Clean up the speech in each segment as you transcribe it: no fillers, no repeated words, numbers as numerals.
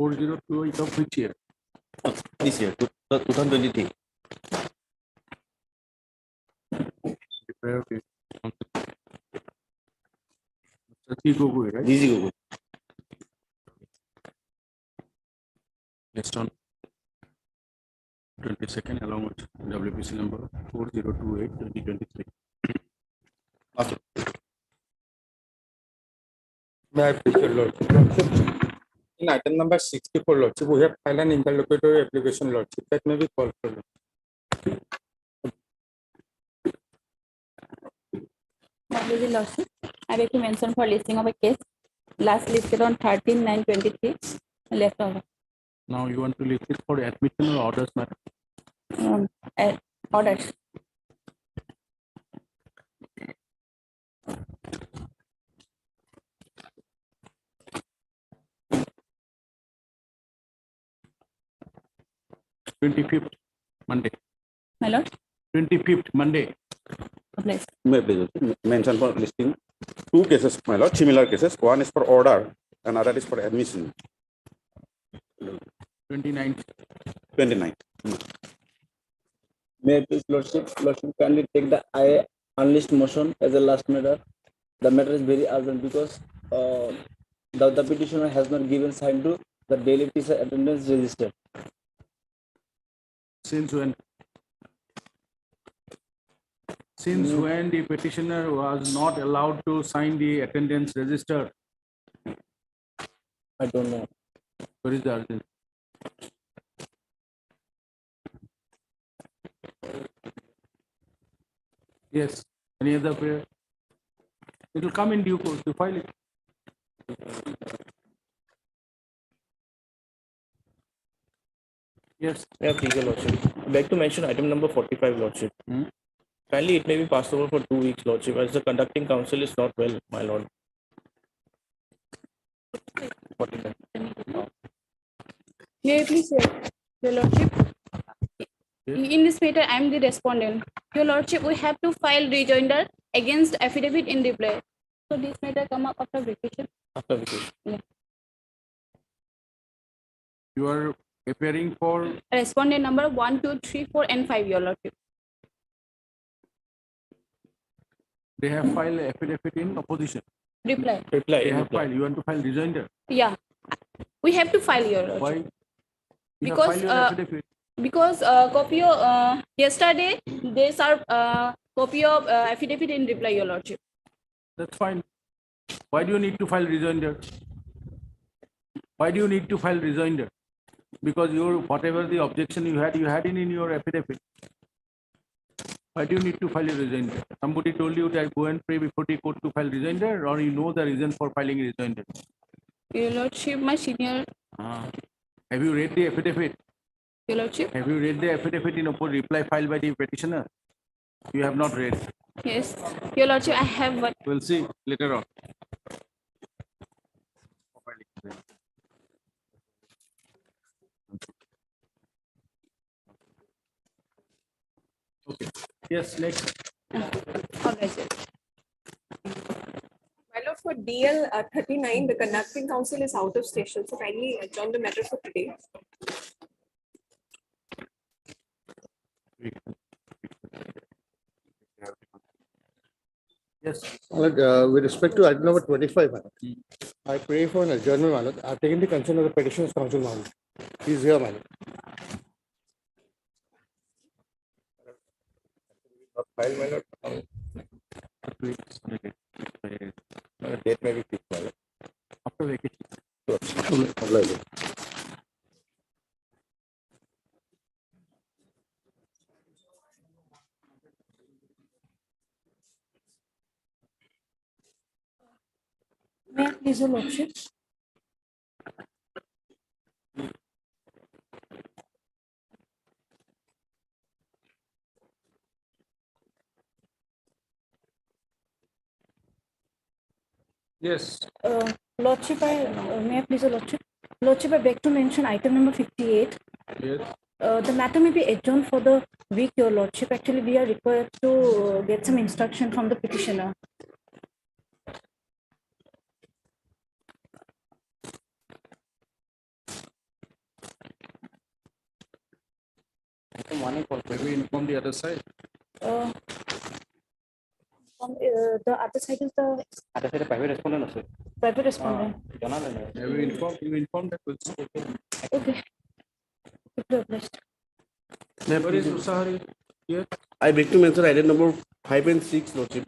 4028 of which year? This year, 2023. Right? Gogoi. Based on 22nd along with WPC number 4028 2023. Okay. May I please, your Lordship? In item number 64, Lordship, we have filed an interlocutory application, Lordship, that may be called for. Lordship, I beg to mention for listing of a case last listed on 13/9/23 left over. Now you want to list it for admission or orders matter? Orders. Monday. My lord. 25th Monday. Please. May I please mention for listing two cases, my lord, similar cases. One is for order and other is for admission. 29th. 29th. May I please, Lordship, kindly take the I unlist motion as a last matter. The matter is very urgent because the petitioner has not given sign to the daily teacher attendance register. Since when? Since when the petitioner was not allowed to sign the attendance register? I don't know. Where is the urgency? Yes. Any other prayer? It will come in due course to file it. Yes. Yeah, please, your Lordship. I'd like to mention item number 45, Lordship. Kindly, it may be passed over for 2 weeks, Lordship, as the conducting counsel is not well, my lord. 45. May I please, your Lordship? In this matter, I am the respondent. Your Lordship, we have to file rejoinder against affidavit in reply. So this matter come up after vacation. After vacation. Yeah. You are appearing for Respondent number 1, 2, 3, 4, and 5, your Lordship. they have filed affidavit in opposition. Reply. Reply. They have filed. You want to file rejoinder? Yeah. We have to file, your Lordship. Why? You have Because, filed your affidavit. Because copy of yesterday they served copy of affidavit in reply, your Lordship. That's fine. Why do you need to file rejoinder? Why do you need to file rejoinder? Because your whatever the objection you had it in your affidavit. Why do you need to file a rejoinder? Somebody told you that go and pray before the court to file rejoinder, or you know the reason for filing rejoinder? Your Lordship, my senior. Have you read the affidavit? Your Lordship. Have you read the affidavit in opposite reply filed by the petitioner? You have not read. Yes, your Lordship, I have one. We'll see later on. Okay. Yes, next. All right, sir. My lord, for DL 39, the conducting counsel is out of station, so kindly adjourn the matter for today. Yes. With respect to item number 25, I pray for an adjournment. I have taken the consent of the petitions counsel. He is here, madam. File, my lord. Date may be fixed, my lord. After vacation. Sure. May I please, your Lordship? Yes. Lordship, may I please, Lordship? Lordship, I beg to mention item number 58. Yes. The matter may be adjourned for the week, your Lordship. Actually, we are required to get some instruction from the petitioner. Have you informed the other side? The other side is the private respondent. Have you informed? You informed that will. Okay. Where is Usahari? Here. I beg to mention item number 5 and 6, Lordship.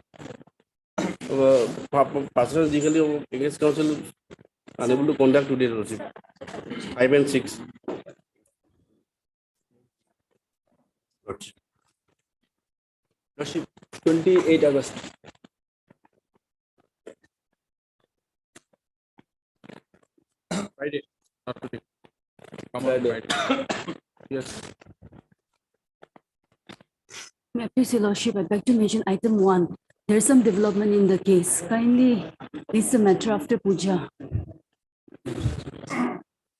Personal legally against counsel unable to conduct today, Lordship. 5 and 6. Lordship, 28 August. Friday, not today. Come on, Friday. Yes. May I please, Your Lordship, I beg to mention item 1. There is some development in the case. Kindly, it's the matter after puja.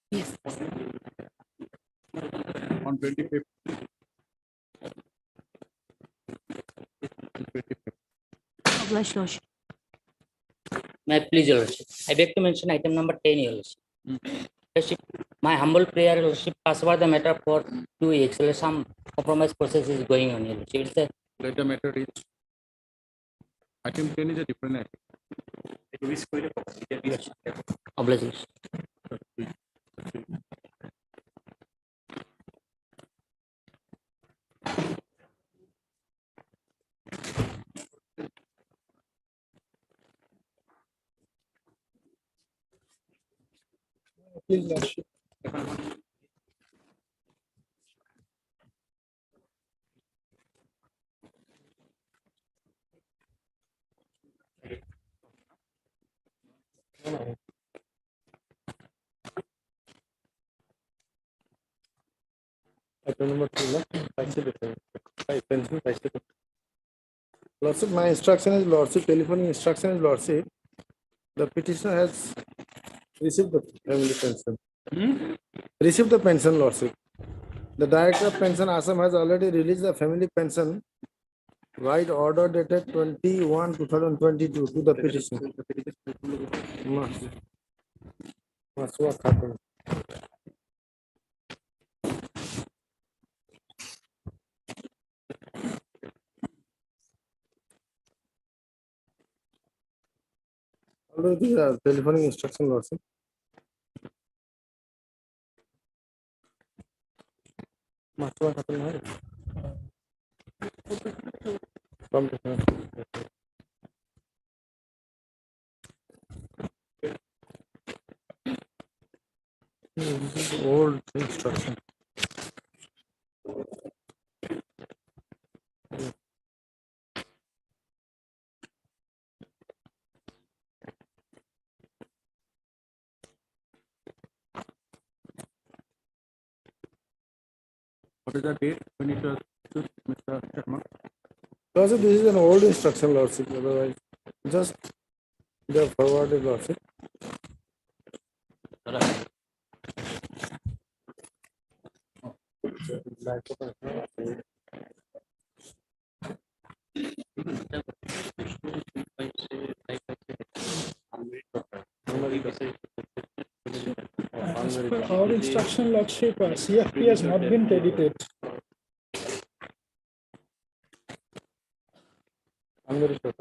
Yes. On 25th. Obliged, Lordship. May I please, Your Lordship? I beg to mention item number 10, Your Lordship. Lordship, my humble prayer, Your Lordship, pass over the matter for 2 weeks. So some compromise process is going on, Your Lordship. It's a Let the matter reach. Item 10 is a different item. obligation. Please, Lordship. Item number 2, Lordship, my instruction is Lordship, telephonic instruction is Lordship. The petitioner has received the family pension. Received the pension, Lordship. The Director of Pension Assam has already released the family pension right order dated 21/2022 to the petitioner. What happened? Already the telephonic instruction, Lordship. What happened? From this is old instruction. What is the date when it was issued, Mr. Sharma? Lordship, this is an old instruction, Lordship. Otherwise, just they have forwarded, Lordship. Our instruction, Lordship, CFP has not been credited. I'm very sure.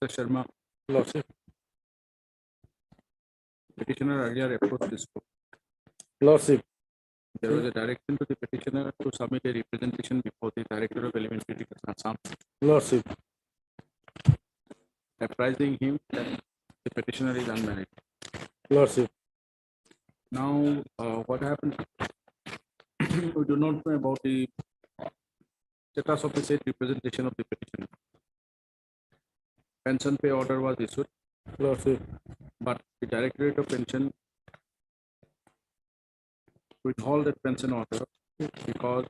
Mr. Sharma, Lordship. petitioner earlier approached this court. Lordship. There was a direction to the petitioner to submit a representation before the Director of Elementary Education Assam, Lordship. apprising him that the petitioner is unmarried. Lordship. Now, what happened? We do not know about the status of the said representation of the petitioner. Pension pay order was issued, Lordship. but the Directorate of Pension withhold that pension order because,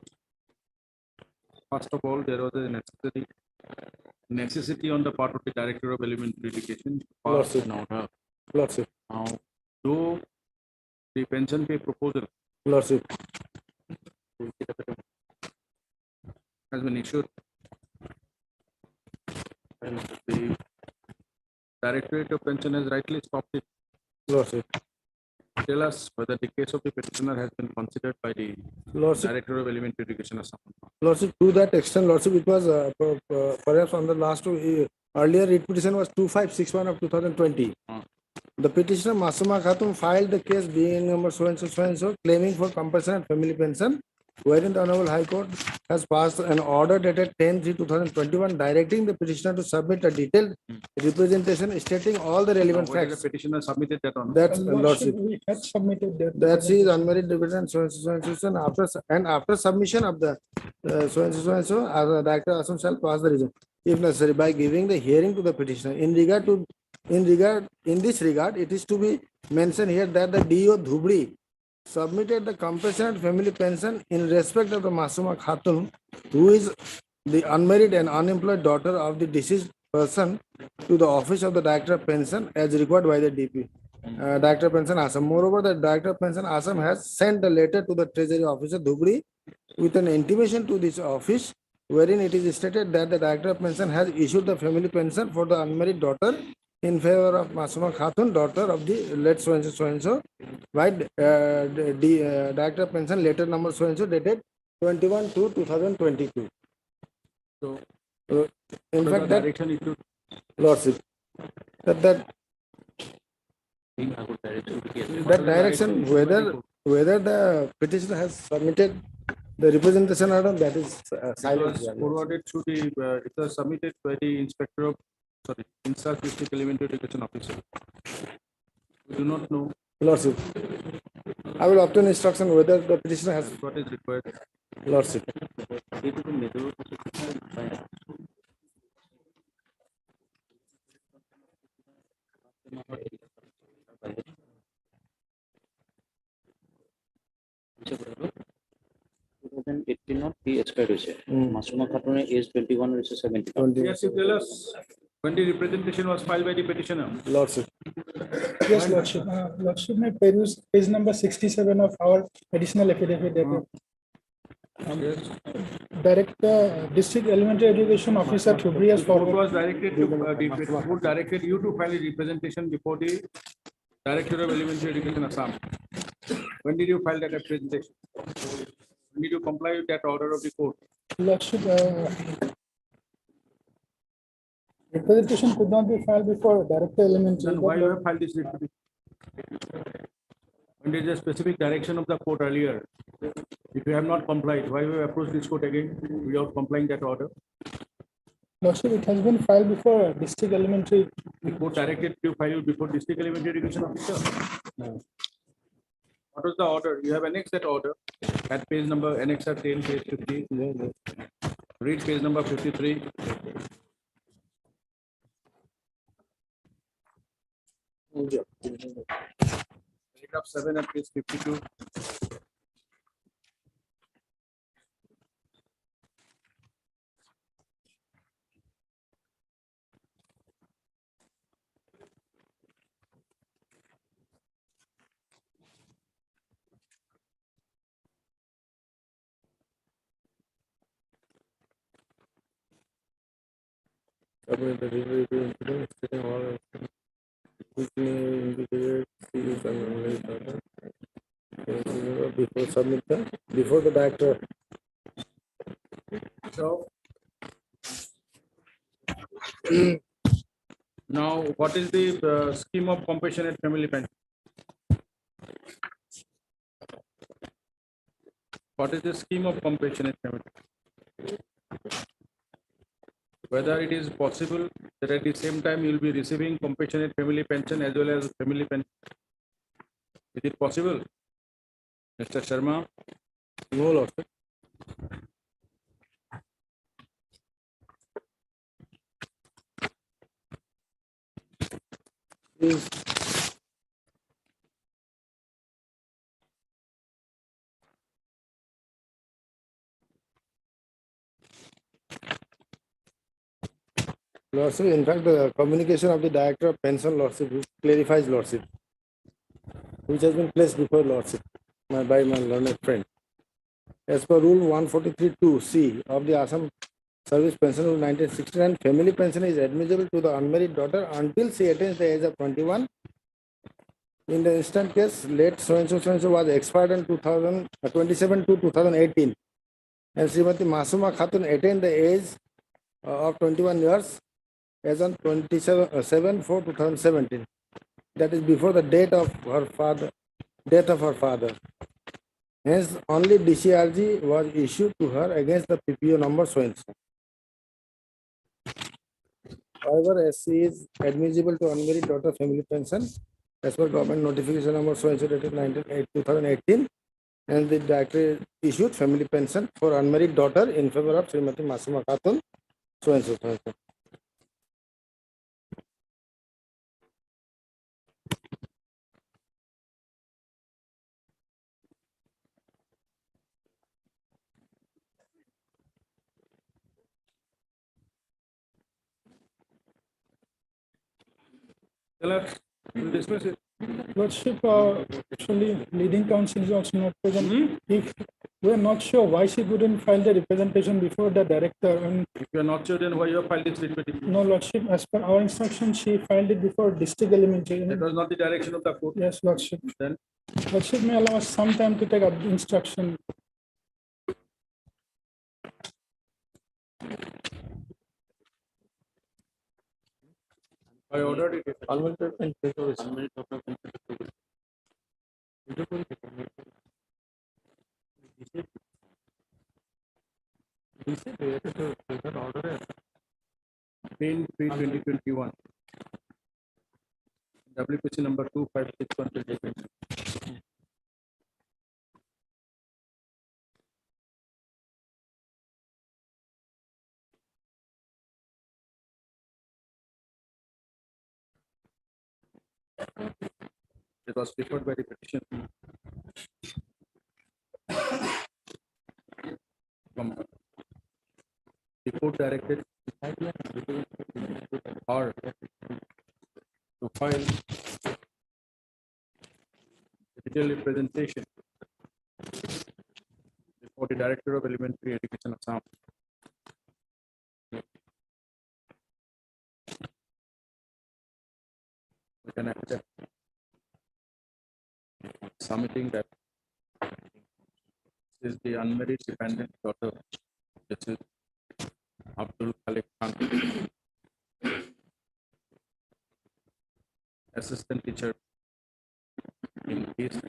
first of all, there was a necessity on the part of the Director of Elementary Education to pass Lordship. an order. Lordship. Now, though the pension pay proposal Lordship. has been issued, and the Directorate of Pension has rightly stopped it. Lordship. Tell us whether the case of the petitioner has been considered by the Lordship. Director of Elementary Education Assam. Lordship, to that extent, Lordship, it was perhaps on the last earlier writ petition was 2561 of 2020. The petitioner Masuma Khatun filed the case being number so and so claiming for compulsory and family pension, wherein the Honorable High Court has passed an order dated 10/3/2021 directing the petitioner to submit a detailed representation stating all the relevant Whether facts. the petitioner submitted that or not. That's Lordship, Lordship. we had submitted that. That she is unmarried dependent so and so, and after submission of the so and so, the Director Assam shall pass the reason, if necessary, by giving the hearing to the petitioner. In this regard, it is to be mentioned here that the DO Dhubri submitted the compassionate family pension in respect of the Masuma Khatun, who is the unmarried and unemployed daughter of the deceased person, to the office of the Director of Pension as required by the DP. Director of Pension Assam. Moreover, the Director of Pension Assam has sent a letter to the Treasury Officer Dhubri with an intimation to this office, wherein it is stated that the Director of Pension has issued the family pension for the unmarried daughter in favor of Masuma Khatun, daughter of the late so and so, by Director of Pension letter number so and so dated 21/2/2022. So, in fact, that direction is to Lordship, that direction, whether the petitioner has submitted the representation or not, that is silent. was forwarded to the, it was submitted by the Inspector of, sorry, Inside District Elementary Education Officer. We do not know Lordship, I will obtain instruction whether the petitioner has. what is required. Lordship. Masuma Khatun is 21 versus 71. Yes, you tell us when the representation was filed by the petitioner. Lordship. Yes, Lordship. Lordship, may peruse page number 67 of our additional affidavit. Director, District Elementary Education Officer Thubri has Court forwarded. was directed to, the court directed you to file a representation before the Director of Elementary Education Assam. When did you file that representation? When did you comply with that order of the court? Lordship, representation could not be filed before Director Elementary. Then why you have filed this representation? When there is a specific direction of the court earlier, if you have not complied, why you have approached this court again without complying that order? Lordship, it has been filed before District Elementary. The court directed you file before District Elementary Education Officer. No. What was the order? You have annexed that order at page number, annex at 10, page 50. Read page number 53. Paragraph 7 at page 52. Before submit before the director. So, Now, what is the scheme of compassionate family pension? What is the scheme of compassionate family? Whether it is possible that at the same time you will be receiving compassionate family pension as well as family pension. Is it possible? Mr. Sharma? No, Lord. Is Lordship, in fact, the communication of the Director of Pension Lordship which clarifies Lordship, which has been placed before Lordship by my learned friend. As per Rule 143(2)(c) of the Assam Service Pension Rule 1969, family pension is admissible to the unmarried daughter until she attains the age of 21. In the instant case, late so-and-so was expired on 2027 to 2018, and Srimati Masuma Khatun attained the age of 21 years as on 27/4/2017. That is before the death of her father. Hence, only DCRG was issued to her against the PPO number so and so. However, as she is admissible to unmarried daughter family pension, as per government notification number so and so dated 2018, and the director issued family pension for unmarried daughter in favor of Srimati Masuma Khatun, so and so. Tell us, we'll dismiss it. Lordship, actually, leading counsel is also not present. If we are not sure why she couldn't file the representation before the director, and If you are not sure, then why you have filed this writ petition? no, Lordship, as per our instruction, she filed it before district elementary. That was not the direction of the court. Yes, Lordship. Then Lordship may allow us some time to take up the instruction. I ordered it. Unwanted and prejudice. Pin 3/2021. WPC number 2561. It was preferred by the petition. The court directed or to file the detailed representation before the Director of Elementary Education Assam. We can accept submitting that this is the unmarried dependent daughter. This is Abdul Khalid Khan, assistant teacher in his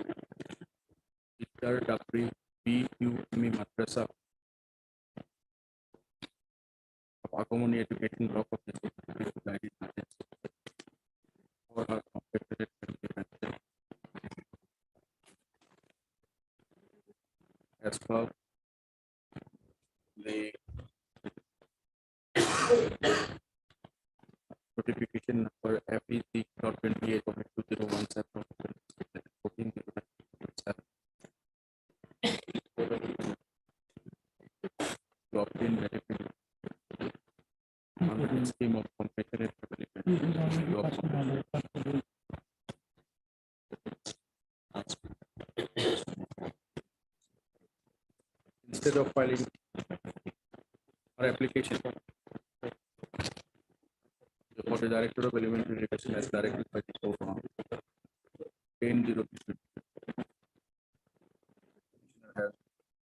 Teacher Dakri PUME Madrasa of Agomoni Education Block of the for her completed as per the notification number FEC.28 of 2017 to obtain benefit under the scheme of compassionate instead of filing our application for the Director of Elementary Education as directed by the court on 10/0.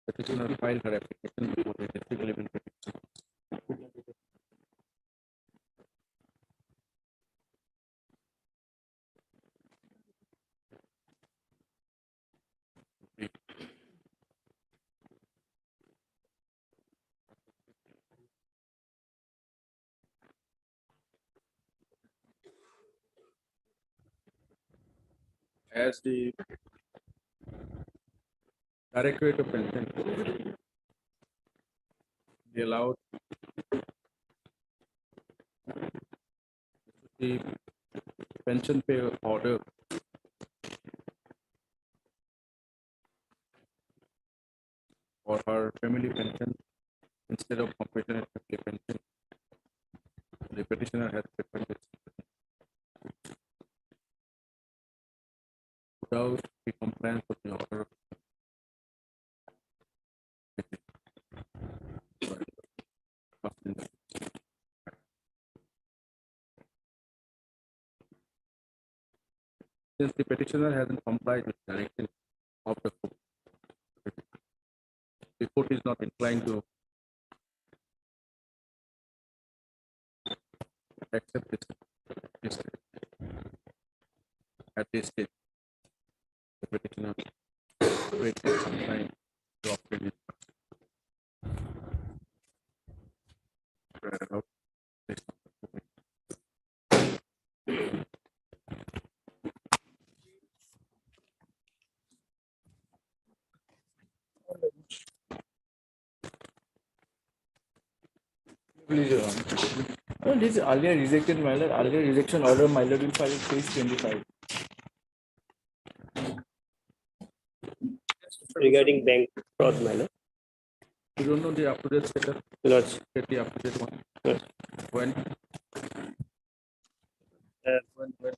The petitioner filed her application before the district elementary. as the Directorate of Pension, they allowed the pension pay order for her family pension instead of compassionate pension. The petitioner has preferred without the compliance of the order. Since the petitioner hasn't complied with the direction of the court is not inclined to accept this at this stage. The petitioner waits some time to obtain it. Please, Your Honor. This is earlier rejected, my lord. Earlier rejection order, my lord, will file at page 25. Regarding bank fraud, my lord. You don't know the up-to-date status? Lords. Get the up-to-date one. Lords. When? When?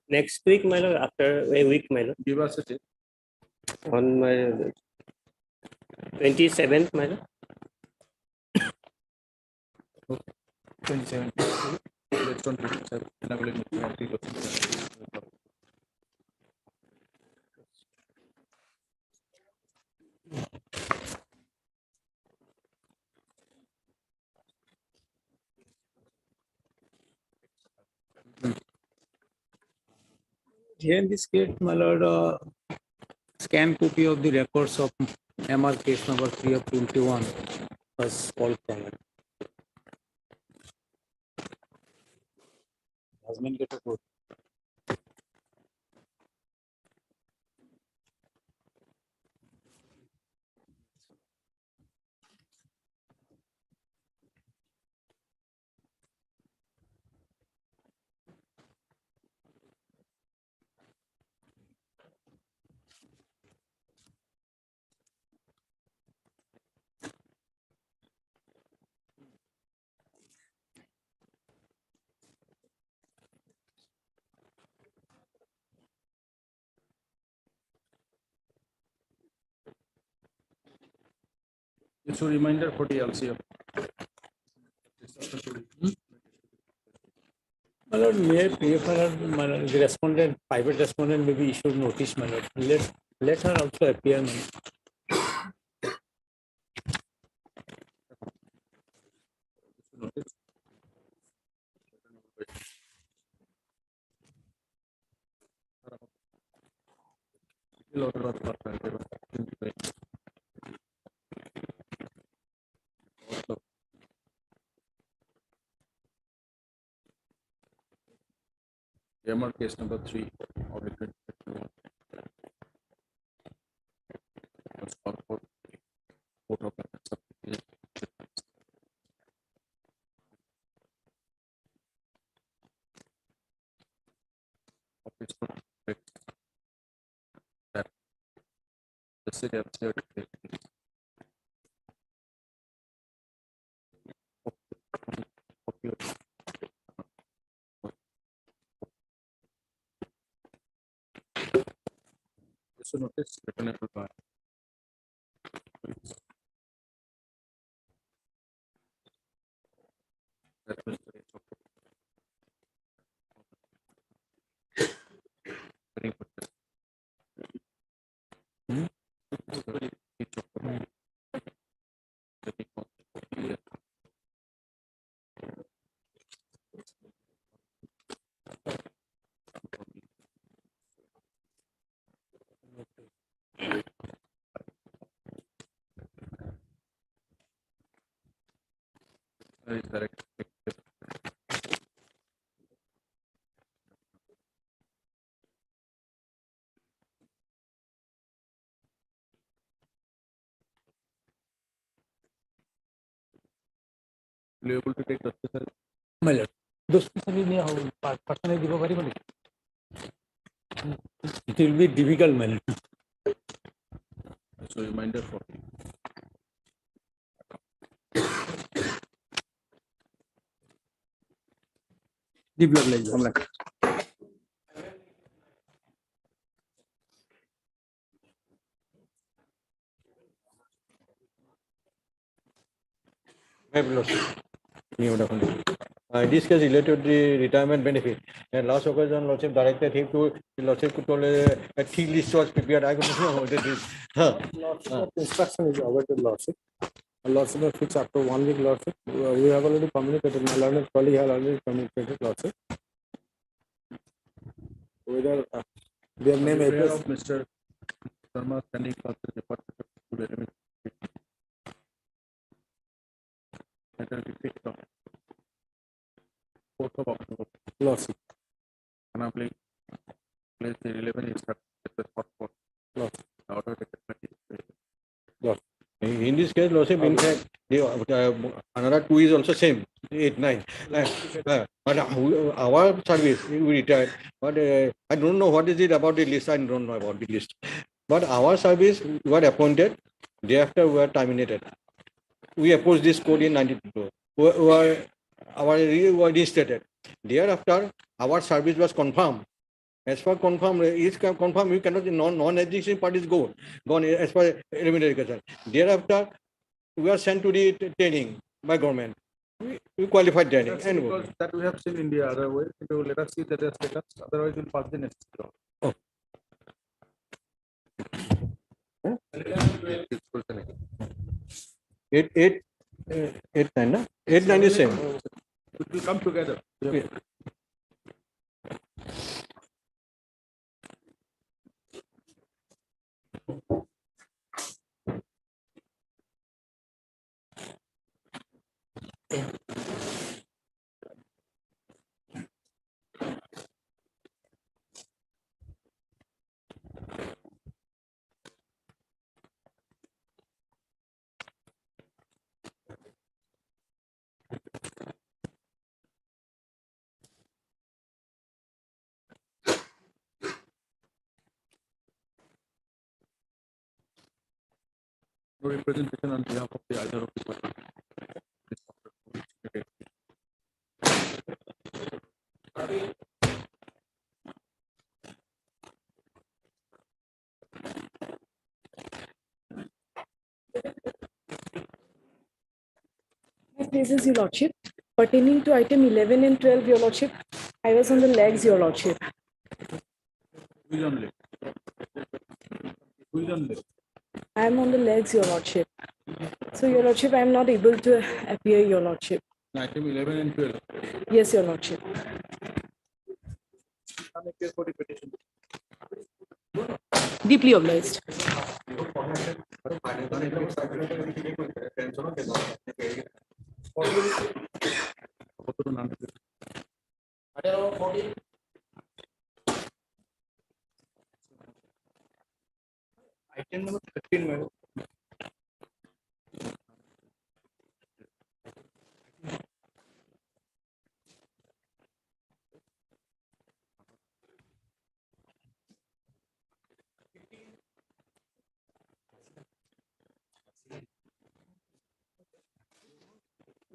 Next week, my lord, after a week, my lord. Give us a date. On my 27th, my lord. 27. Based on 27, enabling 20%. Here in this case, my lord, scan copy of the records of MR case number 3 of 21 was called for. Husband get a code. It's a reminder for the LCO. My lord, may I pray for her, my lord, the respondent, private respondent may be issued notice, my lord. Let her also appear, my lord. MR case number 3 of the 2021. Was called for Court of Appeals. Office for that the city of so notice returnable by that was the rate of very good. That is correct. will you able to take justice service? My lord, those personally give a very money. It will be difficult, my lord. So reminder for Development. This case related to the retirement benefit. And last occasion, Lordship directed him to, Lordship could told a key list was prepared. I couldn't know what it is. Lordship instruction is awaited, Lordship. Lordship will fix after 1 week, Lordship. We have already communicated, my learned colleague has already communicated, Lordship. Whether their name prayer is of Mr. Sharma standing for the department of School That will be fixed on 4th of October. Lordship. Can I place the 11 is at the spot for Lordship. Order to In this case, Lordship, in fact, another 2 is also same, 8, 9. But our service, we retired. But I don't know what is it about the list. I don't know about the list. But our service were appointed. Thereafter, we were terminated. We opposed this code in 92. We were reinstated. Thereafter, our service was confirmed. As far confirmed, is confirmed, we cannot, non-existing parties gone as far as elementary education. Thereafter, we are sent to the training by government. We qualified training. And because that we have seen India other way. So let us see that their status. Otherwise, we'll pass the next job. Oh. Eight, 9, no? 8, 9 is same. It will come together. Yeah. No representation on behalf of the either of the party. Places, Your Lordship. Pertaining to item 11 and 12, Your Lordship, I was on the legs, Your Lordship. Who is on list? Who is on list? I am on the legs, Your Lordship. So, Your Lordship, I am not able to appear, Your Lordship. Item 11 and 12. Yes, Your Lordship. For the petition. Deeply obliged. Item number 13, madam.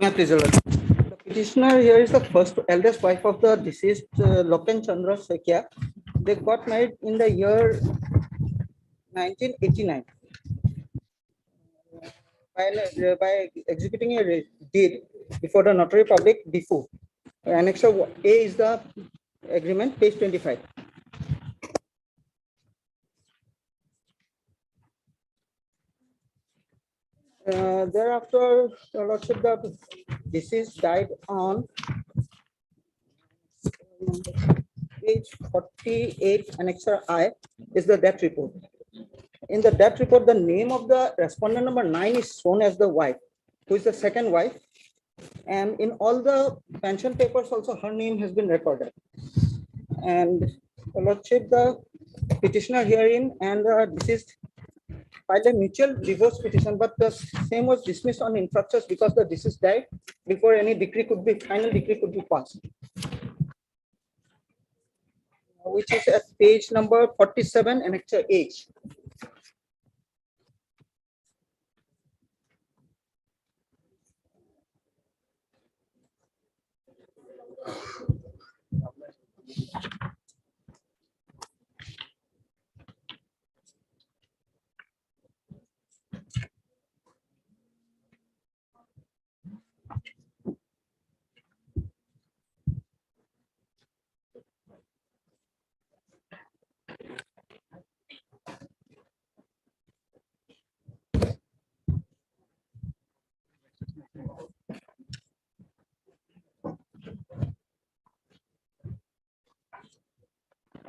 The petitioner here is the first eldest wife of the deceased Loken Chandra Sekia. They got married in the year 1989 by executing a deed before the notary public before. Annex A is the agreement, page 25. Thereafter, Your Lordship, the deceased died on page 48, annexure I is the death report. In the death report, the name of the respondent number 9 is shown as the wife, who is the second wife. And in all the pension papers also, her name has been recorded. And Your Lordship, the petitioner herein and the deceased filed a mutual divorce petition, but the same was dismissed on infractors because the deceased died before any final decree could be passed. Which is at page number 47, annexure H.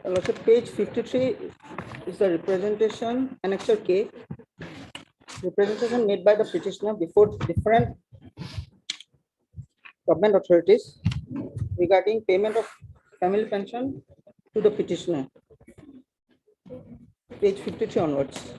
Also, page 53 is the representation, annexure K. Representation made by the petitioner before different government authorities regarding payment of family pension to the petitioner. Page 53 onwards.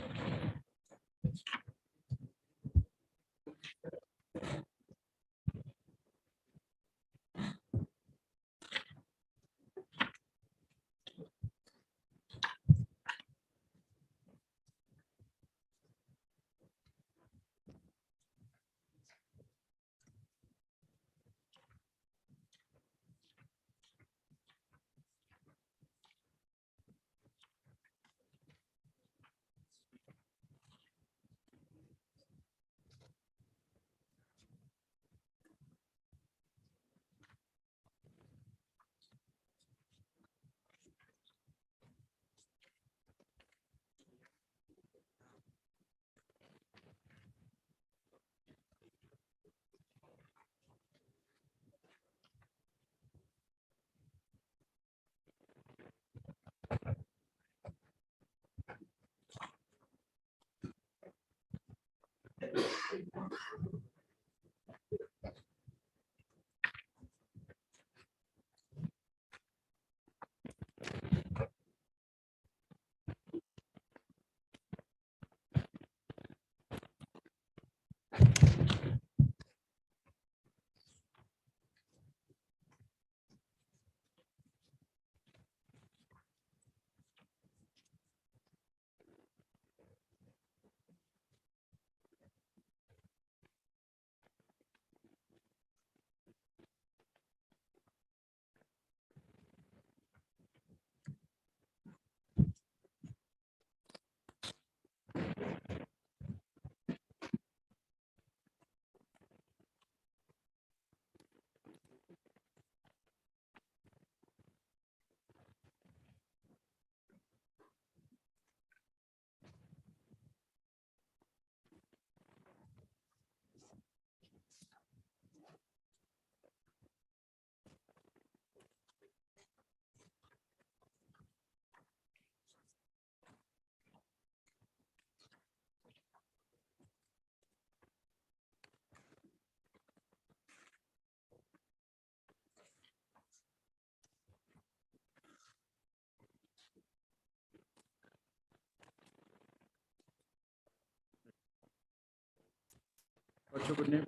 What's your good name?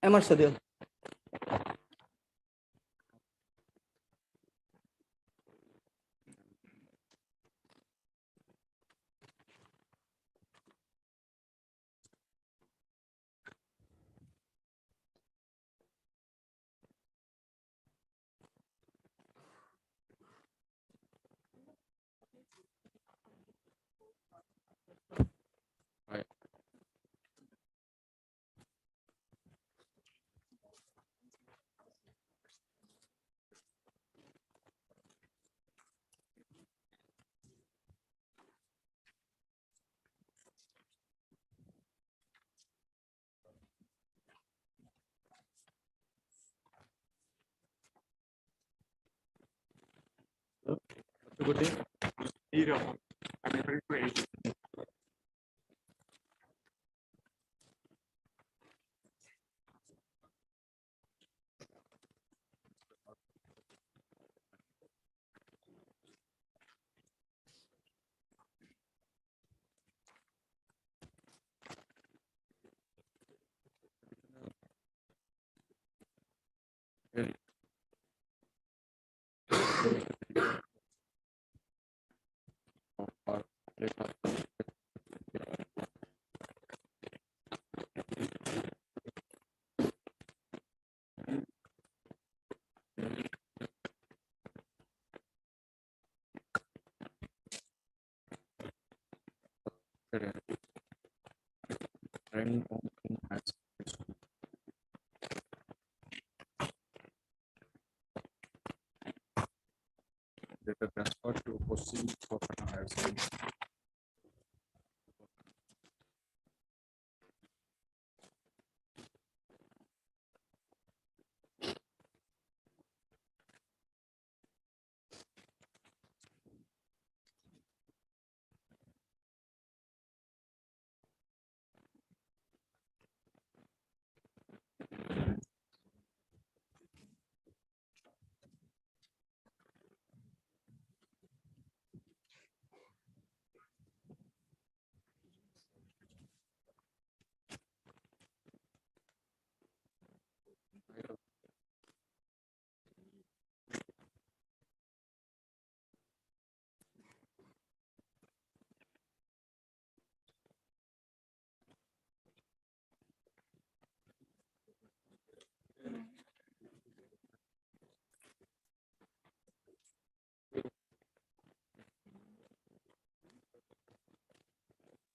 Amar Sadil. What's your good name? I'm referring to age. Data transfer to posting for higher school.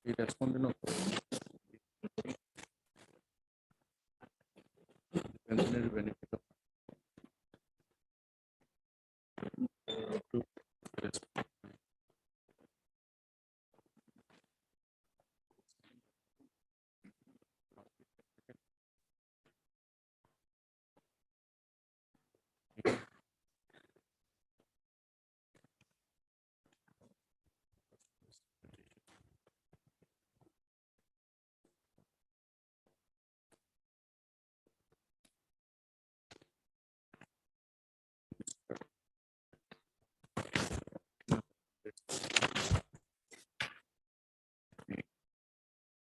The respondent of pensionary benefit of to respond.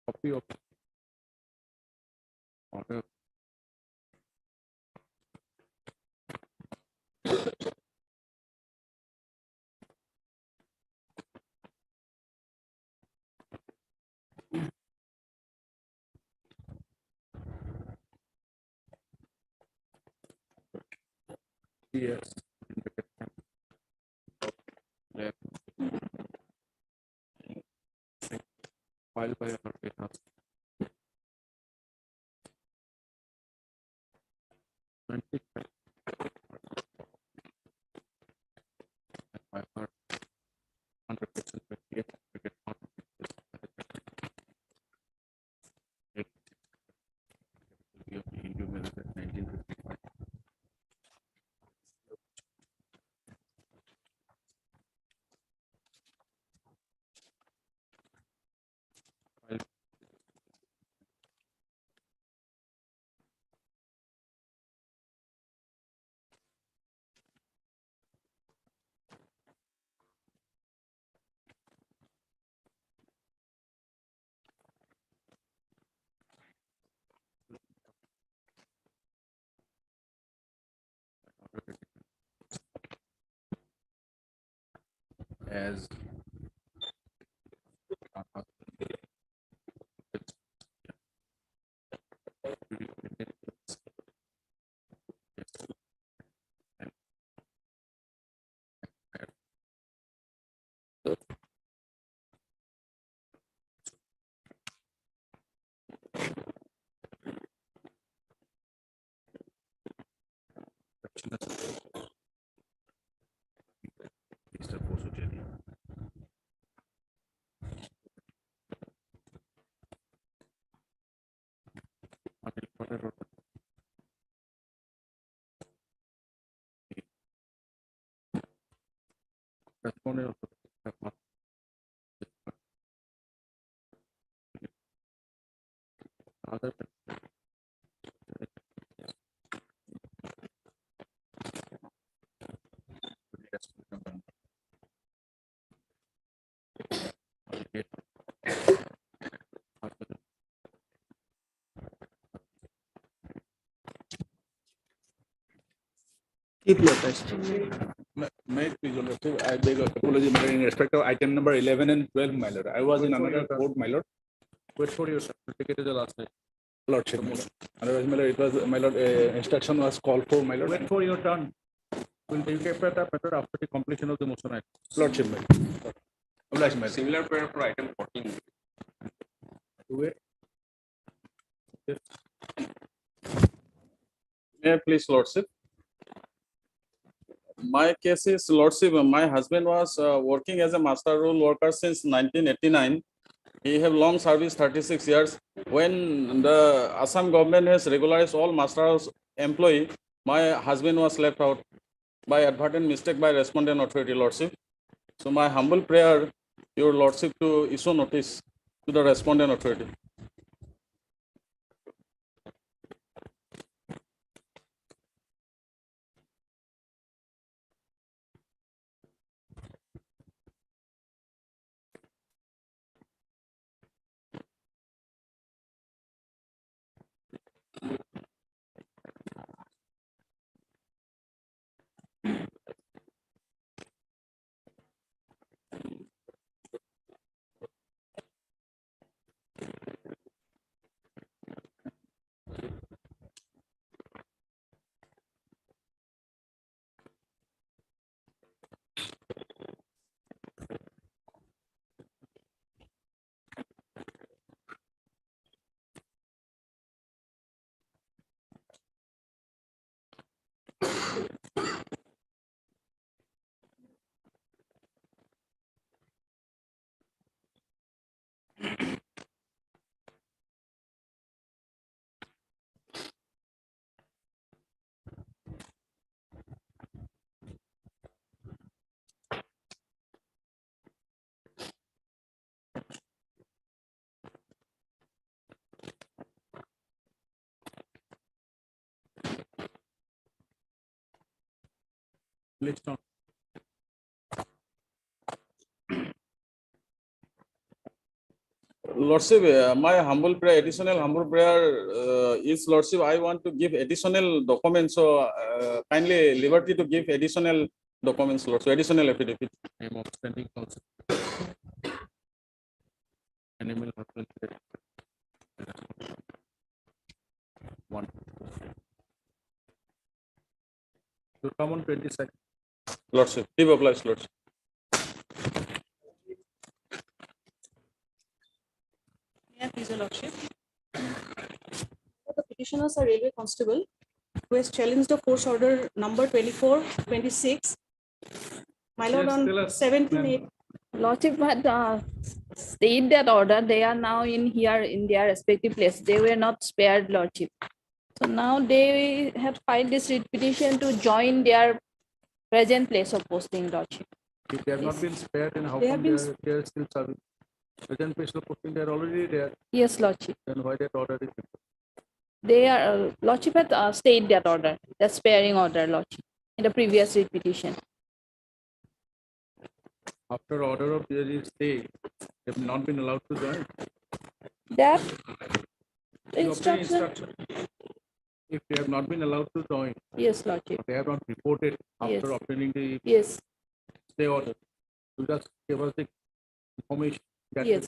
Copy of order yes filed by her behalf. 25 by her 100% certificate on it will be of Hindu Military 1955. Filed as Mr. Procedural. Until further respondent of the other Keep your question. May it please, Your Lordship, I beg apology, my lord, in respect of item number 11 and 12, my lord. I was in another court, my lord. Wait for your certificate the last night. Lordship. Otherwise, my lord, it was, my lord, instruction was called for, my lord. Wait for your turn. We'll take up that matter after the completion of the motion. Lordship, my lord. Oblige, my lord. Similar prayer for item 14. Wait. Yes. May I please, Lordship? My case is, Lordship, my husband was working as a master role worker since 1989. He have long service, 36 years. When the Assam government has regularized all master house employee, my husband was left out by advertent mistake by respondent authority, Lordship. So my humble prayer, Your Lordship, to issue notice to the respondent authority. List on. Lordship, my humble prayer, additional humble prayer is, Lordship, I want to give additional documents. So kindly liberty to give additional documents, Lordship, additional affidavit. I am outstanding counsel. Animal husbandry. One. You come on 22nd. Lordship, leave applies, Lordship. Yeah, please, Your Lordship. The petitioners are railway constable who has challenged the force order number 2426. My lord, Yes, tell on us, 17/8. Lordship had stayed that order. They are now in here in their respective place. They were not spared, Lordship. So now they have filed this writ petition to join their present place of posting, Lordship. If they have not been spared, then how They come have been they are still serving? Present place of posting, they are already there. Yes, Lordship. Then why that order is? They are, Lordship had stayed that order, that sparing order, Lordship, in the previous writ petition. After order of the stay, they have not been allowed to join. That You obtain instruction. If they have not been allowed to join, Yes, Lordship. they have not reported after Yes. obtaining the Yes. stay order. You just give us the information that Yes.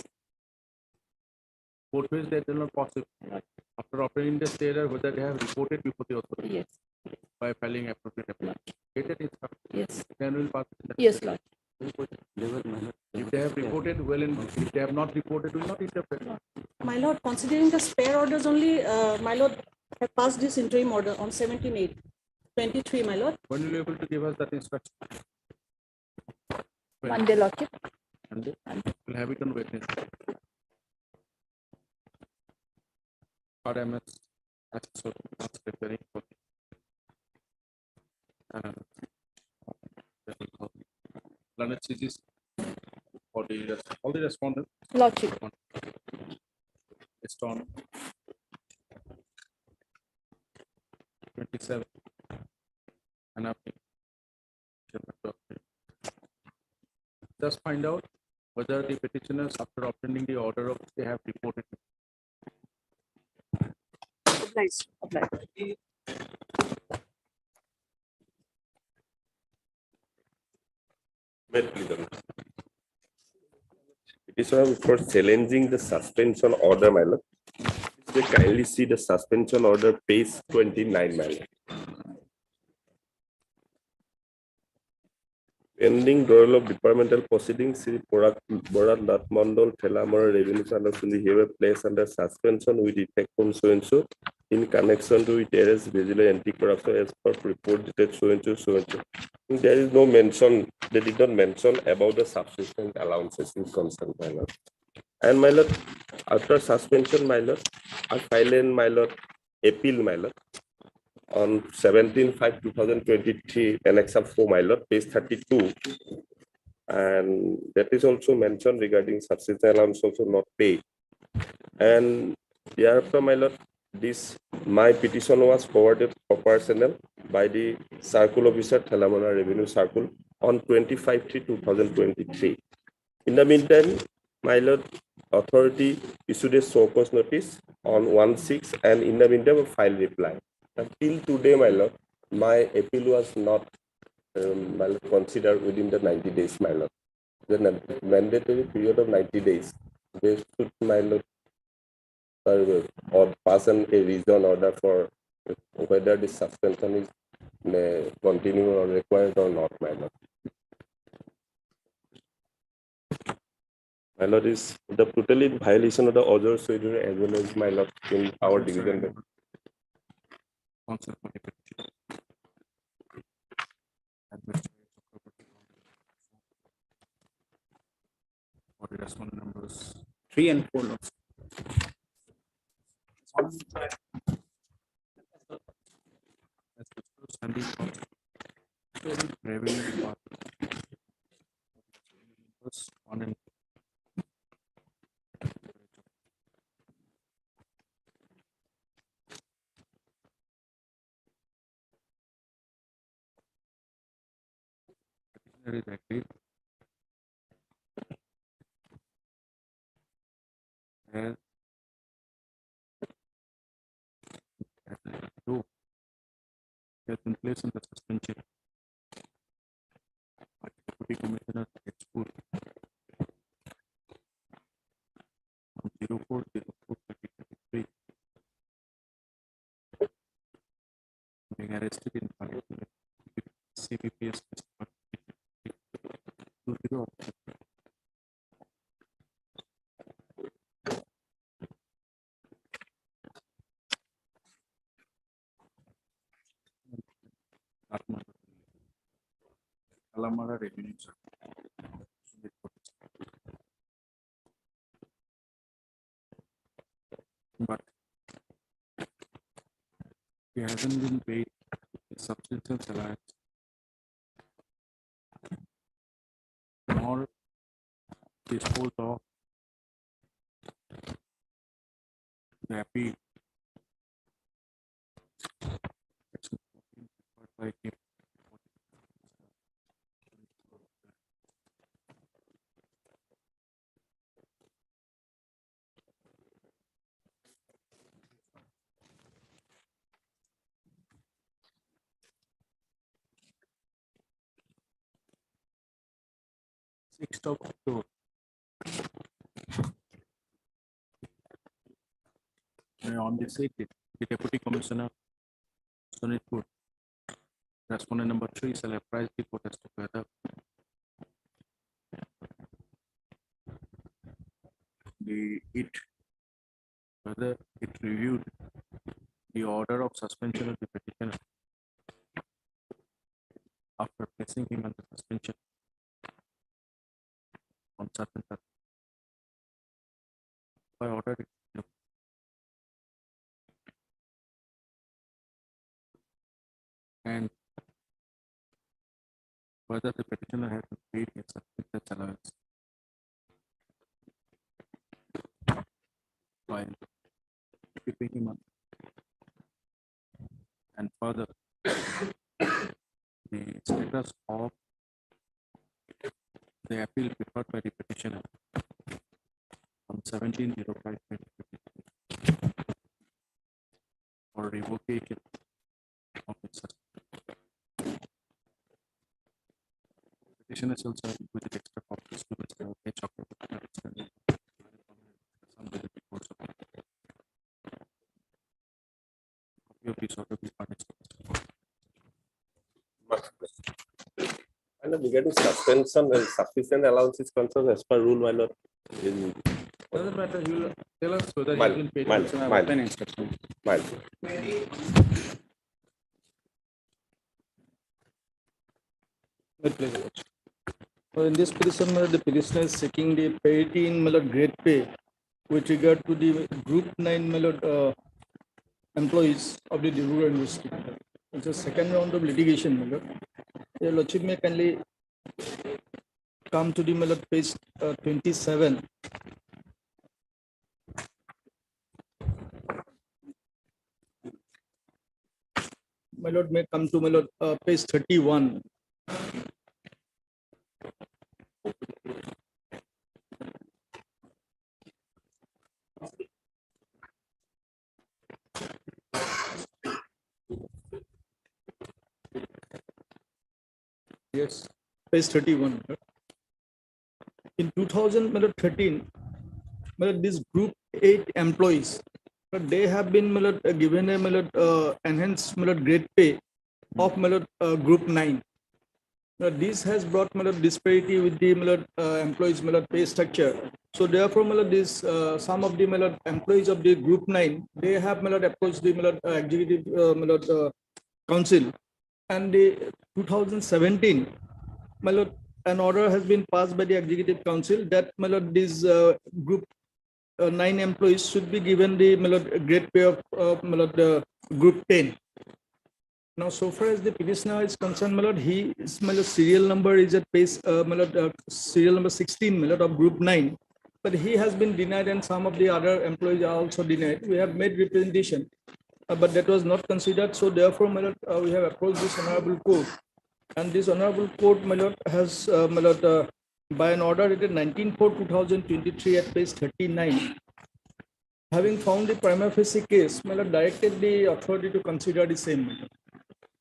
both ways that are not possible. After obtaining the stay order, whether they have reported before the authority. Yes. By filing appropriate application. Get it instruction. Yes. Then we'll pass it. Yes, Lord. If they have reported, well, and if they have not reported, we'll not interpret. My lord, considering the spare orders only, my lord have passed this interim order on 17/8/23, my lord. When will you be able to give us that instruction? When? Monday, Lordship. Monday. We'll have it on Wednesday. RMS assessor is preparing for Planet CGs for the all the respondents. Lordship. Based on 27 and up. Just find out whether the petitioners, after obtaining the order of, they have reported. Obliged. Petitioner for challenging the suspension order, my lord. They kindly see the suspension order, page 29, my lord. Pending Royal of Departmental Proceedings, Sri Borat Nath Mandal, Thelamara Revenue Sanction, here placed under suspension with effect from so and so in connection to it as vigilance anti-corruption as per report dated so and so, so and so. There is no mention, they did not mention about the subsistence allowances in concern, my lord. And my lord, after suspension, my lord, I filed in my lord appeal, my lord, on 17/5/2023, Annex 4, my lord, page 32. And that is also mentioned regarding subsistence allowance also not paid. And thereafter, my lord, my petition was forwarded for personnel by the Circle Officer, Thelamara Revenue Circle, on 25/3/2023. In the meantime, my lord, authority issued a show cause notice on 1/6, and in the meantime, a file reply. Until today, my lord, my appeal was not my lord, considered within the 90 days, my lord. The mandatory period of 90 days. They should, my lord, or pass a reason order for whether the suspension is continue or required or not, my lord. My lord, is the totally violation of the other schedule as well as, my lord, in our division. For the respondent numbers 3 and 4. Lords. Revenue department. One and petitioner is agreed. As two has been placed under suspension. Deputy Commissioner Export on 04/04/2023, being arrested in CPPS 20. Alamara Revenue Circle. But he hasn't been paid subsistence allowance nor disposed of the appeal. By him. Sixth of October. On the 6th, the Deputy Commissioner Sonitpur, respondent number 3, shall apprise the court as to whether whether it reviewed the order of suspension of the petitioner after placing him under suspension on certain terms. By order, and whether the petitioner has paid his subsistence allowance while keeping him on. And further, the status of the appeal preferred by the petitioner on 17/05/2023 for revocation of its suspension. petitioner shall serve with the extra copies to Mr. H. Chakraborty. Copy of this order will be furnished to Mr. And regarding suspension and sufficient allowance is concerned as per rule, my lord. Doesn't matter, you will tell us whether Mild, you will pay mild, attention or mild. open instruction. Mild. So in this petition, the petitioner is seeking the parity in grade pay with regard to the group 9 employees of the Librarian University. It's a second round of litigation. Your Lordship may kindly come to the page 27. My lord may come to page 31. Yes, page 31. In 2013, this group 8 employees, they have been given a enhanced grade pay of group 9. This has brought disparity with the employees pay structure. So therefore, this some of the employees of the group 9, they have approached the executive council, and the 2017, an order has been passed by the executive council that this group 9 employees should be given the grade pay of the group 10. Now, so far as the petitioner is concerned, his serial number is at page serial number 16 of group 9, but he has been denied, and some of the other employees are also denied. We have made representation, but that was not considered. So therefore, we have approached this honorable court, and this honorable court has by an order dated 19/4/2023 at page 39, having found the prima facie case, directed the authority to consider the same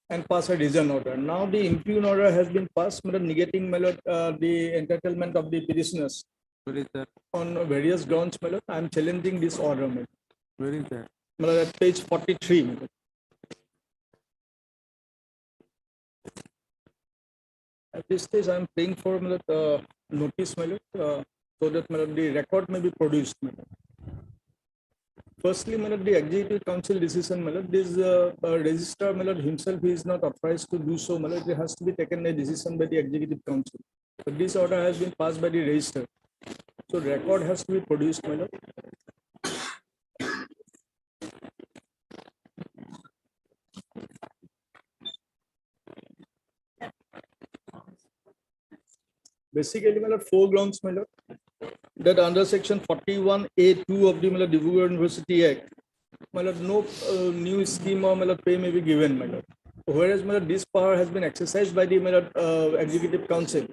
and pass a decision order. Now the impugn order has been passed, negating the entitlement of the petitioners. Where is that? On various grounds, I am challenging this order. Where is that? At page 43. At this stage, I am praying for notice, so that the record may be produced. Firstly, the executive council decision, this registrar himself is not authorized to do so. It has to be taken a decision by the executive council. But this order has been passed by the registrar, so record has to be produced. Basically, 4 grounds, that under section 41A(2) of the Librarian University Act, no new scheme or pay may be given. Whereas this power has been exercised by the executive council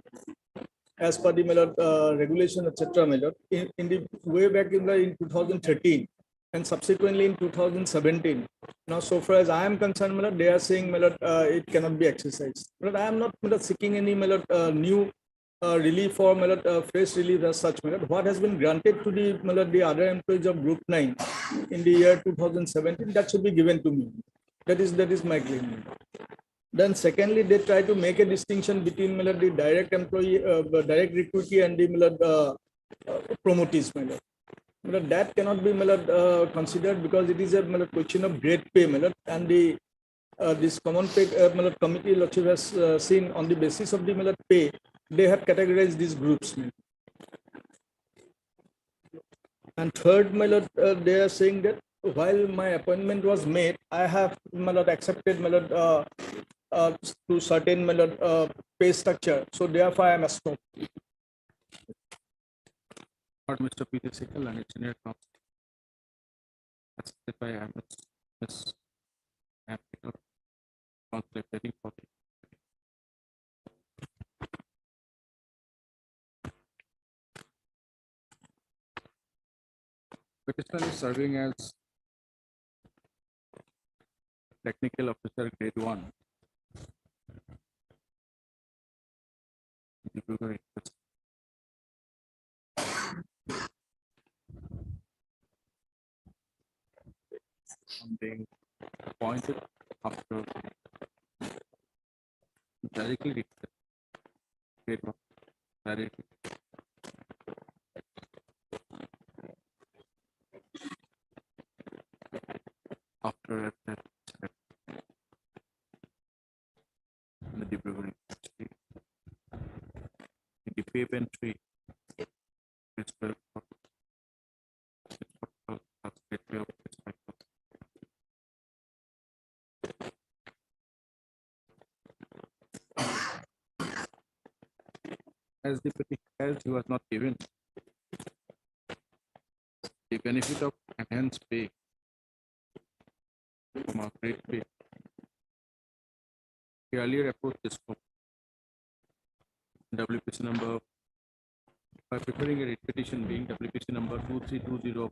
as per the regulation, etc. In the way back in 2013 and subsequently in 2017. Now, so far as I am concerned, they are saying it cannot be exercised. But I am not seeking any new relief or fresh relief as such. What has been granted to the other employees of group 9 in the year 2017, that should be given to me. That is my claim. Then secondly, they try to make a distinction between the direct employee, direct recruitee, and the promotees. That cannot be considered because it is a question of grade pay, and the this common pay committee has seen on the basis of the pay, they have categorized these groups. And third, they are saying that while my appointment was made, I have accepted to certain pay structure. So therefore, I am a stop. Mr. Peter Sickle and its senior counsel. Accepted by Ms. Counsel heading 40. Petitioner is serving as technical officer grade 1 Dibrugarh request. I'm being appointed after directly request directly. After that, the Dibrugarh University, the payment tree is for gateway of this cycle. As the petitioner he was not given the benefit of enhanced pay from our great pay. He earlier approached this scope. WPC number by preparing a petition being WPC number 2320 of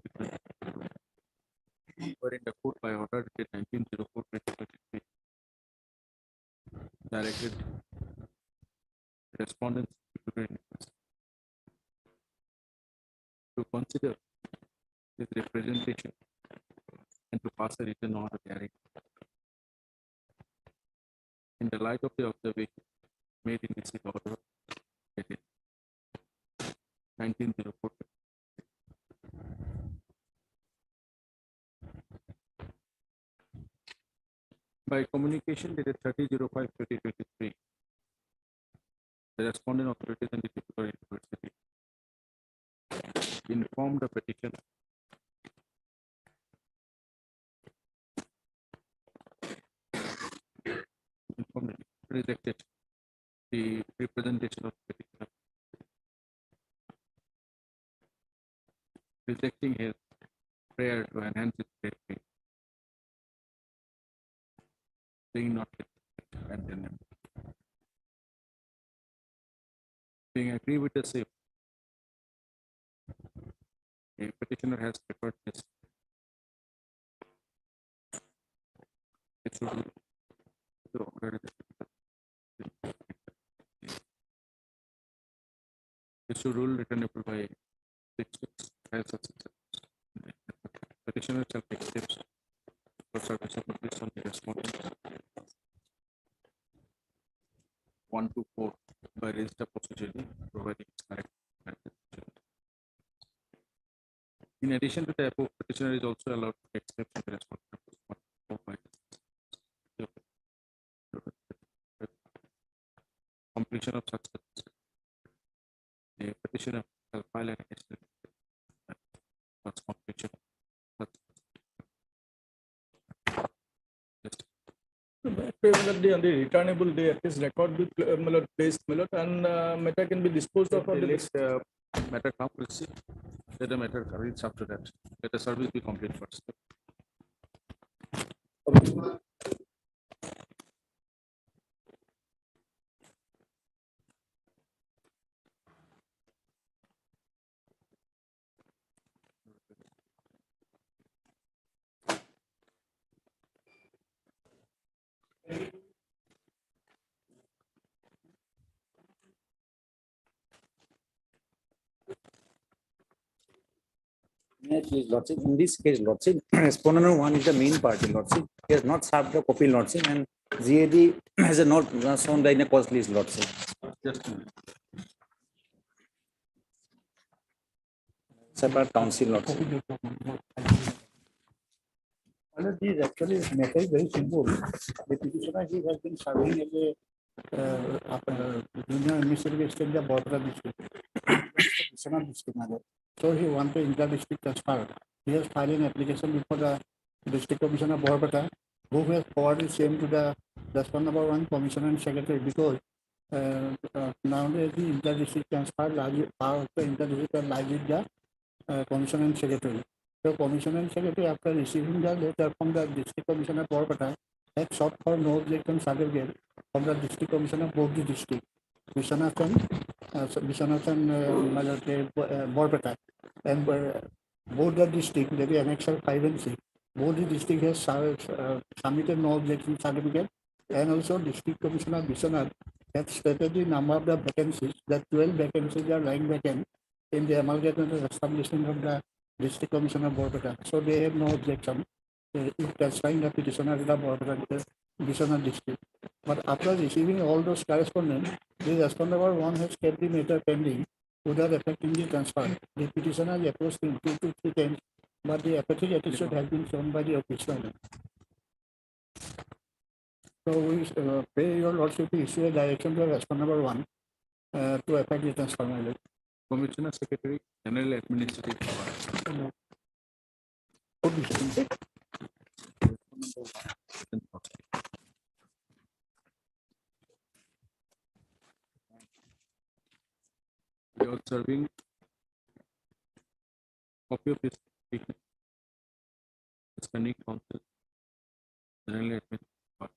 wherein the court by order dated 1904/2023 directed respondents to consider his representation and to pass a written order therein. In the light of the observation made in this order dated 1904. By communication dated 30/05/2023, the respondent authorities and the Statutory University informed the petitioner rejected the representation of the petitioner, rejecting his prayer to enhance his pay, being not and then being agree with the same. A petitioner has preferred this. It should rule returnable by 6 weeks as successor. Petitioner shall take steps for service of notice on the respondent 1 to 4 by register procedurally, providing its correct. In addition to the above, petitioner is also allowed to take steps in the respondent completion of such steps. The petitioner shall file an estimate for completion. On the returnable day, at least record be placed and matter can be disposed of. The matter come receive. Let the matter reach after that. Let the service be complete first. Please, Lordship. In this case, Lordship, respondent 1 is the main party, Lordship. He has not served the copy, Lordship, and GAD has not shown the in a cost list, Lordship. Just a minute. Separate council, Lordship. This actually matter is very simple. The petitioner he has been serving as a junior administrative extent the Bordra district. So he wants to inter-district transfer. He has filed an application before the district commissioner Borpata, who has forwarded same to the respondent number 1 commissioner and secretary, because nowadays the inter-district transfer power of the inter-district lies with the commissioner and secretary. So commissioner and secretary, after receiving the letter from the district commissioner Borpata, had sought for no objection certificate from the district commissioner both the district, Vishwanath and Borpata, and both the district, that is annexure 5 and 6, both the district has submitted no objection certificate, and also district commissioner Vishwanath has stated the number of the vacancies, that 12 vacancies are lying vacant in the amalgamated establishment of the District Commissioner Borpeta. So they have no objection if transferring the petitioner to the Borpeta Divisional District. But after receiving all those correspondence, the respondent one has kept the matter pending without affecting the transfer. The petitioner has approached him 2 to 3 times, but the apathetic attitude has been shown by the official. So we pay your lordship to issue a direction to respondent one to affect the transfer. Commissioner Secretary, General Administrative Power. You are serving copy of his petition. Standing counsel, General Administrative Power.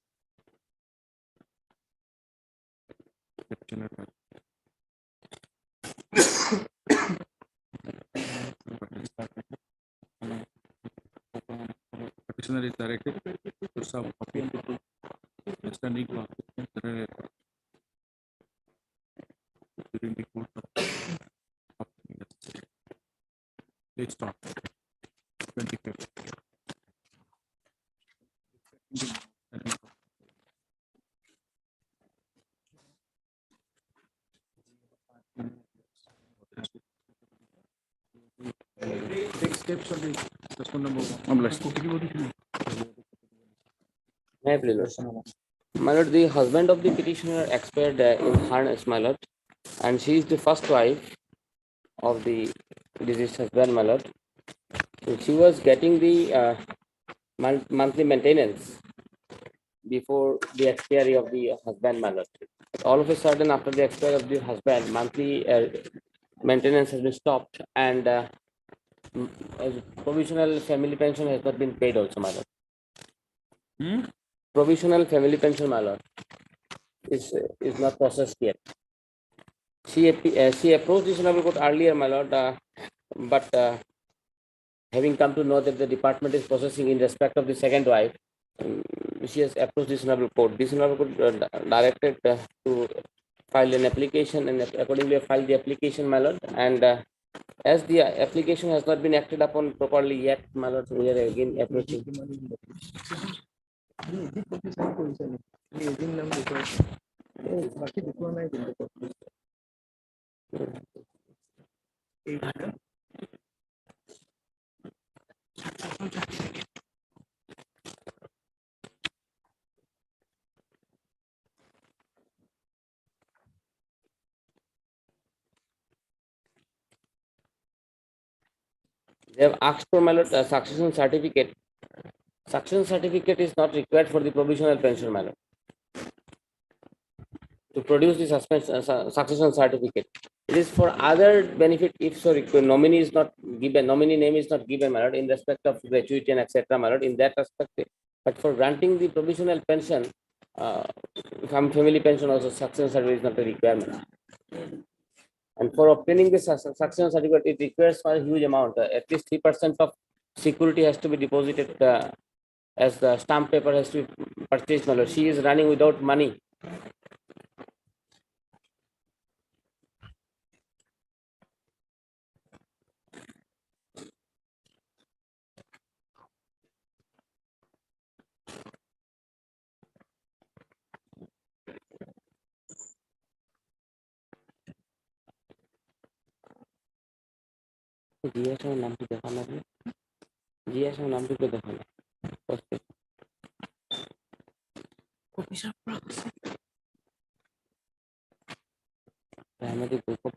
Petitioner. Petitioner is directed to serve copy of standing counsel, General during the course of let's start 25th. Take steps on the suspend number one. My lord. My lord, the husband of the petitioner expired in harness, my lord, and she is the first wife of the deceased husband, my lord. So she was getting the monthly maintenance before the expiry of the husband, my lord. All of a sudden, after the expiry of the husband, monthly maintenance has been stopped, and provisional family pension has not been paid also, my lord. Provisional family pension, my lord, is not processed yet. She approached the Honorable Court earlier, my lord, but having come to know that the department is processing in respect of the second wife, she has approached this Honorable Court. This Honorable Court directed to file an application, and accordingly filed the application, my lord. And as the application has not been acted upon properly yet, my lord, we are again approaching. They have asked for, my lord, a succession certificate. Succession certificate is not required for the provisional pension, my lord. To produce the succession certificate, it is for other benefit if so nominee is not given, nominee name is not given, my lord, in respect of gratuity and etc., my lord, in that aspect. But for granting the provisional pension, family pension also, succession certificate is not a requirement. And for obtaining this succession certificate, it requires for a huge amount. At least 3% of security has to be deposited as the stamp paper has to be purchased, my lord. She is running without money. GSM नाम की देखा ना GSM नाम की देखा ना primary group of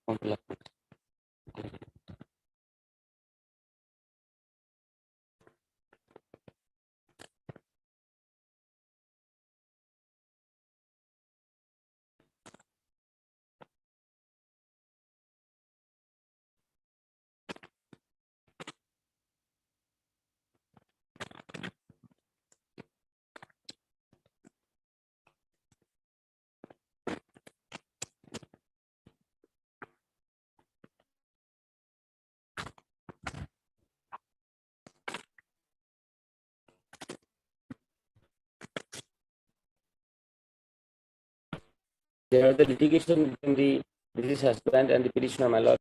complex. There are the litigation between the deceased husband and the petitioner, my lord.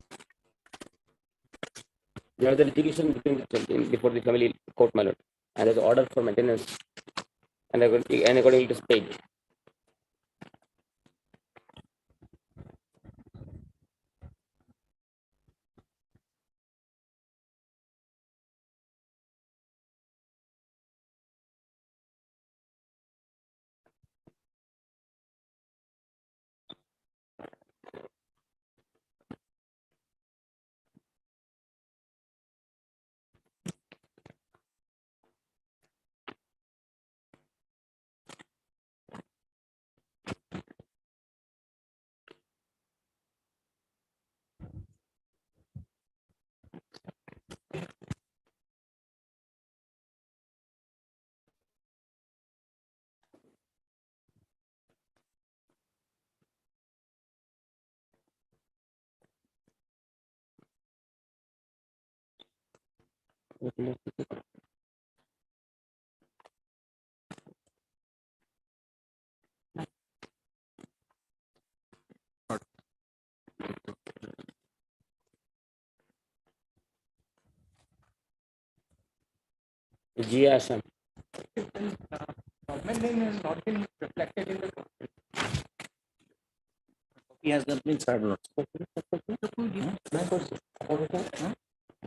There are the litigation between before the family court, my lord, and there's order for maintenance, and accordingly it is paid. Assam. Government name has not been reflected in the. He has not been served. Lord.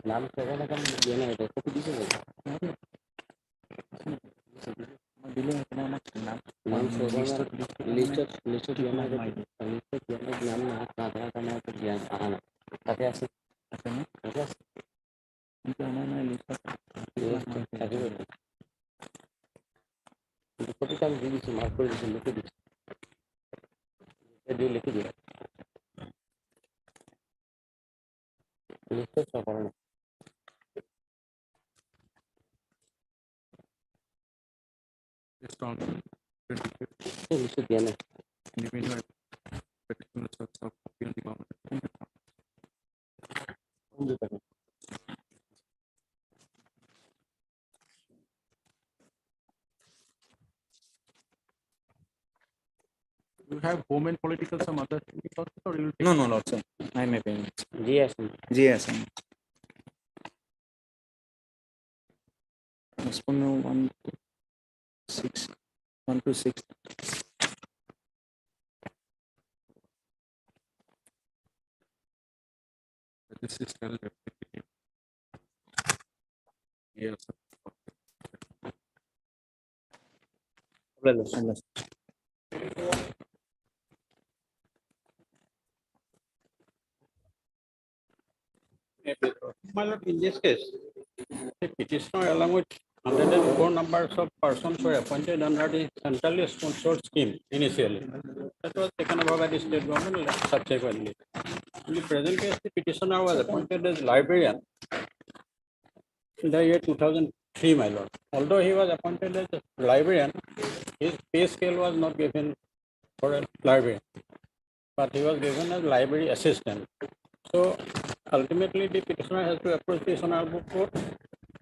नाम से अगर हम ये नहीं तो कुछ भी नहीं नाम से लिस्टेड ये ना लिस्टेड ये ना नाम ना आधार का नाम पर ज्ञान आना ताकि ऐसे कभी कभी दीदी से मार्क कर दीजिए लिख दिया लिस्टेड सब करना strong लिस्टेड ये ना individual petitioners of appeal the government. You have home and political some other things also, or you No, no, Lord, sir. I may pay. Yes. Yes. Respond 1 to 6. 1 to 6. this is still repetitive. Yes. My lord, in this case, the petitioner along with 104 numbers of persons were appointed under the centrally sponsored scheme initially. That was taken over by the state government subsequently. In the present case, the petitioner was appointed as librarian in the year 2003, my lord. Although he was appointed as librarian, his pay scale was not given for a librarian, but he was given as library assistant. So ultimately, the petitioner has to approach this honorable court,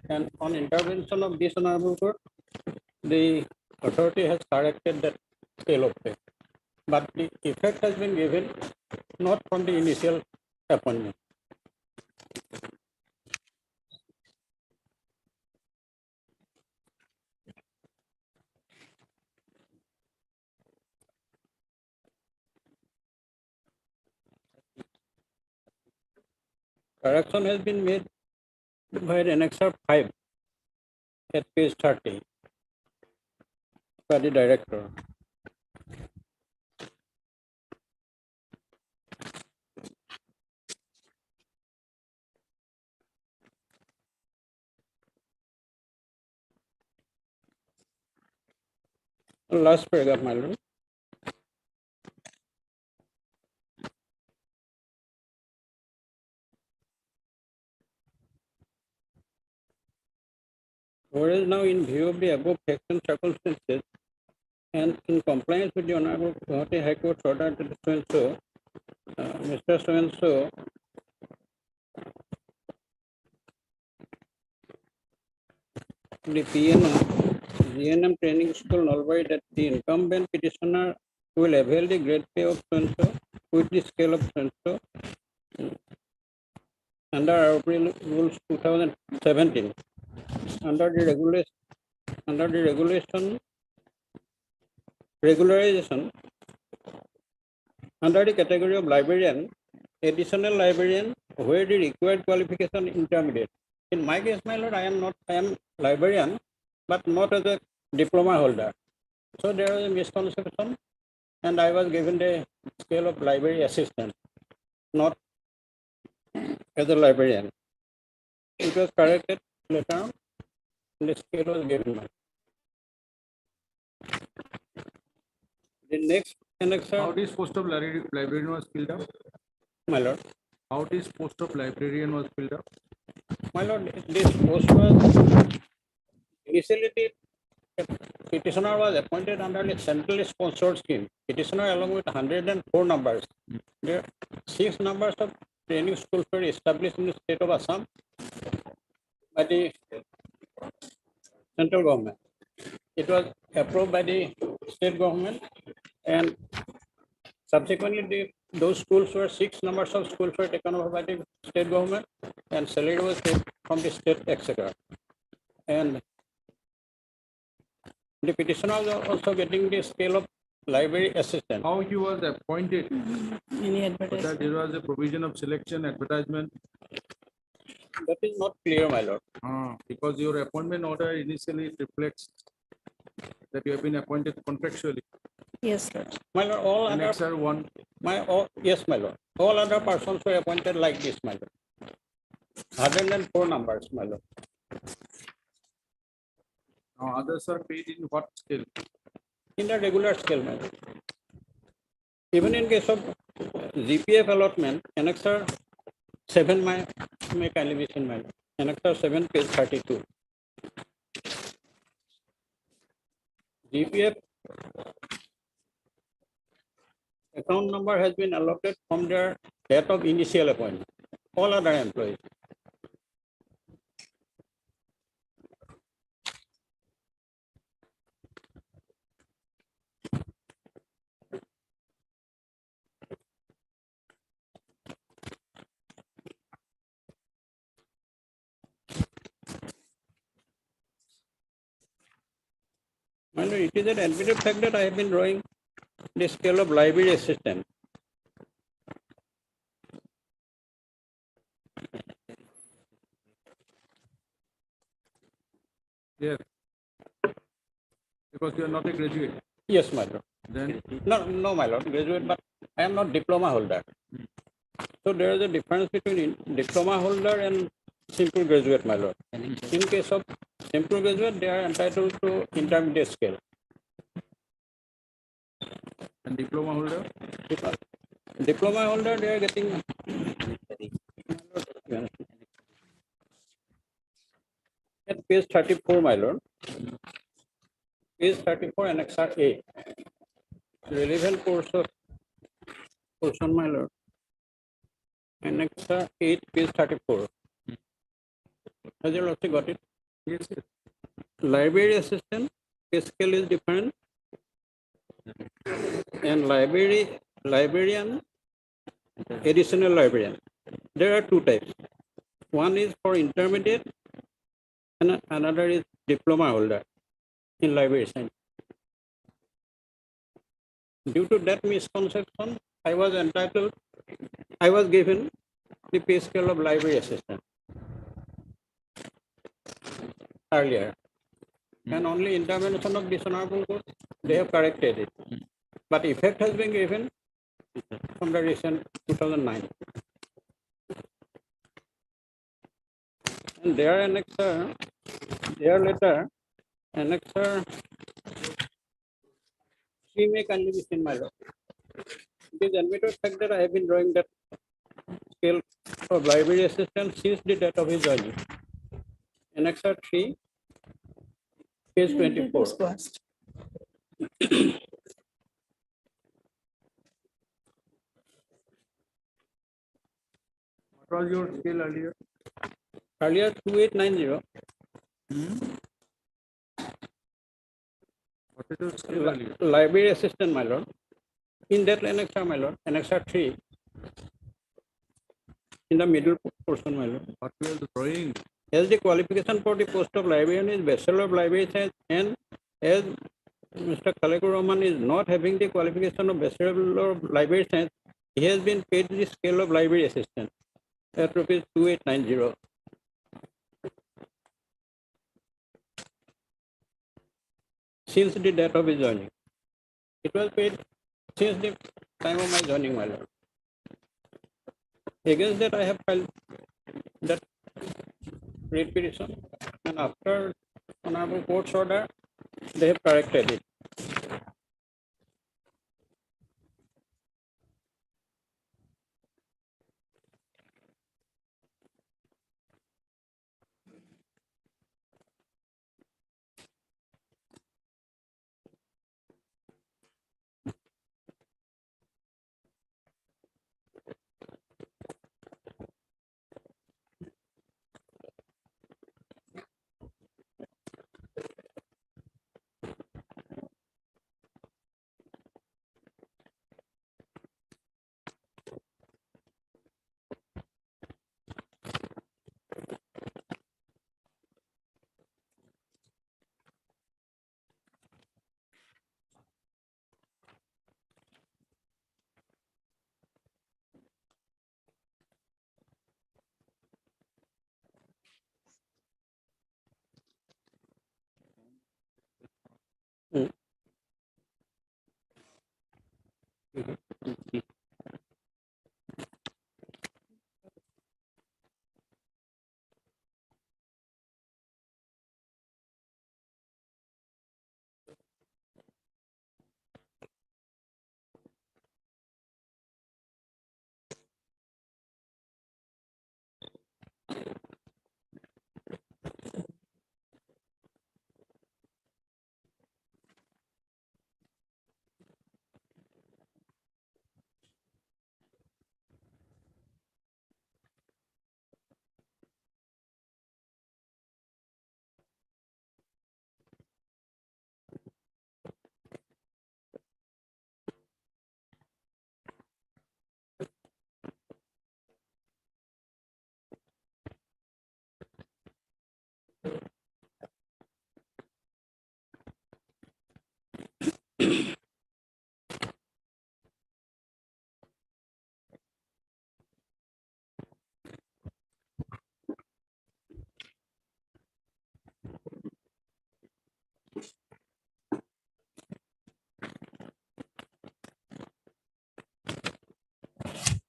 and on intervention of this honorable court, the authority has corrected that scale of pay. But the effect has been given not from the initial appointment. Correction has been made by Annexure 5 at page 30 by the director. Last paragraph, my lord. Whereas now, in view of the above facts and circumstances, and in compliance with the Honorable Guwahati High Court's order to the so-and-so, Mr. So-and-so the PNO, GNM training school, Nalbai, that the incumbent petitioner will avail the grade pay of so-and-so with the scale of so-and-so under our rules 2017, under the regularization, under the category of librarian, additional librarian, where the required qualification intermediate. In my case, my lord, I am librarian, but not as a diploma holder. So there was a misconception, and I was given the scale of library assistant, not as a librarian. It was corrected later on, and the scale was given. The next annexure. How this post of librarian was filled up? My lord. How this post of librarian was filled up? My lord, this post was initially the petitioner was appointed under the centrally sponsored scheme. Petitioner along with 104 numbers. There are 6 numbers of training schools were established in the state of Assam by the central government. It was approved by the state government, and subsequently those schools were 6 numbers of schools were taken over by the state government, and salary was paid from the state exchequer. And the petitioner was also getting the scale of library assistant. How he was appointed? Any advertisement? There was a provision of selection, advertisement. That is not clear, my lord. Because your appointment order initially reflects that you have been appointed contractually. Yes, Lord. My lord, all Annexure other 1. yes, my lord. All other persons were appointed like this, my lord. 104 numbers, my lord. Now others are paid in what scale? In the regular scale, my lord. Even in case of GPF allotment, annexure 7 may kindly be seen, my lord. Annexure 7, page 32. GPF account number has been allotted from their date of initial appointment. All other employees. And it is an admitted fact that I have been drawing the scale of library assistant. Yes. Because you are not a graduate. Yes, my lord. Then? No, my lord, graduate, but I am not diploma holder. So there is a difference between diploma holder and simple graduate, my lord. In case of simple graduate, they are entitled to intermediate scale. And diploma holder? Diploma holder, they are getting at page 34, my lord. Page 34, annexure A. Relevant portion, my lord. Annexure 8, page 34. Has your lordship got it? Yes, yes. Library assistant, pay scale is different. And librarian, additional librarian. There are 2 types. One is for intermediate and another is diploma holder in library science. Due to that misconception, I was given the pay scale of library assistant earlier. And only intervention of this honorable court, they have corrected it. But effect has been given from the recent 2009. And their annexure, their letter, annexure, she may kindly be seen, my lord. It is admitted fact that I have been drawing that scale of library assistant since the date of his joining. Annexure 3, page 24. What was your scale earlier? Earlier 2890. What is your scale earlier? Library assistant, my lord. In that annexure, my lord, annexure 3, in the middle portion, my lord. What we are drawing? As the qualification for the post of librarian is Bachelor of Library Science, and as Mr. Kalakur Rahman is not having the qualification of Bachelor of Library Science, he has been paid the scale of library assistant at rupees 2890. Since the date of his joining. It was paid since the time of my joining, my lord. Against that, I have filed that writ petition, and after honorable court's order, they have corrected it.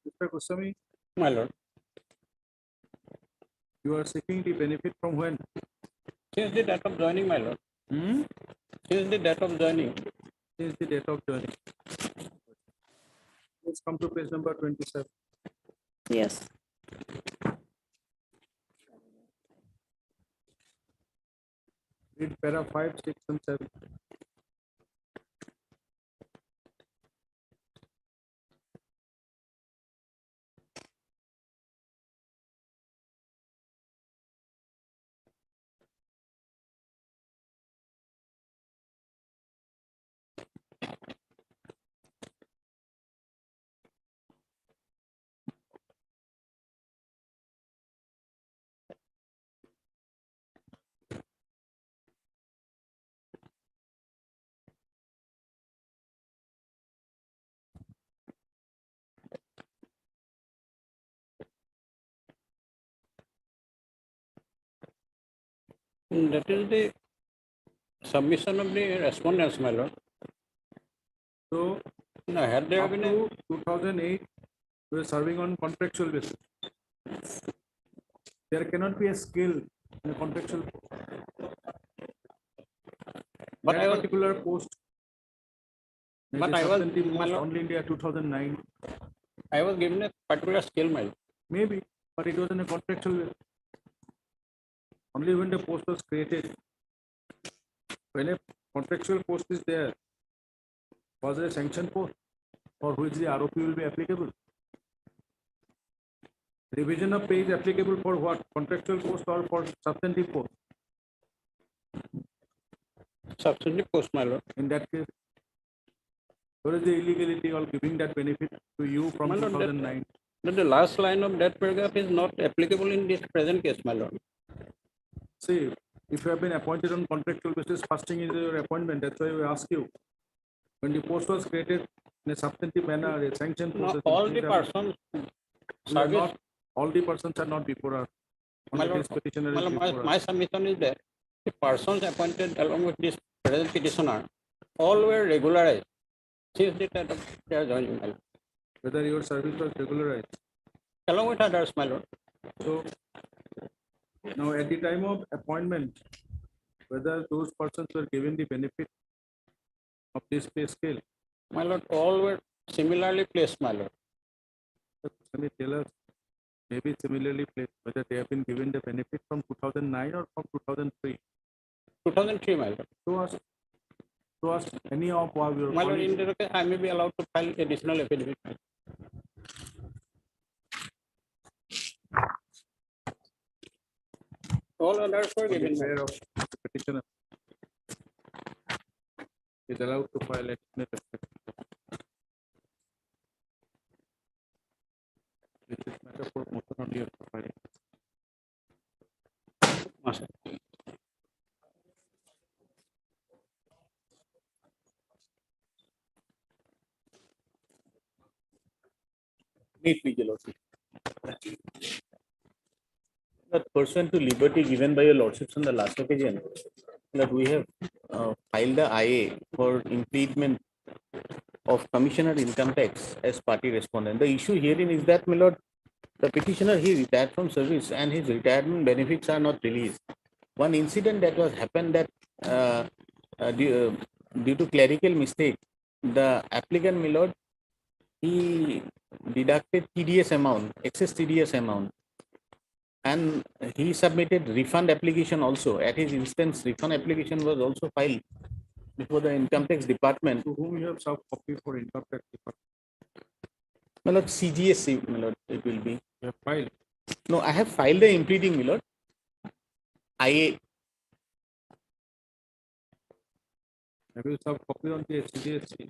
Mr. Goswami, My lord, you are seeking the benefit from when? since the date of joining, my lord. Since the date of joining. Since the date of joining. Let's come to page number 27. Yes. Read para 5, 6, and 7. That is the submission of the respondents, my lord. So, no, had there up been to 2008, we were serving on contractual basis. There cannot be a skill in a contractual. But that I was- particular post. But maybe I was- substantive my post lord- only India 2009. I was given a particular skill, my lord. Maybe, but it was in a contractual way. Only when the post was created. When a contractual post is there, was there a sanction post for which the ROP will be applicable? Revision of pay is applicable for what? Contractual post or for substantive post? Substantive post, my lord. In that case, Where is the illegality of giving that benefit to you from My lord, 2009? But the last line of that paragraph is not applicable in this present case, my lord. See, if you have been appointed on contractual basis, first thing is your appointment. That's why we ask you. When the post was created in a substantive manner, a sanctioned process. All the persons service. All the persons are not before us. My Only lord, this petitioner is my lord, before my us. submission is that the persons appointed along with this present petitioner, all were regularized since the time of their joining, my lord. Whether your service was regularized. Along with others, my lord. So now at the time of appointment, whether those persons were given the benefit of this pay scale. My lord, all were similarly placed, my lord. Can you tell us, maybe similarly placed, whether they have been given the benefit from 2009 or from 2003? 2003, my lord. To us, any of your My lord, in colleagues. the case, I may be allowed to file additional affidavit. All others were given. Aware of the petitioner is allowed to file additional affidavit. This is matter for motion only of filing. Need please, your lordship. That pursuant to liberty given by your lordships on the last occasion, that we have filed the IA for impeachment of Commissioner Income Tax as party respondent. The issue herein is that, my lord, the petitioner, he retired from service and his retirement benefits are not released. One incident that was happened that due to clerical mistake, the applicant, my lord, he deducted TDS amount, excess TDS amount, and he submitted refund application also. At his instance, refund application was also filed before the income tax department. To whom you have soft copy for income tax department? My lord, CGSC, my lord, it will be. You have filed? No, I have filed the impleading, my lord. IA. Have you soft copy on the CGSC?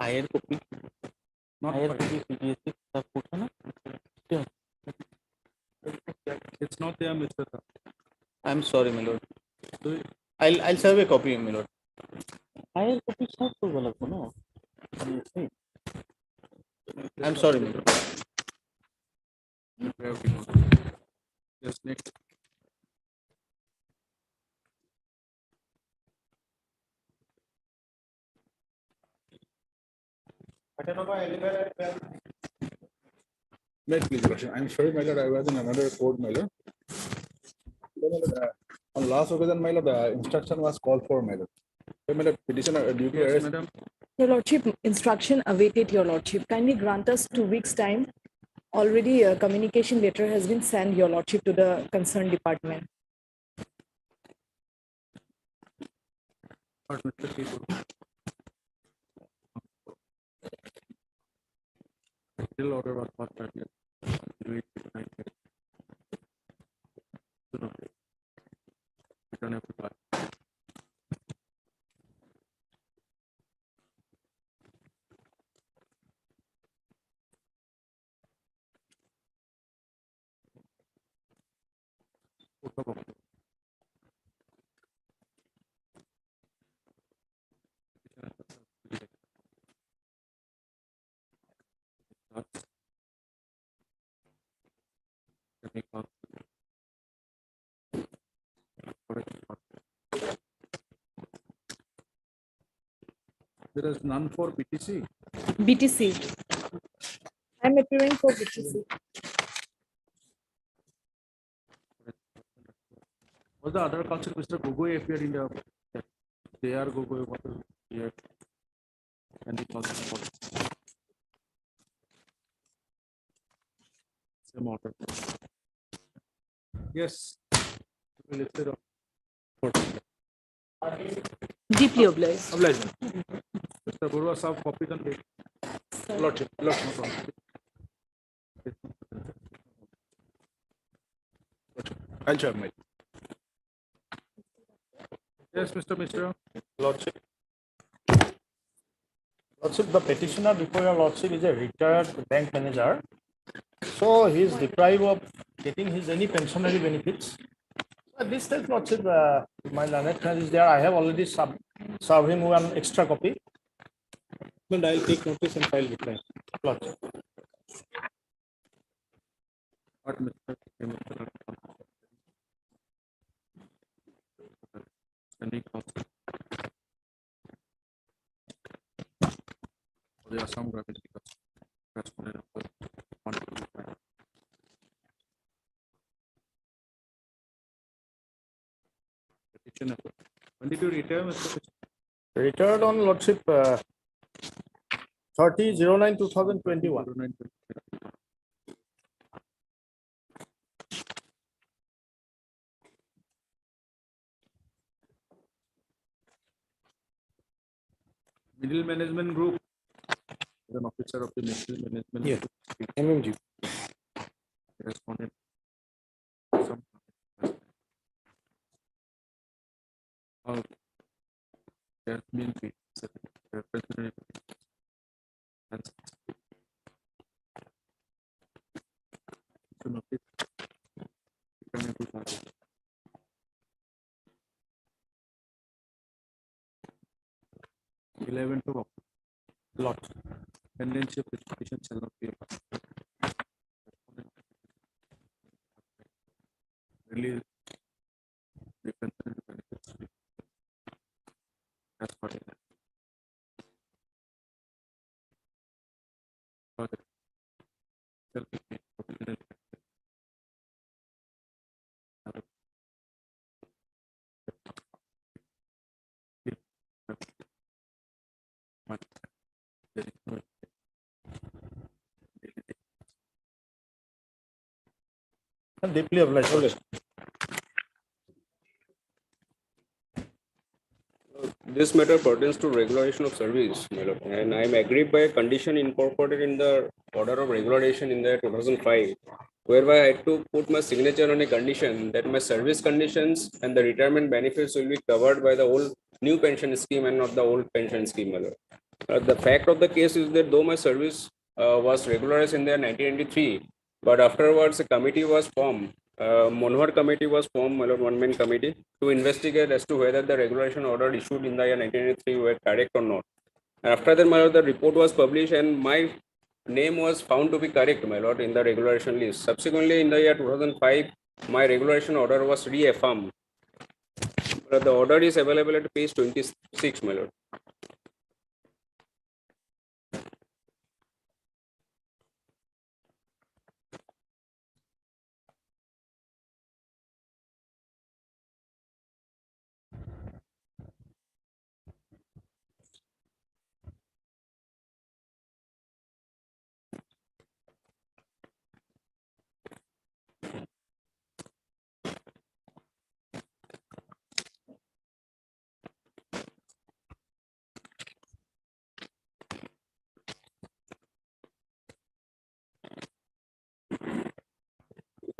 IA copy. Not IA filed. copy CGSC. Yeah. It's not there, Mr. Sir. I'm sorry, my lord. So, I'll serve a copy, my lord. IA copy soft no. I'm sorry, my lord. Yes, next. Next, please, Your Worship. I'm sorry, my lord, I was in another court, my lord. On last occasion, my lord, the instruction was called for, my lord. So, my lord, petitioner due to Yes, arrest. madam. Your Lordship, instruction awaited, Your Lordship. Kindly grant us 2 weeks' time. Already a communication letter has been sent, Your Lordship, to the concerned department. Still order was passed earlier. We don't have to buy. There is none for BTC. BTC. I'm appearing for BTC. Was the other council, Mr. Gogoi appeared in the, they are Gogoi, what is here? And the council. Same order. Yes. Listed of. Deeply obliged. Obliged. Mr. Burwa, some copies on the. Lordship, lordship. I'll share my. Yes, Mr. Mr. Lordship. Lordship, the petitioner before your lordship is a retired bank manager. So he is deprived of getting his any pensionary benefits. At this stage, lordship, my learned friend is there. I have already served him one extra copy. But I'll take notice and file reply. Lordship. What Mr. Petitioner Standing counsel for the Assam Gravity correspondent of the 125. Petitioner. When did you retire, Mr. Petitioner? Retired on lordship 30/09/2021. Middle Management Group, as an officer of the Middle Management Yes. Group. MMG. Correspondent. Some. There have been representative and to notice to party. Eleven to lot. Tendency of petition shall not be allowed. Release representative benefits as per the further provisional Deeply obliged. This matter pertains to regulation of service, my lord, and I am aggrieved by a condition incorporated in the order of regulation in the 2005, whereby I had to put my signature on a condition that my service conditions and the retirement benefits will be covered by the old new pension scheme and not the old pension scheme, my lord. The fact of the case is that though my service was regularized in the 1993, but afterwards a committee was formed. Monohar committee was formed, my lord, one-man committee, to investigate as to whether the regulation order issued in the year 1983 were correct or not. After that, my lord, the report was published and my name was found to be correct, my lord, in the regulation list. Subsequently, in the year 2005, my regulation order was reaffirmed. The order is available at page 26, my lord.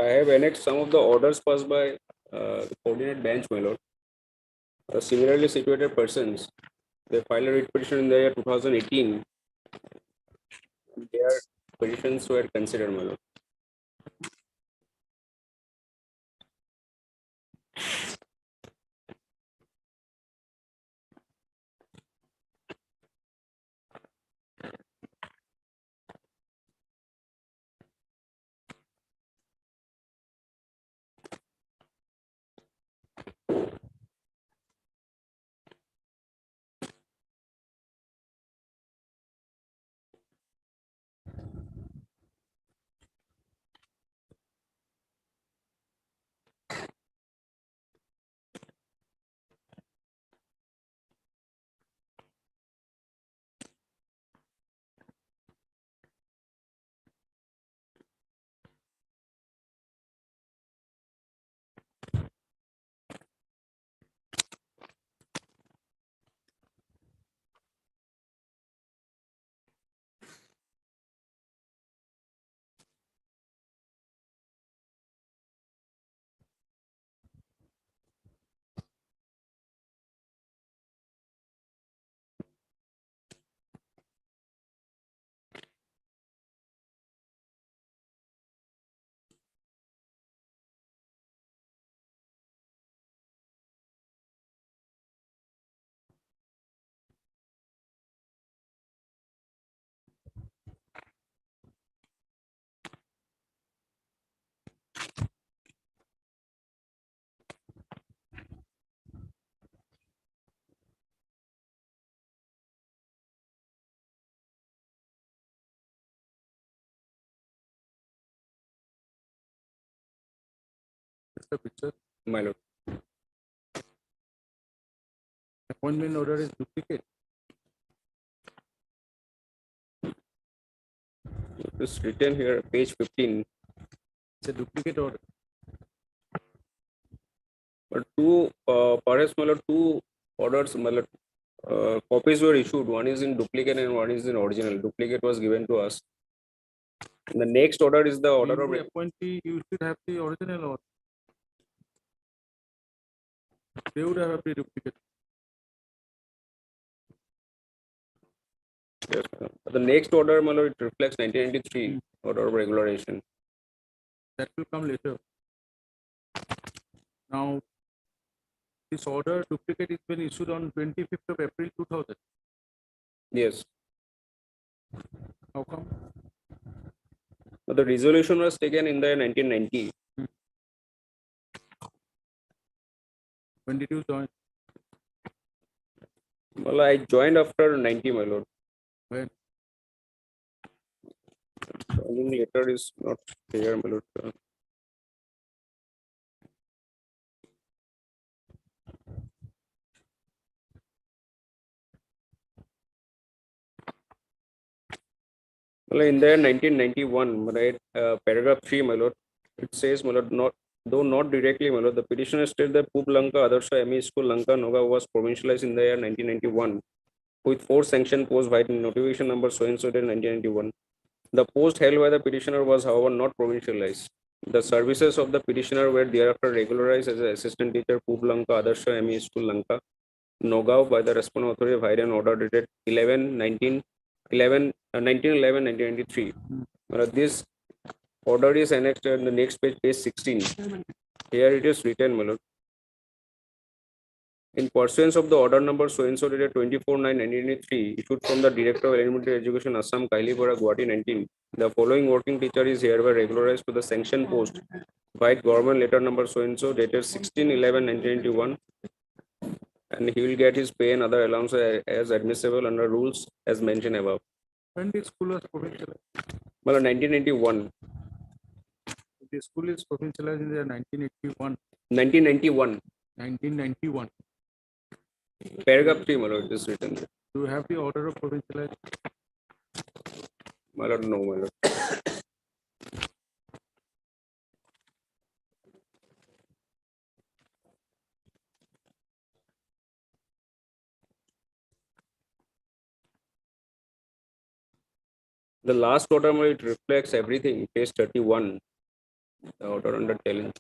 I have annexed some of the orders passed by the coordinate bench, my lord. Similarly situated persons, they filed a writ petition in the year 2018. Their petitions were considered, my lord. It's the picture. My lord. Appointment order is duplicate. It's written here, page 15. It's a duplicate order. But perhaps my lord, two orders, my lord, copies were issued. One is in duplicate and one is in original. Duplicate was given to us. And the next order is the order Being of the appointee, you should have the original order. They would have the duplicate. yes, the next order, my lord, it reflects 1993 order of regularization. That will come later. Now, this order duplicate is been issued on 25th of April 2000. Yes. How come? But the resolution was taken in the 1990. When did you join? Well, I joined after 90, my lord. When? Joining letter is not here, my lord. Well, in there 1991, right, paragraph 3, my lord, it says, my lord, though not directly, my lord, the petitioner stated that Pub Lanka, Adarsha ME School, Lanka, Noga was provincialized in the year 1991 with 4 sanctioned posts by notification number so and so in 1991. The post held by the petitioner was, however, not provincialized. The services of the petitioner were thereafter regularized as an assistant teacher, Pub Lanka, Adarsha ME School, Lanka, Nogao by the respondent authority of Higher order dated 1993. This order is annexed on the next page, page 16. Here it is written, my lord. In pursuance of the order number so and so dated 24/9/1983 issued from the Director of Elementary Education, Assam, Kailipura, Guwahati 19, the following working teacher is hereby regularized to the sanction post by government letter number so and so dated 16/11/1991, and he will get his pay and other allowances as admissible under rules as mentioned above. When the school was provincialized? Well, 1991. The school is provincialized in the 1981. 1991. 1991. Paragraph 3, my lord, it is written there. Do you have the order of provincialization? My lord, no, my lord. The last order, my lord, it reflects everything, page 31. The order under challenge.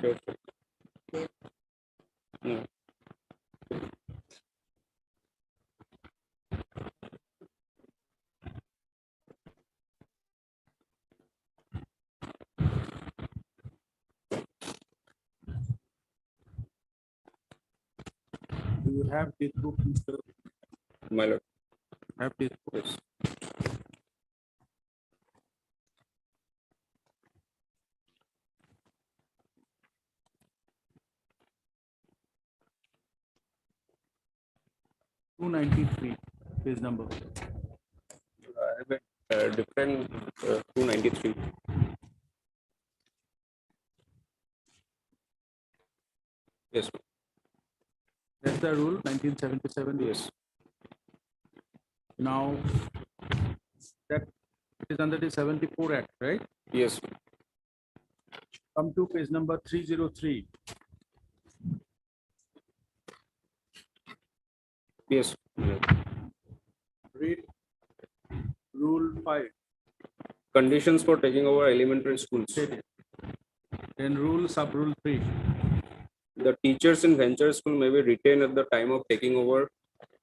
Yes. Do you have this book, Mr.? My lord. Have this book? Yes. $293 page number. I have a different 293. Yes. That's the rule, 1977. Yes. Now, that it is under the 74 Act, right? Yes. Come to page number 303. Yes. Read Rule 5. Conditions for taking over elementary schools. Then Sub-Rule 3. The teachers in venture school may be retained at the time of taking over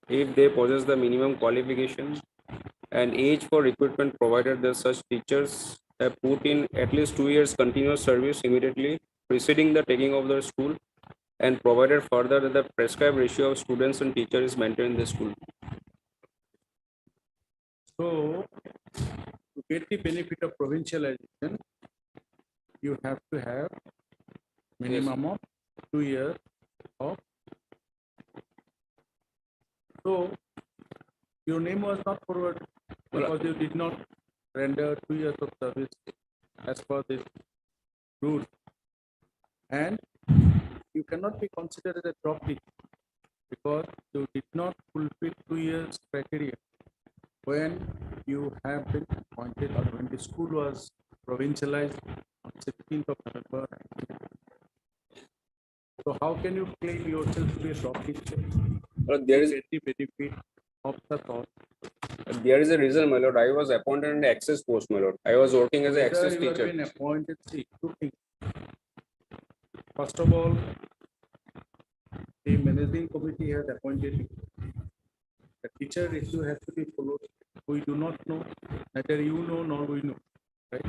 if they possess the minimum qualification and age for recruitment, provided that such teachers have put in at least 2 years continuous service immediately preceding the taking of the school, and provided further that the prescribed ratio of students and teachers is maintained in the school. So, to get the benefit of provincialization, you have to have minimum of 2 years of. So your name was not forwarded because you did not render 2 years of service as per this rule, and you cannot be considered as a drop teacher because you did not fulfill 2 years criteria when you have been appointed or when the school was provincialized on 16th of November. So how can you claim yourself to be a drop teacher? There is the benefit of the thought. There is a reason, my lord. I was appointed in the access post, my lord. I was working as an access Whether you have teacher. been appointed, see, two things. First of all, the managing committee has appointed you. The teacher issue has to be followed. We do not know, neither you know nor we know, right?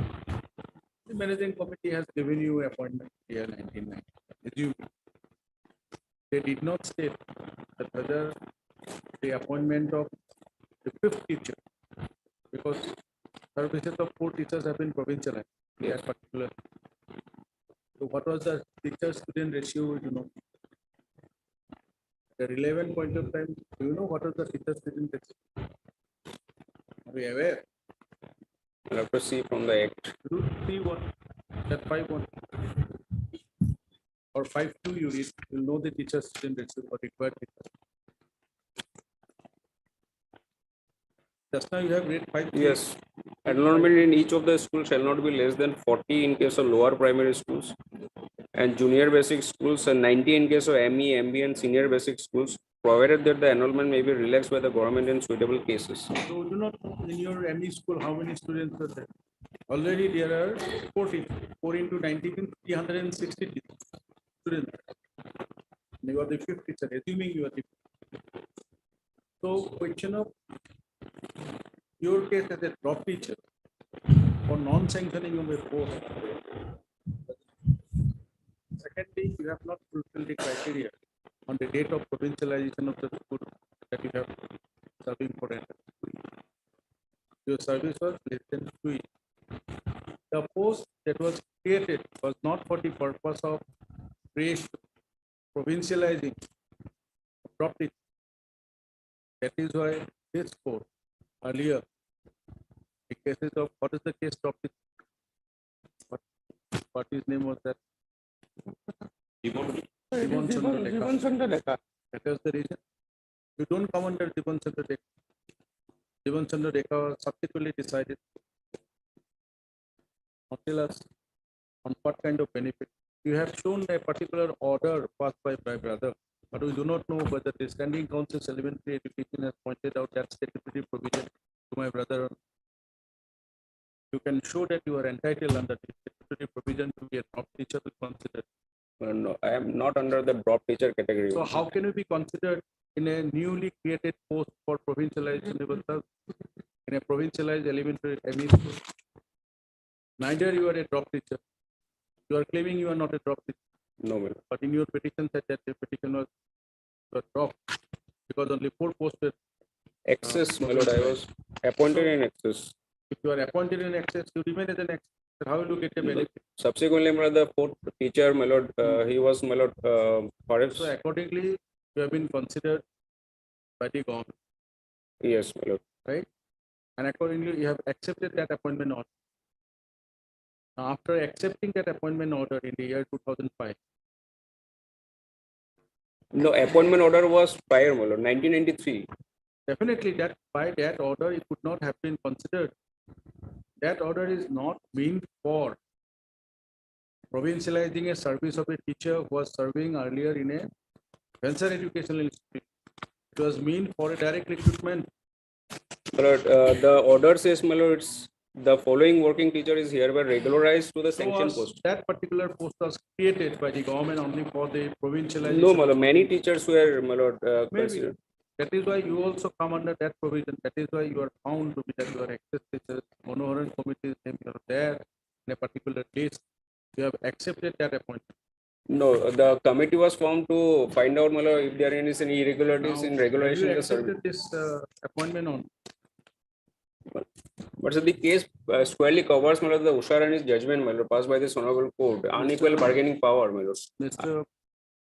The managing committee has given you appointment here 1990. Assume they did not state that whether the appointment of the fifth teacher, because services of 4 teachers have been provincialized in that particular. So what was the teacher-student ratio? You know, the relevant point of time. Do you know what was the teacher-student ratio? Are we aware? I'll have to see from the act. Rule 3.1, that 5.1 or 5.2 you read, you'll know the teacher-student ratio for required teachers. Just now you have read 5. Yes. Enrollment in each of the schools shall not be less than 40 in case of lower primary schools and junior basic schools, and 90 in case of ME, MB and senior basic schools, provided that the enrollment may be relaxed by the government in suitable cases. So you do not know in your ME school how many students are there. Already there are 40, 4 into 90 means 360 students. You are the fifth teacher, assuming you are the fifth. So question of your case as a drop teacher or non-sanctioning of a post. Secondly, you have not fulfilled the criteria on the date of provincialization of the school that you have serving for an your service was less than 2 years. The post that was created was not for the purpose of provincializing drop teacher. That is why this court earlier, the cases of what is the case drop teacher? What his name was that? That was the reason. You don't come under Jivan Chandra Dekha. Jivan Chandra Dekha was subsequently decided not tell us on what kind of benefit. You have shown a particular order passed by my brother, but we do not know whether the Standing Council's elementary education has pointed out that statutory provision to my brother. You can show that you are entitled under the statutory provision to be a drop teacher to consider. No, I am not under the drop teacher category. So how can you be considered in a newly created post for provincialized university, in a provincialized elementary ME school? Neither you are a drop teacher. You are claiming you are not a drop teacher. No, ma'am. But in your petition said that the petition was dropped because only 4 posts were. Access, my lord. I was appointed in access. If you are appointed in access, you remain as an access. How will you get a benefit? Subsequently, my lord, the 4th teacher, my lord, he was, my lord, perhaps. So accordingly, you have been considered by the government. Yes, my lord. Right? And accordingly, you have accepted that appointment order. Now, after accepting that appointment order in the year 2005. No, appointment order was prior, my lord, 1993. Definitely, that by that order, it could not have been considered. That order is not meant for provincializing a service of a teacher who was serving earlier in a venture educational institute. It was meant for a direct recruitment. My lord, the order says, my lord, it's the following working teacher is hereby regularized to the sanction post. That particular post was created by the government only for the provincialization. No, my lord, many teachers were, my lord, considered. That is why you also come under that provision. That is why you are found to be that you are access teachers, monohoran committees, you are there in a particular list. You have accepted that appointment. No, the committee was formed to find out, my lord, if there are any irregularities in regulation of the service. This appointment on. But so the case squarely covers, my lord, the Usharani's judgment, my lord, passed by this honorable court, unequal bargaining power, my lord. Mr.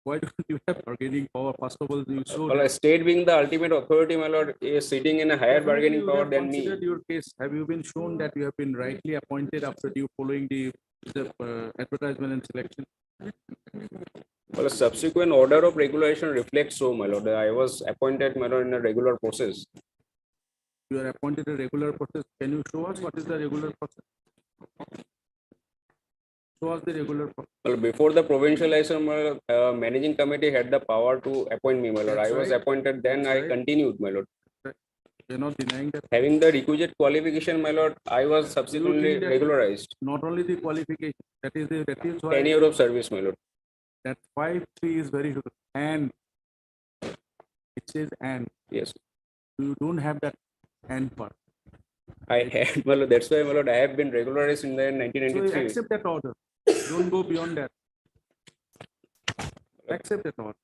Why don't you have bargaining power? First of all, you show Well, that. state being the ultimate authority, my lord, is sitting in a higher Definitely bargaining you power have than me. considered your case. Have you been shown that you have been rightly appointed after you following the advertisement and selection? Well, a subsequent order of regulation reflects so, my lord. I was appointed, my lord, in a regular process. You are appointed a regular process. Can you show us what is the regular process? Show us the regular process. Well, before the provincialization, my lord, managing committee had the power to appoint me, my lord. That's I was right. appointed, then That's I right. continued, my lord. You're not denying that. Having the requisite qualification, my lord, I was You subsequently think that regularized. not only the qualification, that is why 10 years of service, my lord. that 5(3) is very good. And it says and. Yes. You don't have that and part. I had, my lord, that's why, my lord, I have been regularized in the So you 1993. accept that order. Don't go beyond that. Accept that order.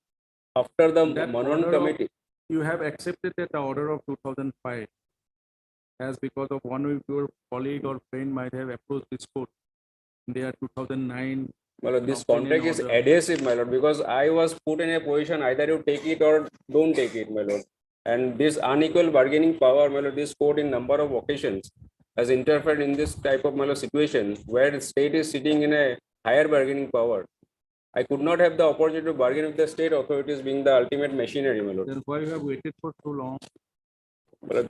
After the That Manon order of- committee. You have accepted that order of 2005 as because of one of your colleague or friend might have approached this court. They are 2009. My lord, this obtain an contract is order. adhesive, my lord, because I was put in a position either you take it or don't take it, my lord. And this unequal bargaining power, my lord, this court in number of occasions has interfered in this type of, my lord, situation where the state is sitting in a higher bargaining power. I could not have the opportunity to bargain with the state authorities being the ultimate machinery, my lord. Then why you have waited for so long? My lord,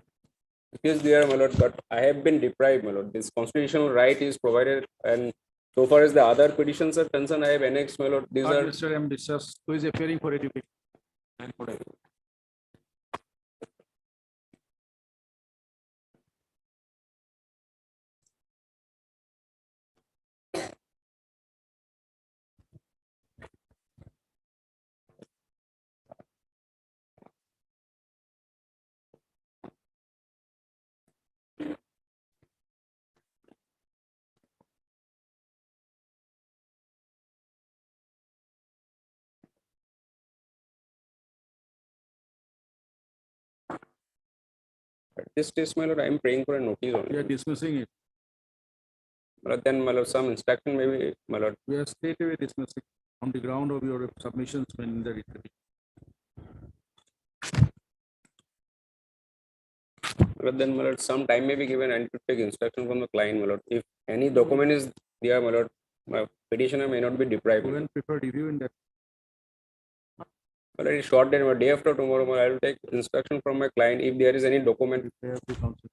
it is there, my lord, but I have been deprived, my lord. This constitutional right is provided, and so far as the other petitions are concerned, I have annexed, my lord. These are Mr. M. Discuss who is appearing for education. And for education. at this stage, my lord. I am praying for a notice only. We are dismissing it. But then, my lord, some instruction maybe, my lord. We are straight away dismissing on the ground of your submissions when the retrieve. But then, my lord, some time may be given and to take instruction from the client, my lord. If any document is there, my lord, my petitioner may not be deprived. You can prefer review in that. But it is short day, my day after tomorrow, my lord, I will take instruction from my client if there is any document. They have the counsel.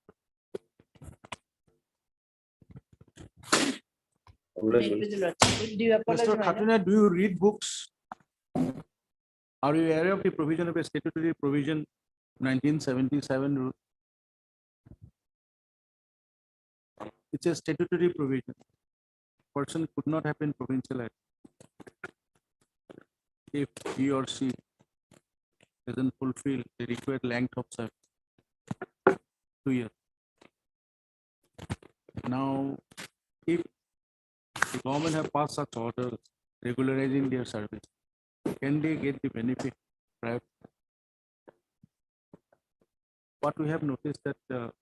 Do you apologize? Mr. Khatuna, do you read books? Are you aware of the provision of a statutory provision 1977 rule? It's a statutory provision. Person could not have been provincialized if he or she doesn't fulfill the required length of service, 2 years. Now, if the government have passed such orders regularizing their service, can they get the benefit? Right? What we have noticed that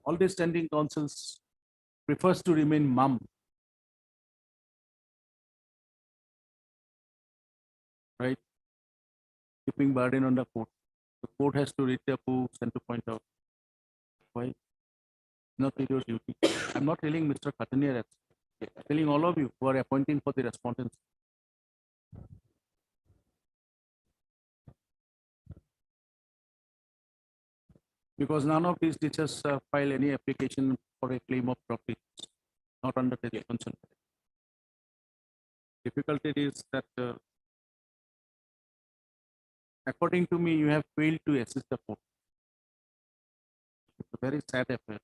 all the standing councils prefers to remain mum. Right? Keeping burden on the court. The court has to read their books and to point out why not your duty. I'm not telling Mr. Khatania that. I'm telling all of you who are appointing for the respondents. Because none of these teachers file any application for a claim of profit, not under the concern. Difficulty is that according to me, you have failed to assist the court. It's a very sad affair.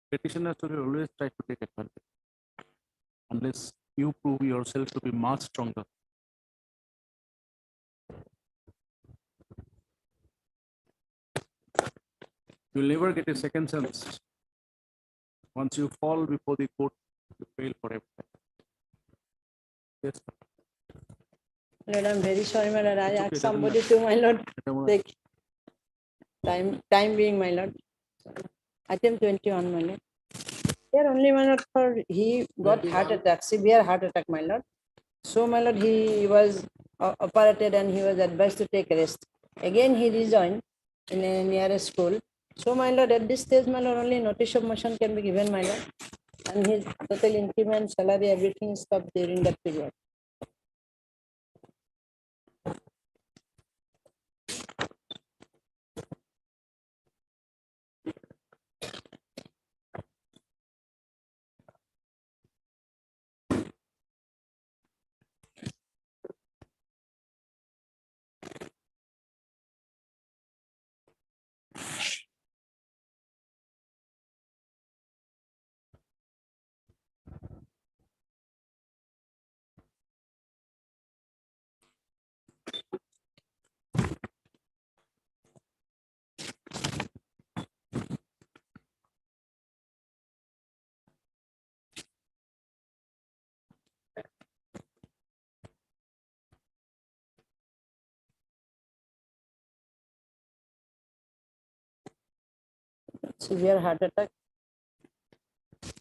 Petitioners will always try to take advantage unless you prove yourself to be much stronger. You'll never get a second chance. Once you fall before the court, you fail forever. Yes. Lord, I'm very sorry, my lord. I It's okay, asked doesn't somebody matter. to, my lord, Doesn't matter. take time being, my lord. Item 21, my lord. Here only, my lord, for he got heart attack, severe heart attack, my lord. So, my lord, he was operated and he was advised to take rest. Again, he rejoined in a nearest school. So, my lord, at this stage, my lord, only notice of motion can be given, my lord. And his total increment, salary, everything is stopped during that period. Severe heart attack.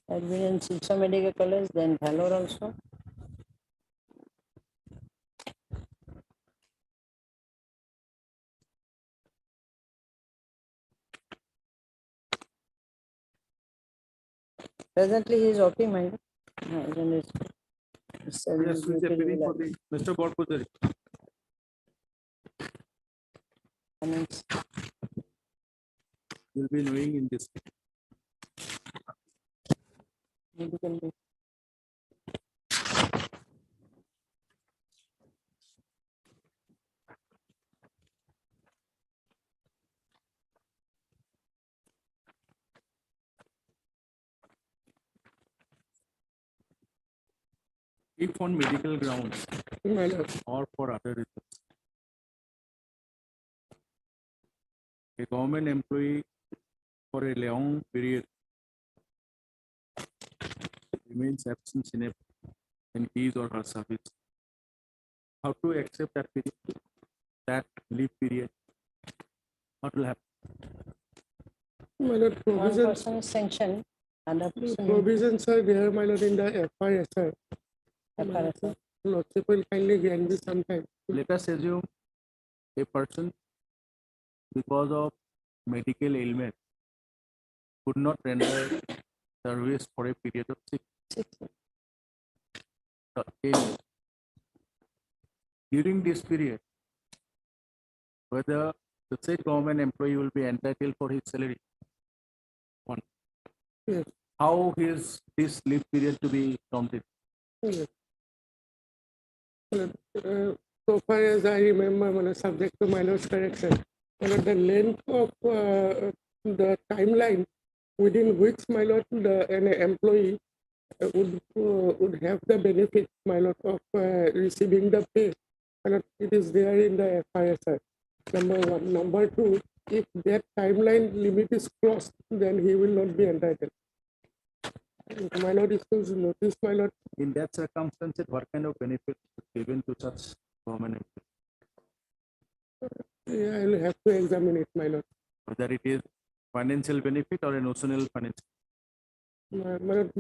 Admitted in Silsa Medical College, then Vellore also. Presently, he is OP, my lord. Yes, we are appealing for the Mr. Borpuzari. Will be knowing in this. If on medical grounds or for other reasons, a government employee for a long period remains absent in his or her service, how to accept that period, that leave period? What will happen? My lord, One provisions, person is sanctioned, other person provisions are there, my lord, in the FISR. FRSR. Lordship will kindly grant me some time. Let us assume a person, because of medical ailment, could not render service for a period of 6 months. During this period, whether the said government employee will be entitled for his salary. One. Yes. How is this leave period to be counted? Yes. So far as I remember, my lord, subject to my lord's correction, my lord, the length of the timeline within which my lord, an employee would have the benefit, my lord, of receiving the pay. My lord, it is there in the FISR. Number one. Number two, if that timeline limit is crossed, then he will not be entitled. My lord, is to notice, my lord. In that circumstance, what kind of benefit is given to such government employee? Yeah, I will have to examine it, my lord. Whether it is financial benefit or a notional financial. My lord,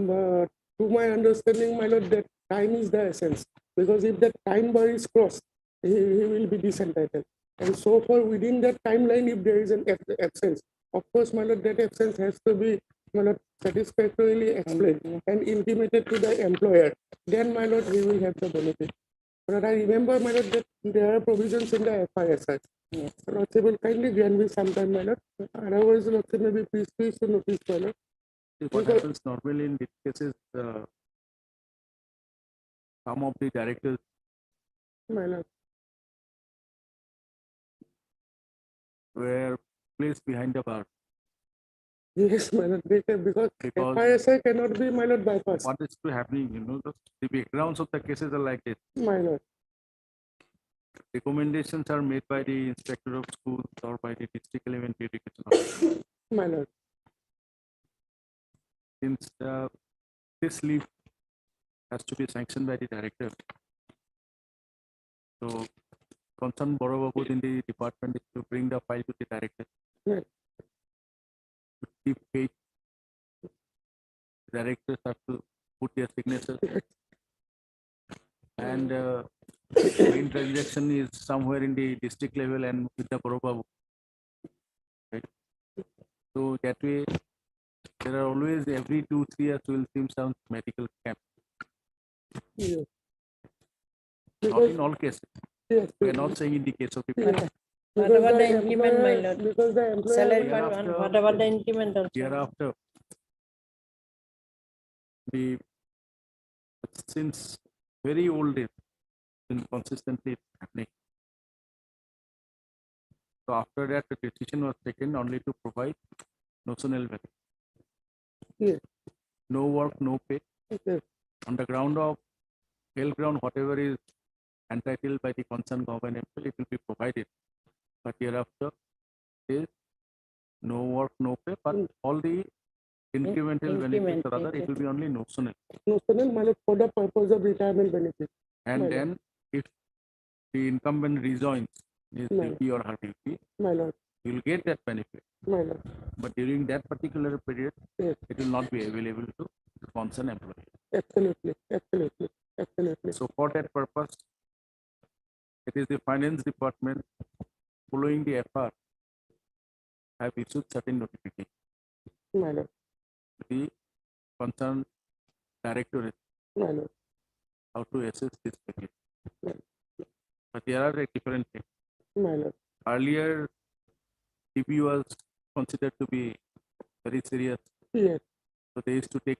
to my understanding, my lord, that time is the essence. Because if that time bar is crossed, he will be disentitled. And so far within that timeline, if there is an absence, of course, my lord, that absence has to be, my lord, satisfactorily explained and intimated to the employer. Then, my lord, he will have the benefit. But I remember, my lord, that there are provisions in the FISR. Yes. Lordship will kindly grant me some time, my lord. Otherwise, Lordship may be pleased to notice, my lord. What happens normally in these cases, some of the directors my lord, were placed behind the bar. yes, my lord, because FISR cannot be, my lord, bypassed. What is happening, the backgrounds of the cases are like this. My lord. Recommendations are made by the inspector of schools or by the district elementary education officer. My lord. Since this leave has to be sanctioned by the director, so concerned Borough in the department is to bring the file to the director. Right. To be paid directors have to put their signatures. And main transaction is somewhere in the district level and with the Borobabu. Right? So that way, there are always every 2-3 years will see some medical camp. Yes. Not in all cases. Yes. We are not saying in the case of the What about the increment, my lord? Because the employer Salary part one, what about the increment also? Hereafter, since very old days, been consistently happening. So after that, the decision was taken only to provide notional value. Yes. No work, no pay. Yes. On the ground of ground, whatever is entitled by the concerned government employee, it will be provided. But hereafter, is no work, no pay, but all the incremental benefits or other, it will be only notional. Notional money for the purpose of retirement benefit. And then if the incumbent rejoins his duty or her duty, My lord. you will get that benefit. My lord. But during that particular period, Yes. it will not be available to the concerned employee. Absolutely. Absolutely. Absolutely. So for that purpose, it is the finance department following the FR have issued certain notification. My lord. The concerned directorate My lord. how to assess this package. But there are different things. My lord. Earlier, TB was considered to be very serious. Yes. So they used to take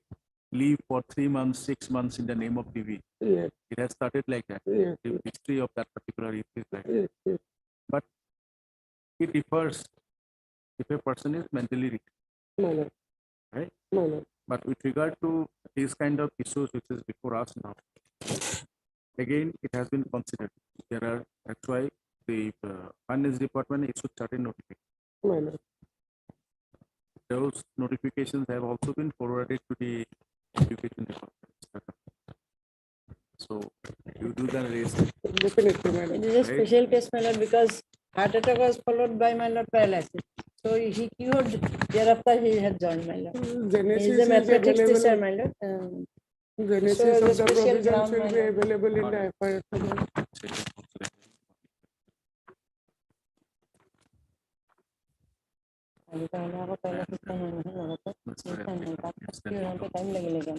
leave for 3 months, 6 months in the name of TB. Yes. It has started like that. Yes. The history of that particular is like that. Yes. Yes. But it differs if a person is mentally ill. My lord. Right? My lord. But with regard to these kind of issues which is before us now, again, it has been considered. That's why the finance department issued certain notifications. My lord. Those notifications have also been forwarded to the education department. So you do the rest. Definitely, my It lord. is a special case, my lord, because heart attack was followed by my lord paralysis. So he cured, thereafter he had joined, my lord. He is a mathematics teacher, my lord. Genesis So of the the special provisions ground, will my be lord. available in the FIR. Time लगेगा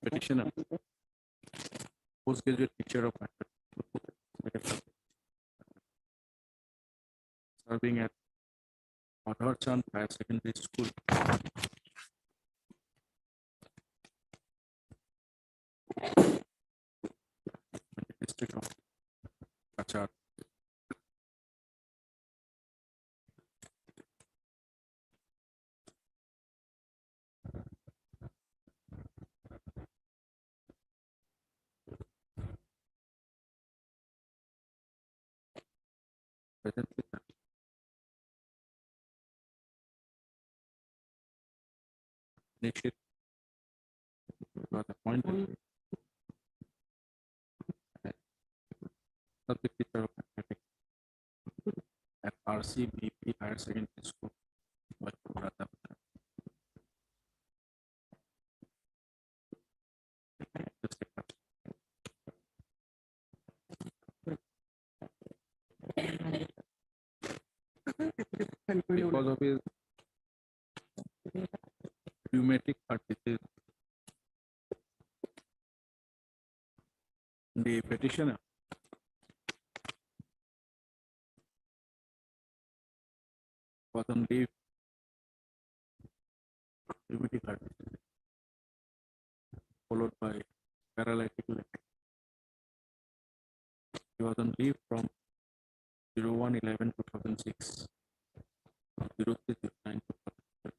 Petitioner, postgraduate teacher of mathematics, serving at Madhurchan Higher Secondary School. District of Kachar. Presently, Nishit was appointed as subject teacher of mathematics at RCBP Higher Secondary School. Because of his rheumatic heart disease, the petitioner was on leave, rheumatic heart disease, followed by paralytic leg. He was on leave from 01/11/2006 to 03/09/2007.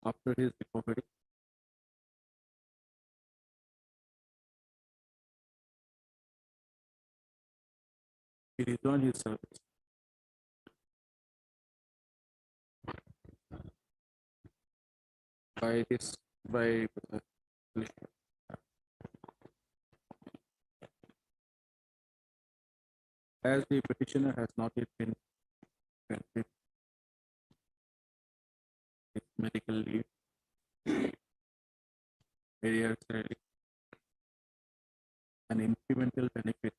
After his recovery, he rejoined his service. by this, by as the petitioner has not yet been granted his medical leave, arrears relief, an incremental benefit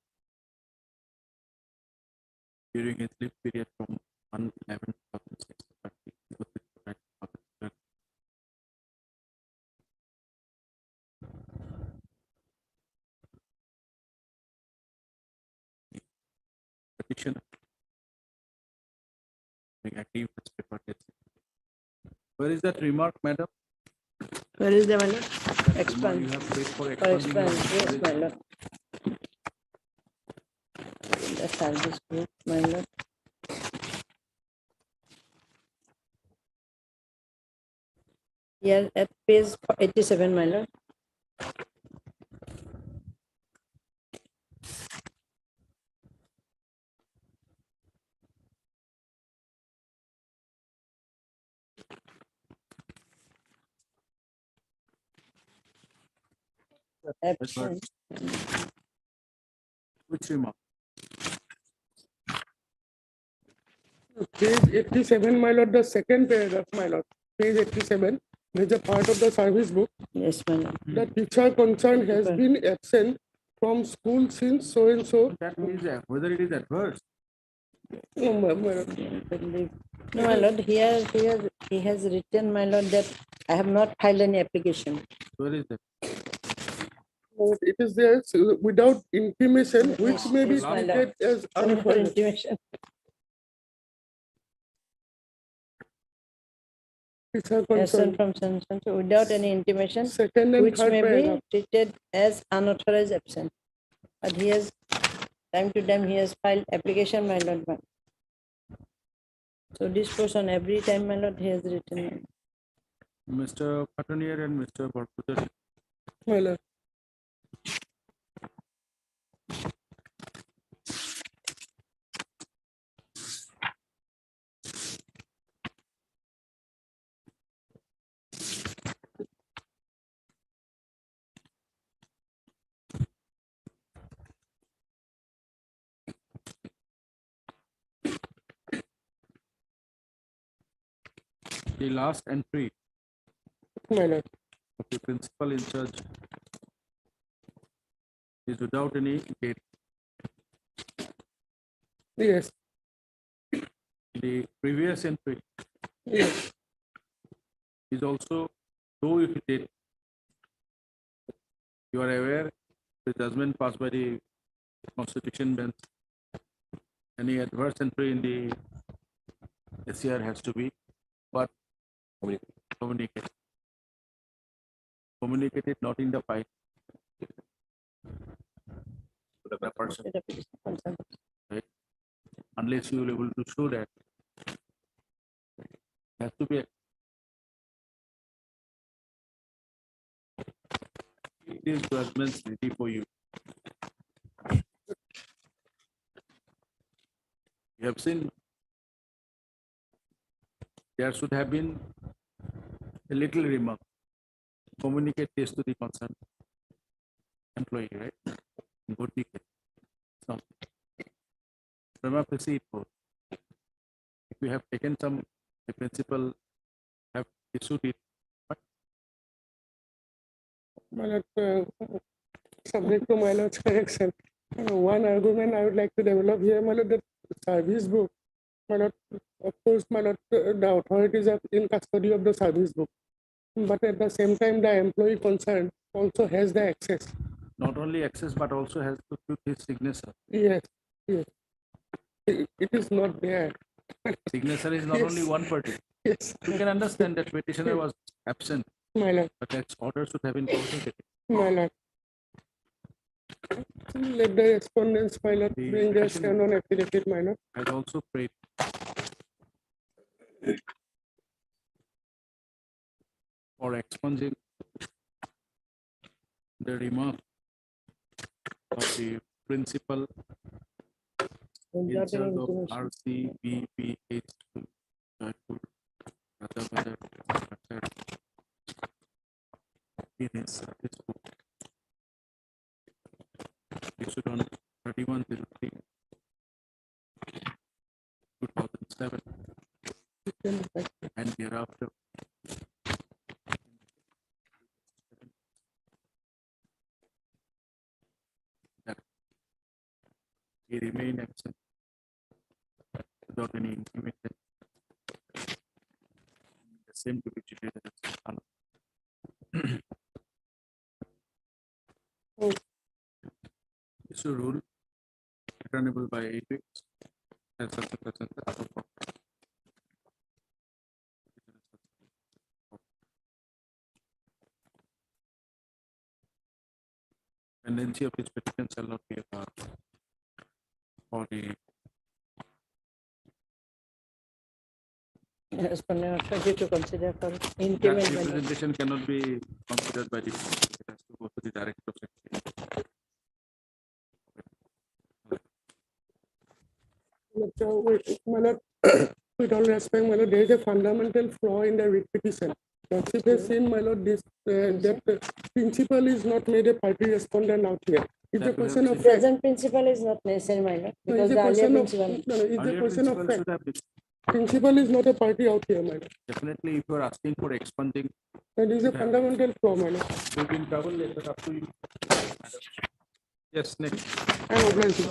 during his leave period from 1/11/2006. Petitioner active paper testing. Where is that remark, madam? Where is the my lord? You Expand. have paid for For expanding. expand, yes, my lord. The service group, my lord. Here at page 87, my lord. Absent. Which remark? Page 87, my lord, the second paragraph, my lord. Page 87, there's a part of the service book. Yes, my lord. The teacher concerned has been absent from school since so and so. That means whether it is adverse. No, my lord. No, my lord, here he has written, my lord, that I have not filed any application. Where is that? It is there without intimation, which may be Yes, my lord. treated as Sorry for unfiled. intimation. Teacher Absent concerned. from sanction without any intimation, Second and which third may be paragraph. treated as unauthorized absent. But he has, time to time, he has filed application, my lord. So this person, every time, my lord, he has written. Mr. Petitioner and Mr. Barputari. My lord. The last entry My lord. of the principal in charge is without any date. Yes. The previous entry Yes. is also though if date. You are aware the judgment passed by the Constitution bench. Any adverse entry in the SCR has to be but communicated. Communicated not in the file. To the person. Right? Unless you will able to show that has to be these judgments ready for you. You have seen there should have been a little remark. Communicate this to the concerned employee, right? Good detail. So, prima facie it goes. If you have taken some, the principal have issued it. My lord, subject to my lord's correction. One argument I would like to develop here, my lord, the service book. My lord, of course, my lord, the authorities are in custody of the service book. But at the same time, the employee concerned also has the access. Not only access, but also has to put his signature. Yes, yes. It is not there. Signature is not Yes. only one party. Yes. You can understand that petitioner was absent. My lord. But its order should have been communicated. My lord. Let the respondents, my lord, The bring their petition- stand on affidavit, my lord. I also prayed for expunging the remark of the principal in charge of RCBPH in his service book issued on 31/03/2007 and thereafter that he remained absent without any intimation. The same to be treated as issue rule returnable by 8 weeks as such a person tendency of his petition shall not be for the Respondent also to consider for that intimate. representation cannot be considered by the it has to go to the director of secretary. My lord, with all respect, my lord, there is a fundamental flaw in the writ petition. Lordship has seen, my lord, this that principal is not made a party respondent out here. It's a question of fact. Present principal is not necessary, my lord, No, because it's a the earlier question of, principal. no, no, it's a Earlier question of principal fact. should have been. Principal is not a party out here, my lord. Definitely, if you are asking for expunging, That is a fundamental flaw, my lord. you'll be in trouble later up to you. Yes, next. I'm obliged.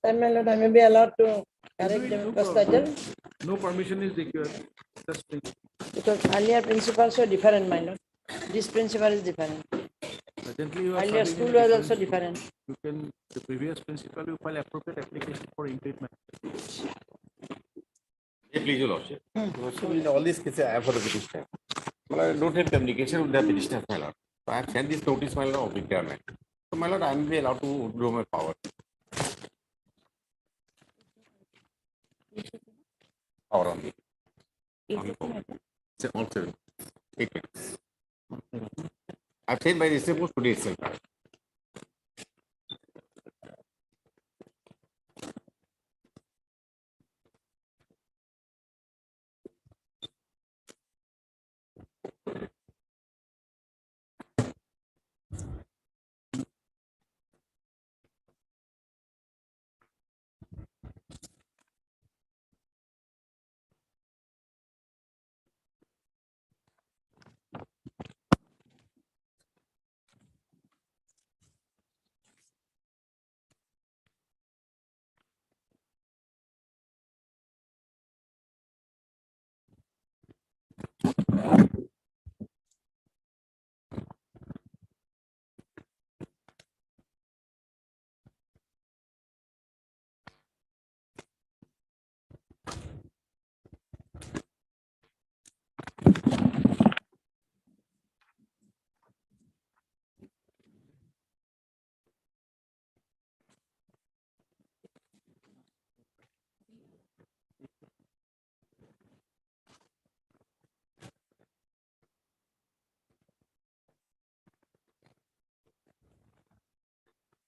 Then, my lord, I may be allowed to correct the procedure No permission is required. Just think. because earlier principals were different, my lord. This principal is different. Presently, you are Earlier serving school in a was different also school. different. You can, the previous principal, you file appropriate application for impeachment. Please, your lordship. So in all these cases, I have for the petitioner. Well, I don't have communication with the petitioner, my lord. So I have sent this notice, my lord, of requirement. So, my lord, I am be allowed to withdraw my power. Power on me. It's all 7. 8 minutes. I've sent by the post today itself.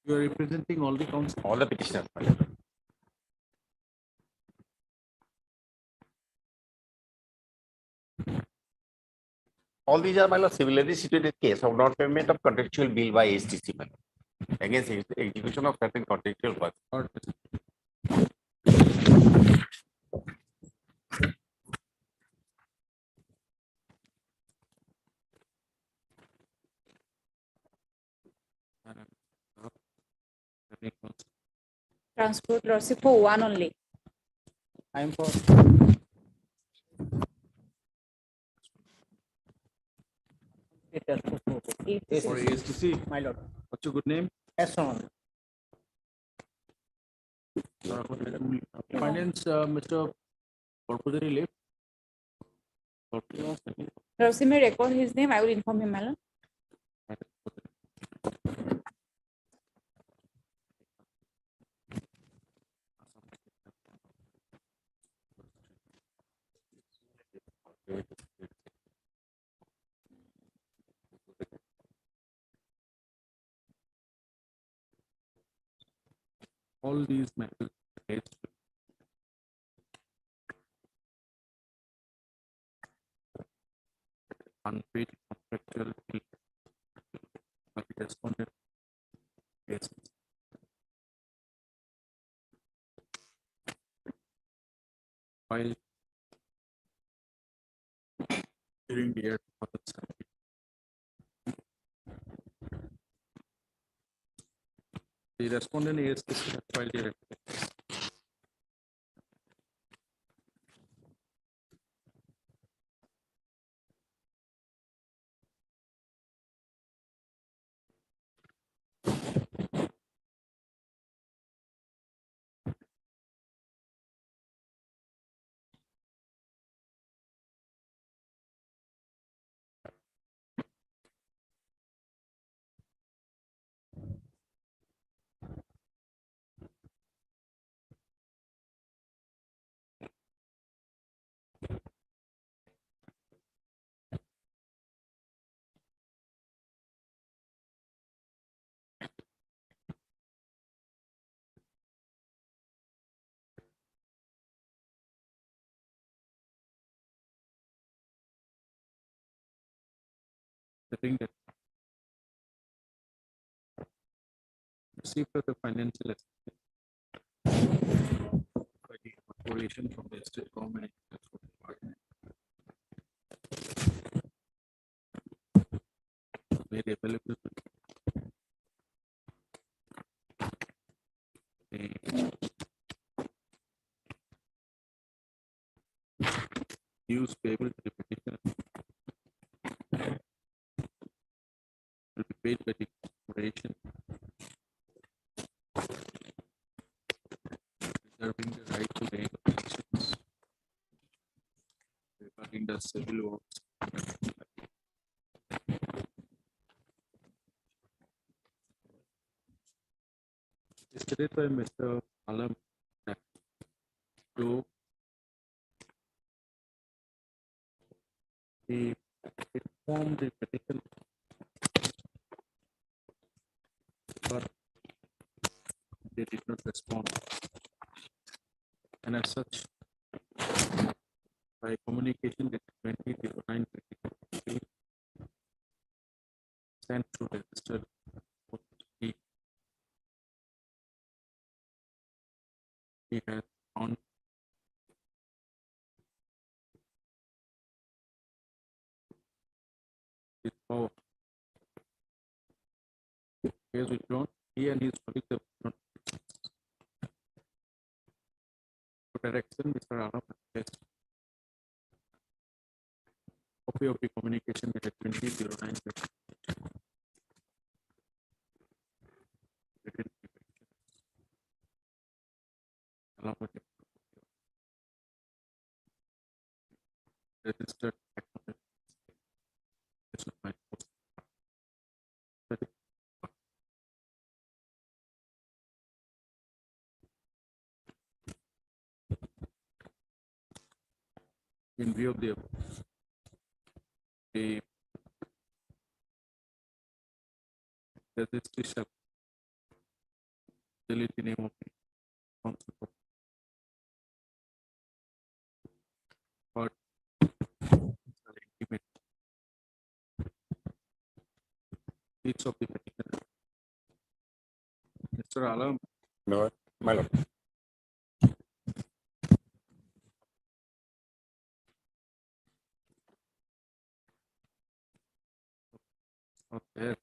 You are representing all the council. All the petitioners, my lord. All these are, my lord, similarly situated case of non-payment of contractual bill by HTC, my lord, against execution of certain contractual work. Transport lordship for one only. I am for. For ASTC. My lord. What's your good name? Yes, on. Finance, Mr. Proposal left. Lordship may record his name. I will inform him, my lord. All these matters. unpaid contractual fee of the respondent. Yes. While during the year 2017. The respondent is filed their application. The thing that received of the financial assistance by the corporation from the state government and transport department made available to the dues payable to the petitioner will be paid by the corporation, reserving the right to make objections regarding the civil works. Stated by Mr. Alam that to inform the petition, but they did not respond. And as such, by communication with 2009 sent to registered he has found his power. He has withdrawn. He and his colleagues have withdrawn. For direction, Mr. Alam has copy of the communication dated 2009 along with the registered acknowledgement. This is my post. In view of the registry shall delete the name of the council but intimate each of the petitioner. Mr. Alam. No, my lord. Okay.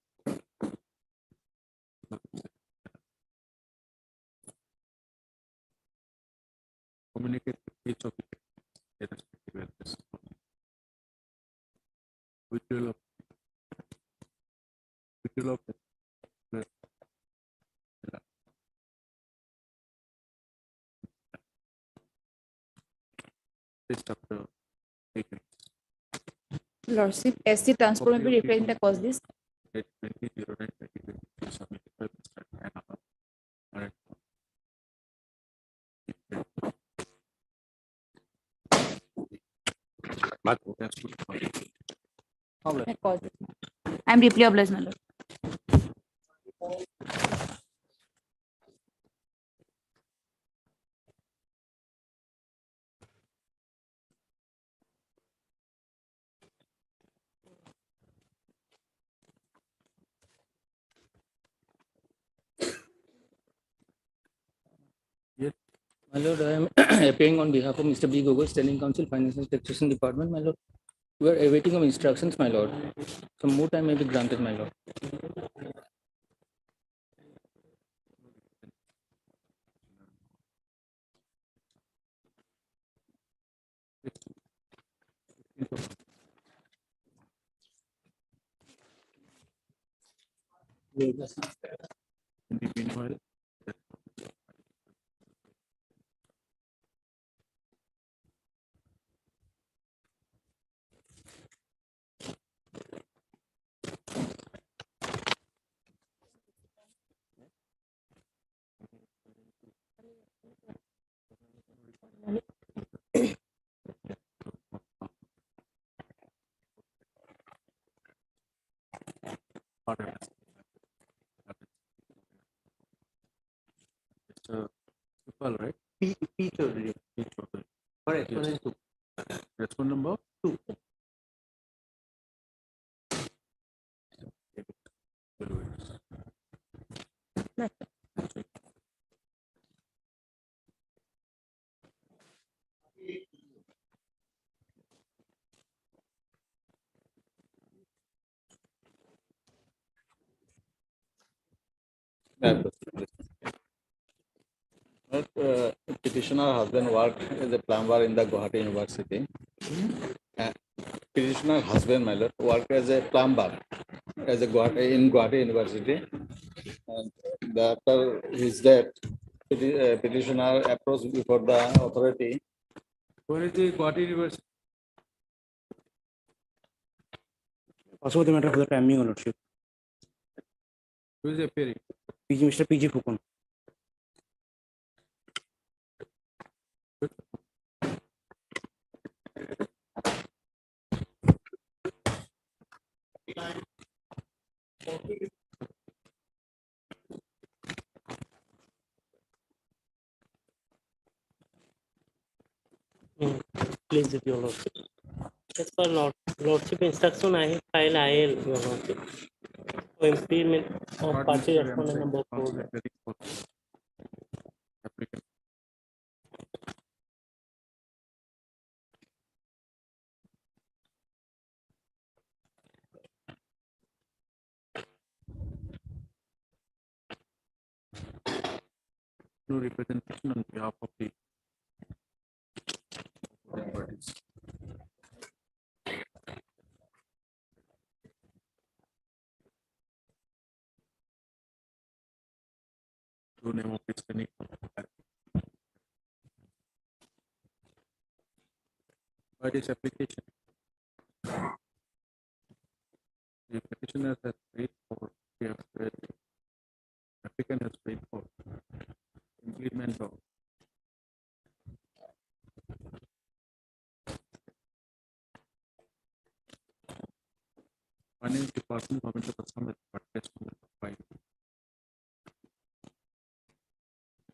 Communicate with each of the respective address. Which will of list of the agents. Lordship, SC transport may be reflecting the cause list. 2009 submitted by Mr. Anna. I am deeply obliged, my lord. My lord, I am appearing on behalf of Mr. B. Gogoi, Standing Counsel, Finance and Taxation Department. My lord, we are awaiting of instructions, my lord. Some more time may be granted, my lord. Meanwhile, Mr. Supal, right? P. Chaudhary. Correct. Yes. Respond number 2. Petitioner husband worked as a plumber in the Guwahati University. Petitioner husband, my lord, worked as a plumber in Guwahati University. And after his death, petitioner approached before the authority. Where is the Guwahati University? Also the matter for the timing ownership. Who is appearing? Mr. PG Fukun. Please, if your lordship. As per lordship instruction, I have filed IL, your lordship. For implement of party respondent number 4. Applicant. No representation on behalf of the parties. True name of this clinic. What is application? The petitioner has paid for, applicant has paid for implement of Finance Department, Government of Assam, podcast number 5.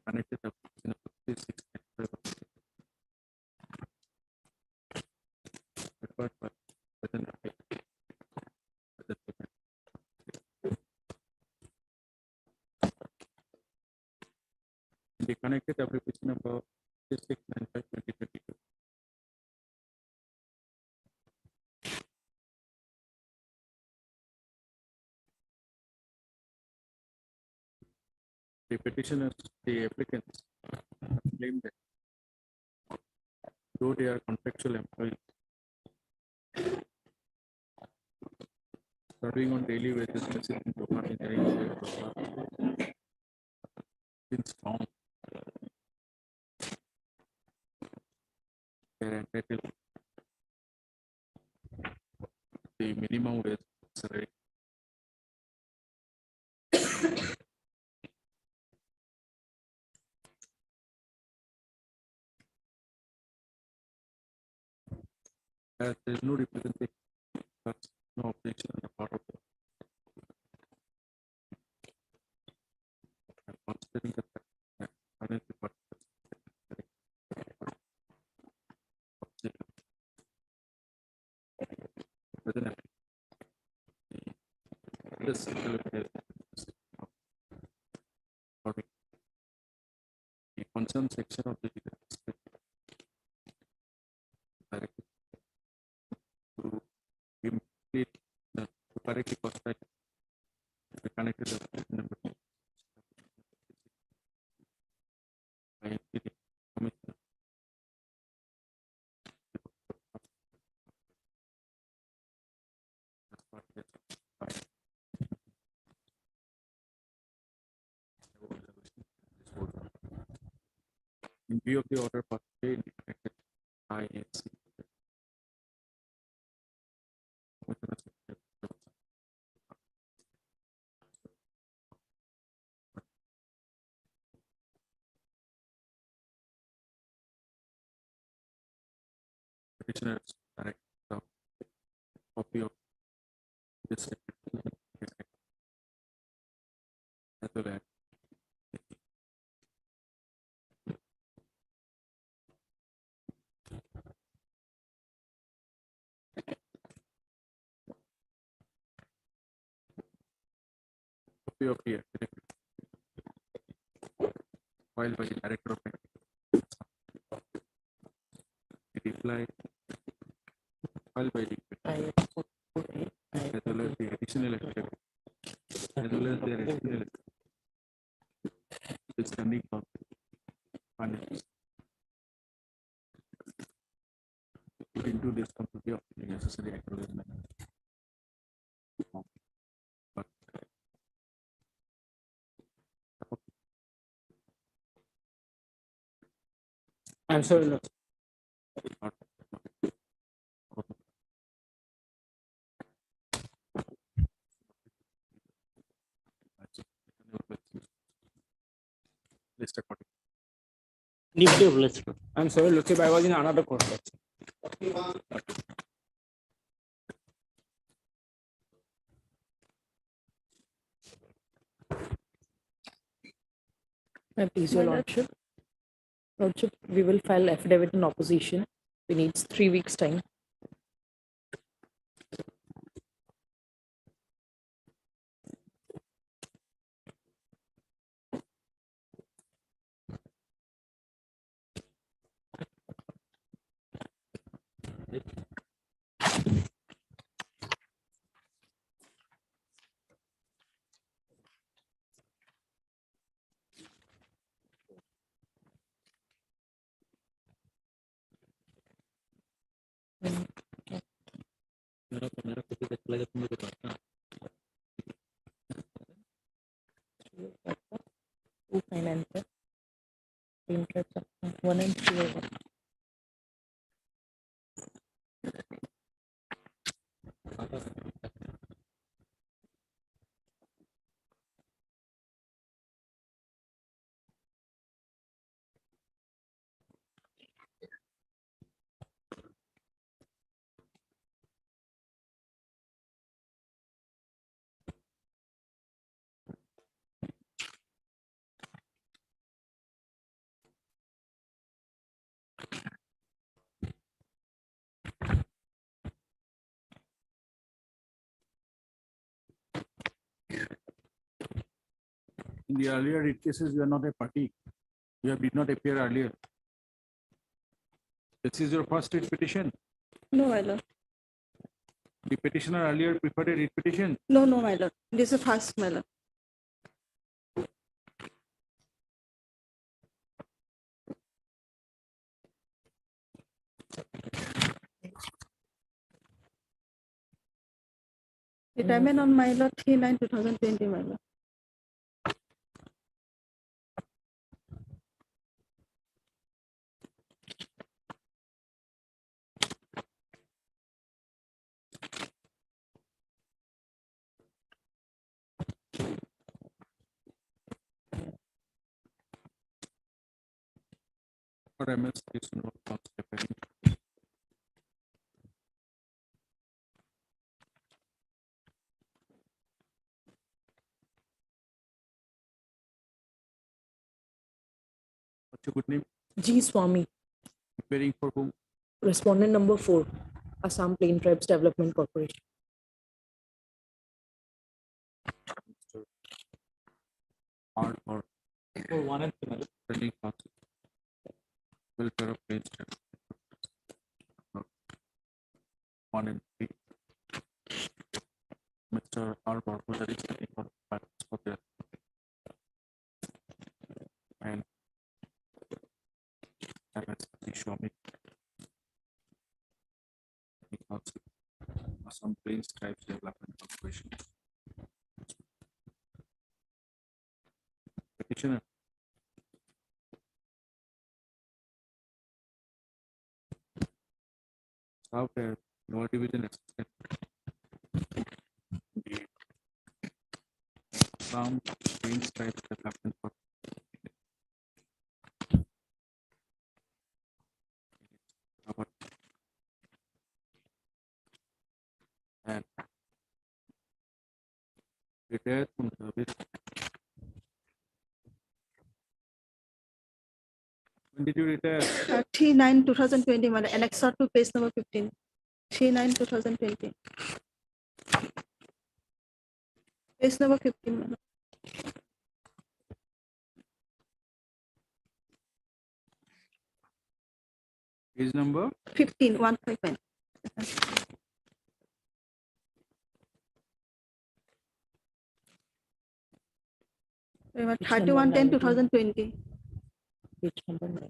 Connected application of 3695. Required by present application. The connected application number 6695-2022. The petitioners, the applicants claim that though they are contractual employees serving on daily wages basis in Doha Engineering since long, they are entitled to the minimum wage salary. As there is no representation, no objection on the part of the considering the fact that finance department the concerned section of the directive to complete the to correctly construct the connected number by the commissioner. In view of the order for IAC. Petitioners direct the copy of this as well as copy of the affidavit filed by the director of the reply filed by the as well as the additional affidavit as well as their additional standing findings put into this completely of the necessary acknowledgement. I'm sorry, no. List according. I'm sorry, Lordship, I was in another court. Please, your lordship. Lordship, we will file affidavit in opposition. We need 3 weeks time. Finance. 1 and 2. In the earlier writ cases, you are not a party. You have did not appear earlier. This is your first writ petition. No, my lord. The petitioner earlier preferred a writ petition. No, no, my lord. This is first, my lord. Retirement on my lord 3/9/2020, my lord. For MS is no concept. What's your good name? G. Swami. Preparing for whom? Respondent number 4, Assam Plain Tribes Development Corporation. Hard or 1 and 2. pending counsel. Swami. Assam Plains Tribes Development Corporation. Petitioner. South Lower Division Assistant. The Assam Plains Tribes Development Corporation. And retired from service. When did you retire? 3/9/2020, annexure to page number 15. 3/9/2020. Page number 15, madam. Page number 15, 159. 31/10/2020. Page number 19.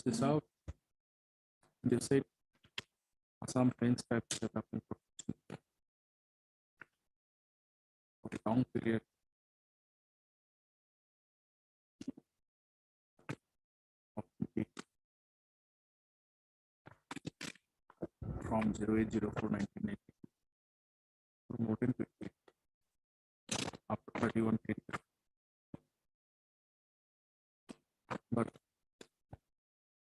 This is out. They said Assam Plains Tribes Development Corporation for a long period of from 08/04/1990 to more than 50 after 31 period. But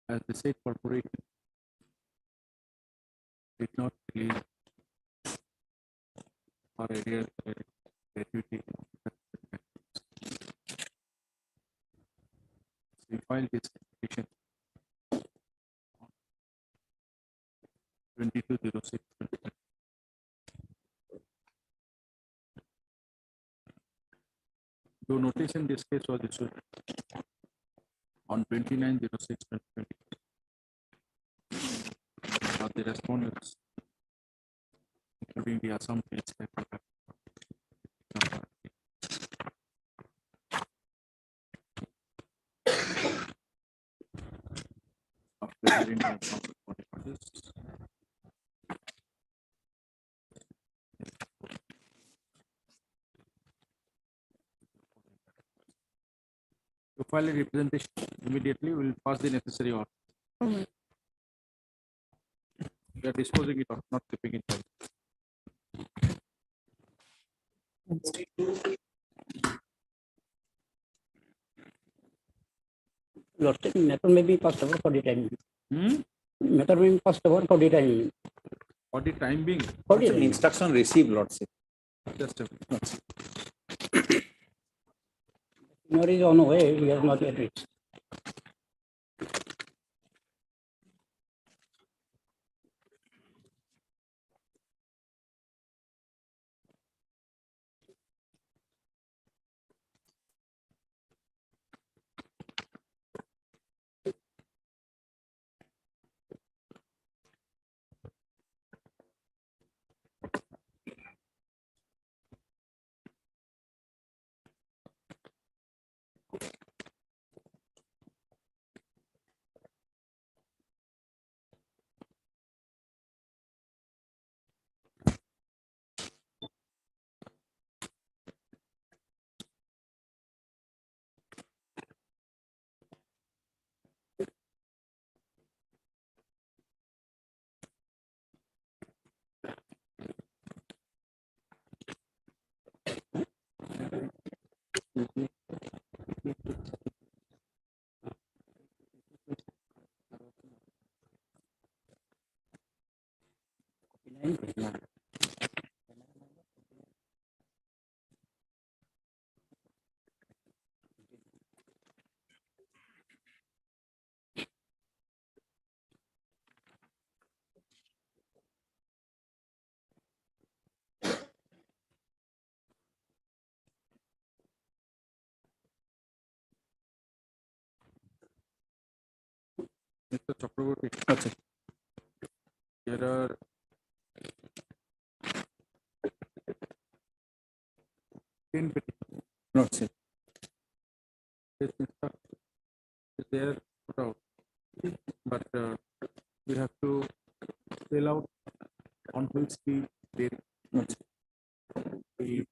as the said corporation did not release or adhere to gratuity. We filed this petition 22/06/2020. Your notice in this case was issued on 29/06/2020. But the respondents, including the Assam Plains Tribes after hearing from counsel for the parties, to file a representation immediately, we will pass the necessary order. We are disposing it or not keeping it. Lordship, matter may be passed over for the time. Matter may be passed over for the time. For the time being. For the instruction received, Lordship. Just a minute. Seniority is on the way, we have not yet reached. Mr. Chakraborty, Lordship. there are 10 petitions. Lordship. This instruction is there put out, but we have to spell out on which the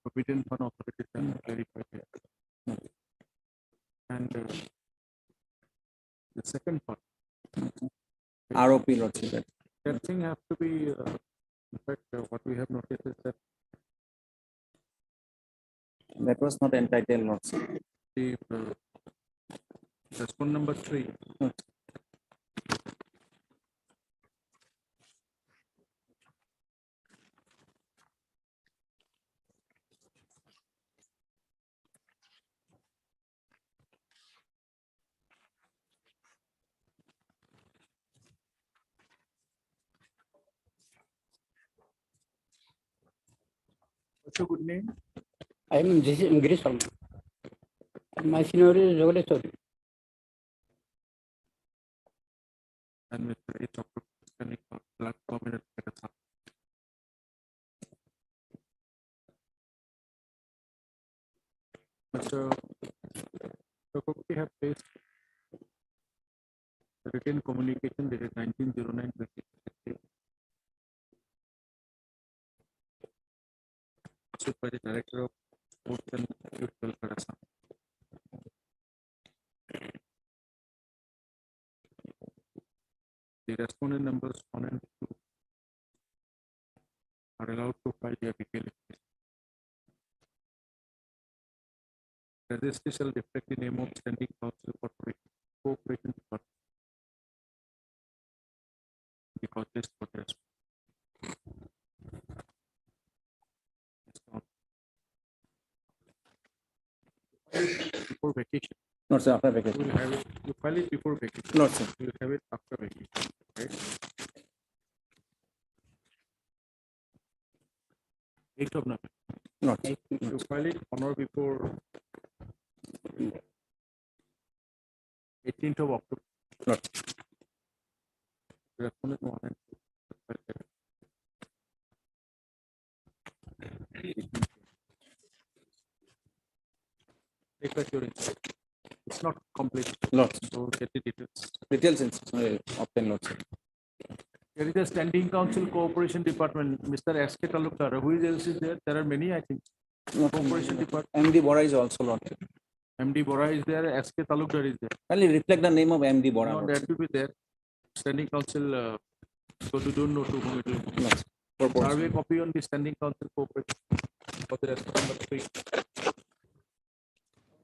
Provision Fund authorities can clarify it. And the second part, ROP, Lordship. that thing have to be, in fact, what we have noticed is that That was not entitled, Lordship. the response number 3. What's your good name? I am Girish Sharma. My seniority is regulatory. And Mr. H. Standing for platform in a Mr. Chakraborty have placed written communication dated 1909-2016 issued by the Director of Sports and Youth Welfare Assam. The respondent numbers 1 and 2 are allowed to file their detailed application. Registry shall reflect the name of Standing Council for Cooperation Department. Because this for the before vacation. No, sir, after vacation. You will have it, you file it before vacation. No, sir. You will have it after vacation, right? 8th of November. Not. You file it on or before 18th of October. Not. Respondent 1 and 2. Take back your insight. It's not complete. Lots. So get the details. Details in obtain lots. There is a Standing Council Cooperation Department, Mr. S.K. Talukdar. Who else is there? There are many, I think. Cooperation Department. MD Bora is also lot. MD Bora is there. S.K. Talukdar is there. Only reflect the name of MD Bora. No, that will be there. Standing Council. So you don't know to whom it will go. Survey copy on the Standing Council Cooperation for the rest number 3.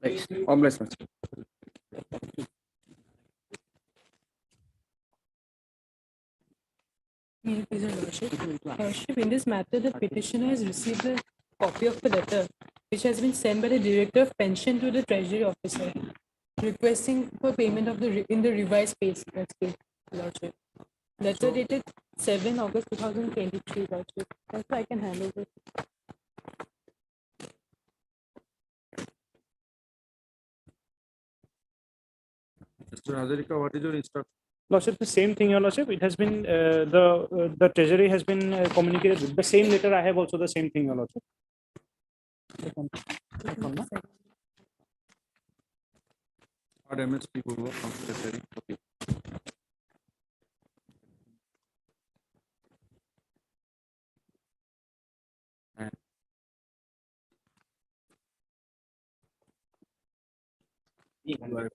Right. Obligation. Lordship, in this matter, the petitioner has received a copy of the letter which has been sent by the Director of Pension to the Treasury Officer, requesting for payment of in the revised pay scale, Lordship. Letter dated 7 August 2023, Lordship. That's why I can handle it. Mr. Hazarika, what is your instruction? Lordship, the same thing, Your Lordship. It has been the Treasury has been communicated with the same letter. I have also the same thing, Your Lordship. Our MSP will work on the Treasury. Okay. And you are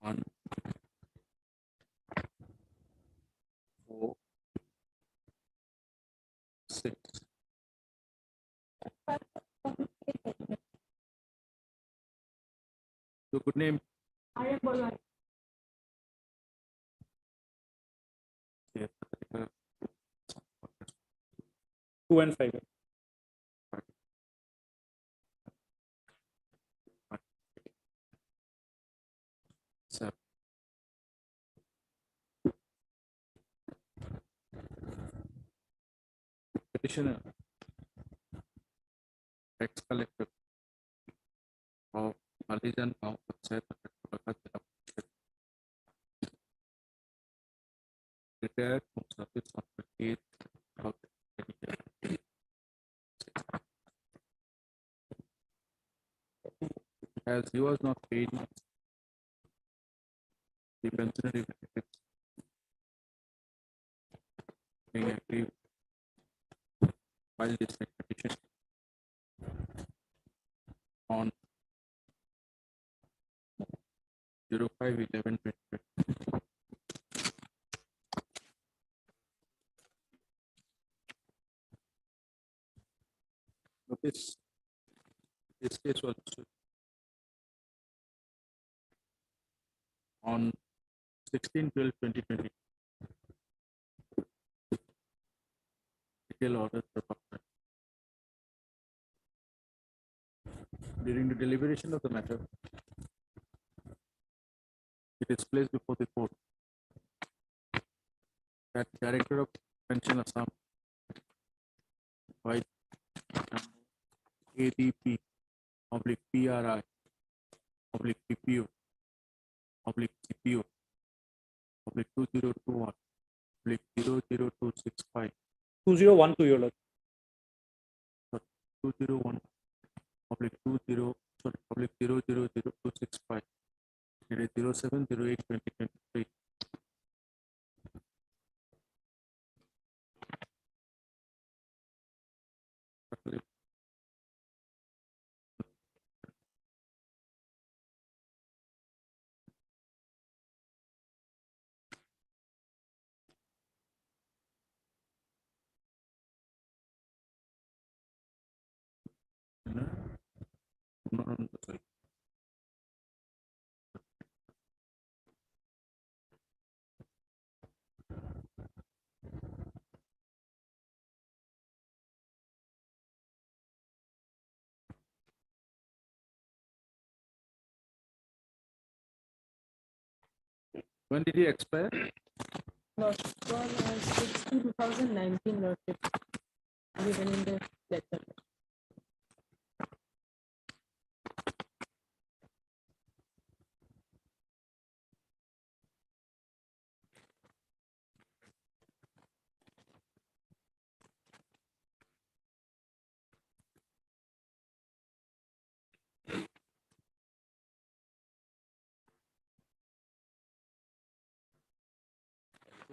one, 4, 6. Your good name? Yes. 2 and 5. So, petitioner, tax collector of Alijan गांव पंचायत गोलाघाट जिला परिषद retired from service on 28th of 2020. As he was not paid the pensionary benefits being agreed filed this petition on 05/11/2020. Notice this case was on 16/12/2020. Detailed orders were published. During the deliberation of the matter, it is placed before the court that Director of Pension Assam by ADP /PRI /PPO /CPO /2021 00265 2012 your lord. 201 0000265 07/08/2023 no, sorry. When did he expire? Lordship, on 6/2019, Lordship, given in the letter.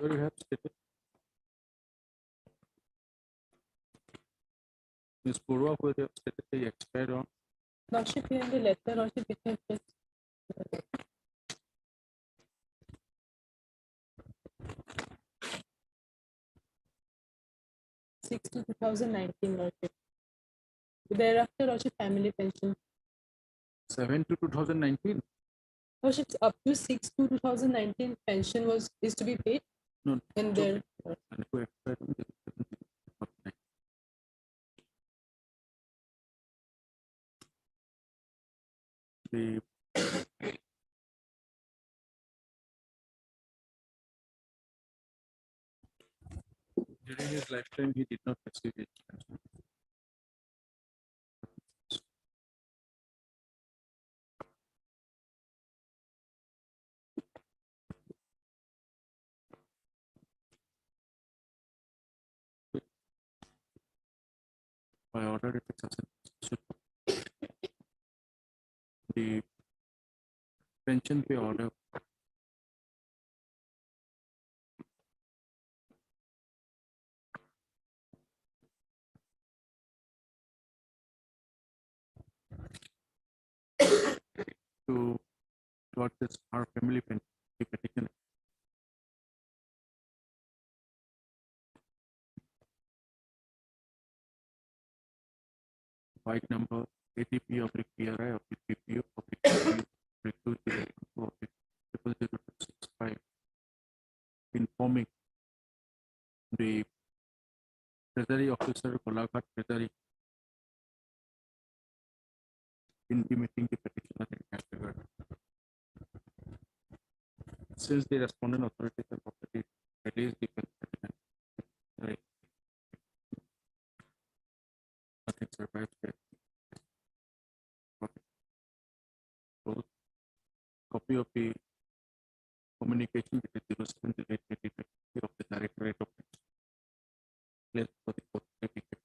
Where you have stated Ms. Purva, where you have stated they expired on Lordship, here in the letter, Lordship, it has just 6/2019, Lordship. Thereafter, Lordship, family pension. 7/2019. Lordship, up to 6/2019, pension is to be paid. No. And there. And who expired on the 7/2019. The during his lifetime, he did not receive it. By order, it is the pension pay order to towards this our family pension petition. File number ATP/PRI/PPO/PPO/2022/00265 informing the Treasury Officer Golaghat Treasury intimating the petitioner in that regard. Since the respondent authorities have already released the petition, nothing survives there. copy of the communication with the 07/8/2023 of the Directorate of Place for the court certificate.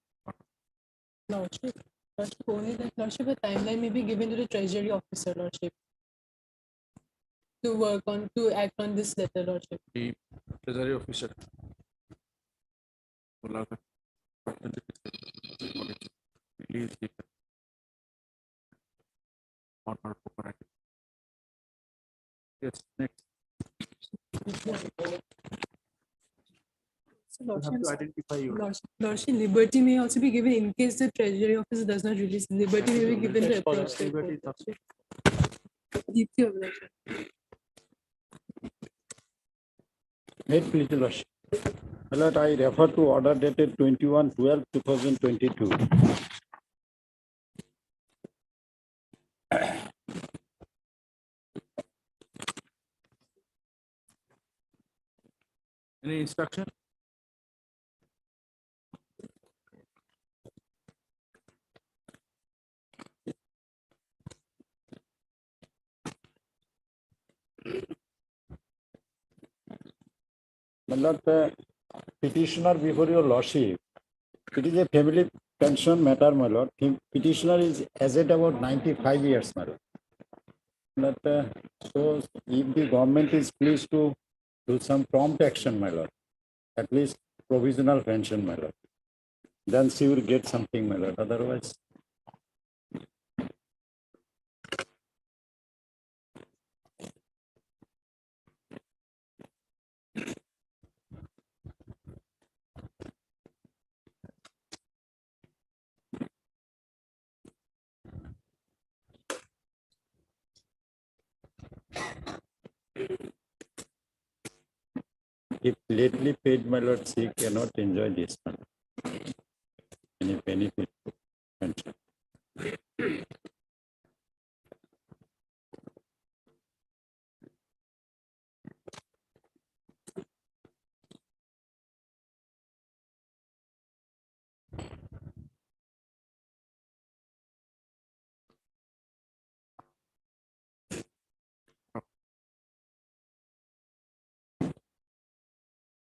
Lordship, Lordship, only that Lordship, a timeline may be given to the Treasury officer, Lordship, to act on this letter, Lordship. The Treasury officer. Release the on her cooperative. Yes, next. So, You have to Lordship, identify your. Lordship, liberty may also be given in case the Treasury officer does not release. Liberty may be given the approach. Liberty is also. Deeply of Lordship. Head please, Your Lordship. My Lord, I refer to order dated 21/12/2022. Any instruction? My Lord, petitioner before Your Lordship, it is a family pension matter, my Lord. Petitioner is aged about 95 years, my Lord. But, so if the government is pleased to do some prompt action, my Lord, at least provisional pension, my Lord, then she will get something, my Lord. Otherwise, if lately paid, my Lord, she cannot enjoy this, my Lord. Any benefit pension.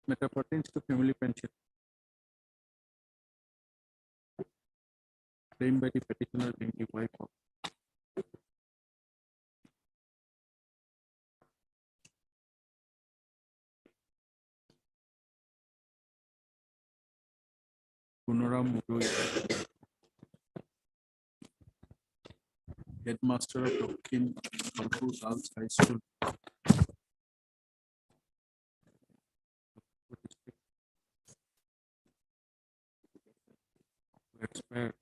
Matter pertains to family pension. Claimed by the petitioner being the wife of. Gunaram Mudoi, headmaster of Dukhin Kanpur Girls High School. Expired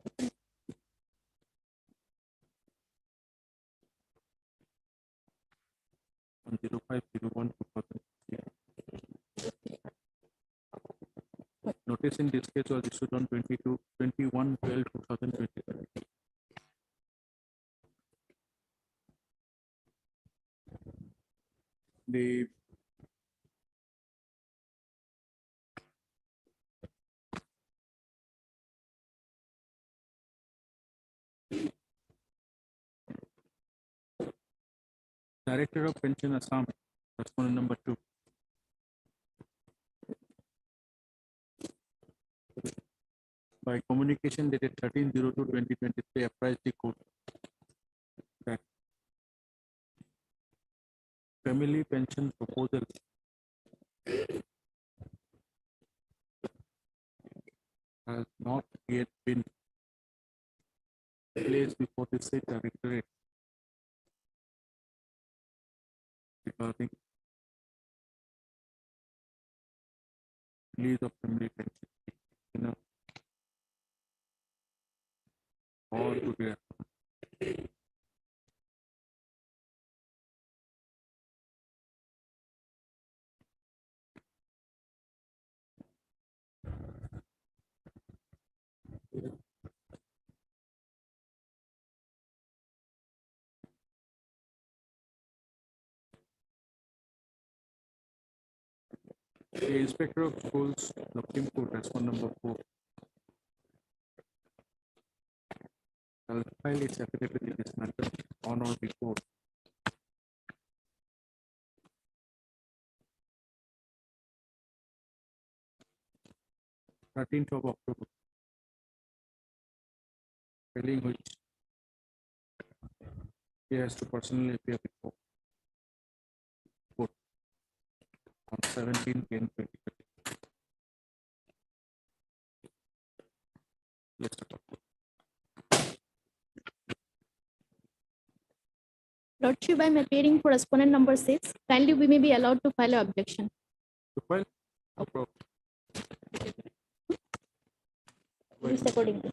on 05/01/2003. Notice in this case was issued on 21/12/2023. The Director of Pension Assam, respondent number 2. By communication dated 13/02/2023, apprised the court that family pension proposal has not yet been placed before the state directorate regarding release of family pension, or to the The Inspector of Schools, Lakhimpur, respondent number 4. Shall file its affidavit in this matter on or before 13th of October. Failing which he has to personally appear before court on 17/10/2020. List of Lordship, I am appearing for respondent number 6. Kindly we may be allowed to file an objection. to file. No problem. List accordingly.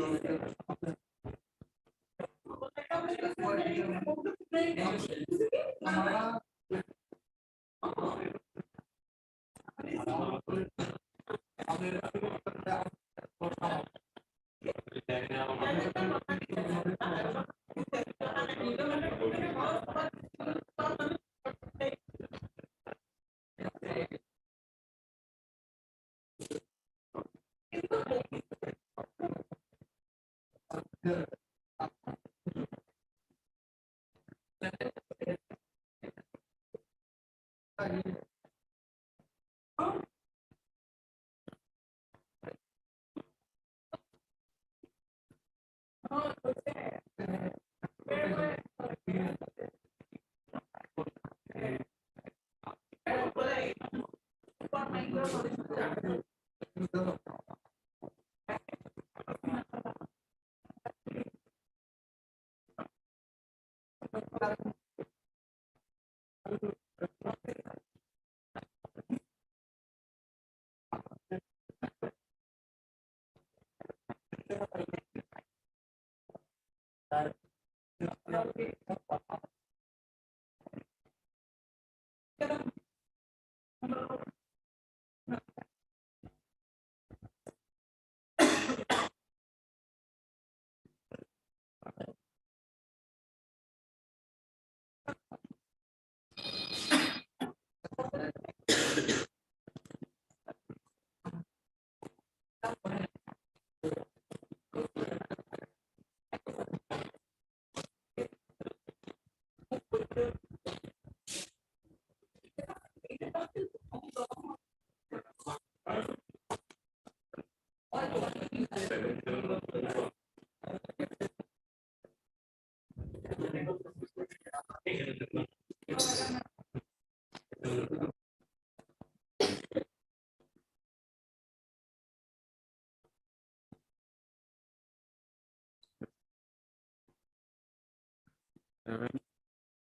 Seven,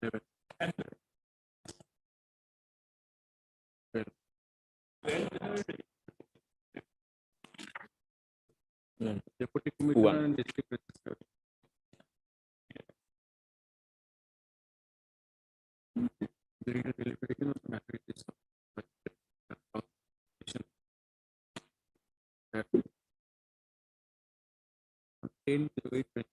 seven. Deputy Commissioner and District Registrar. During the deliberation of the matter, it is that 10/08/20.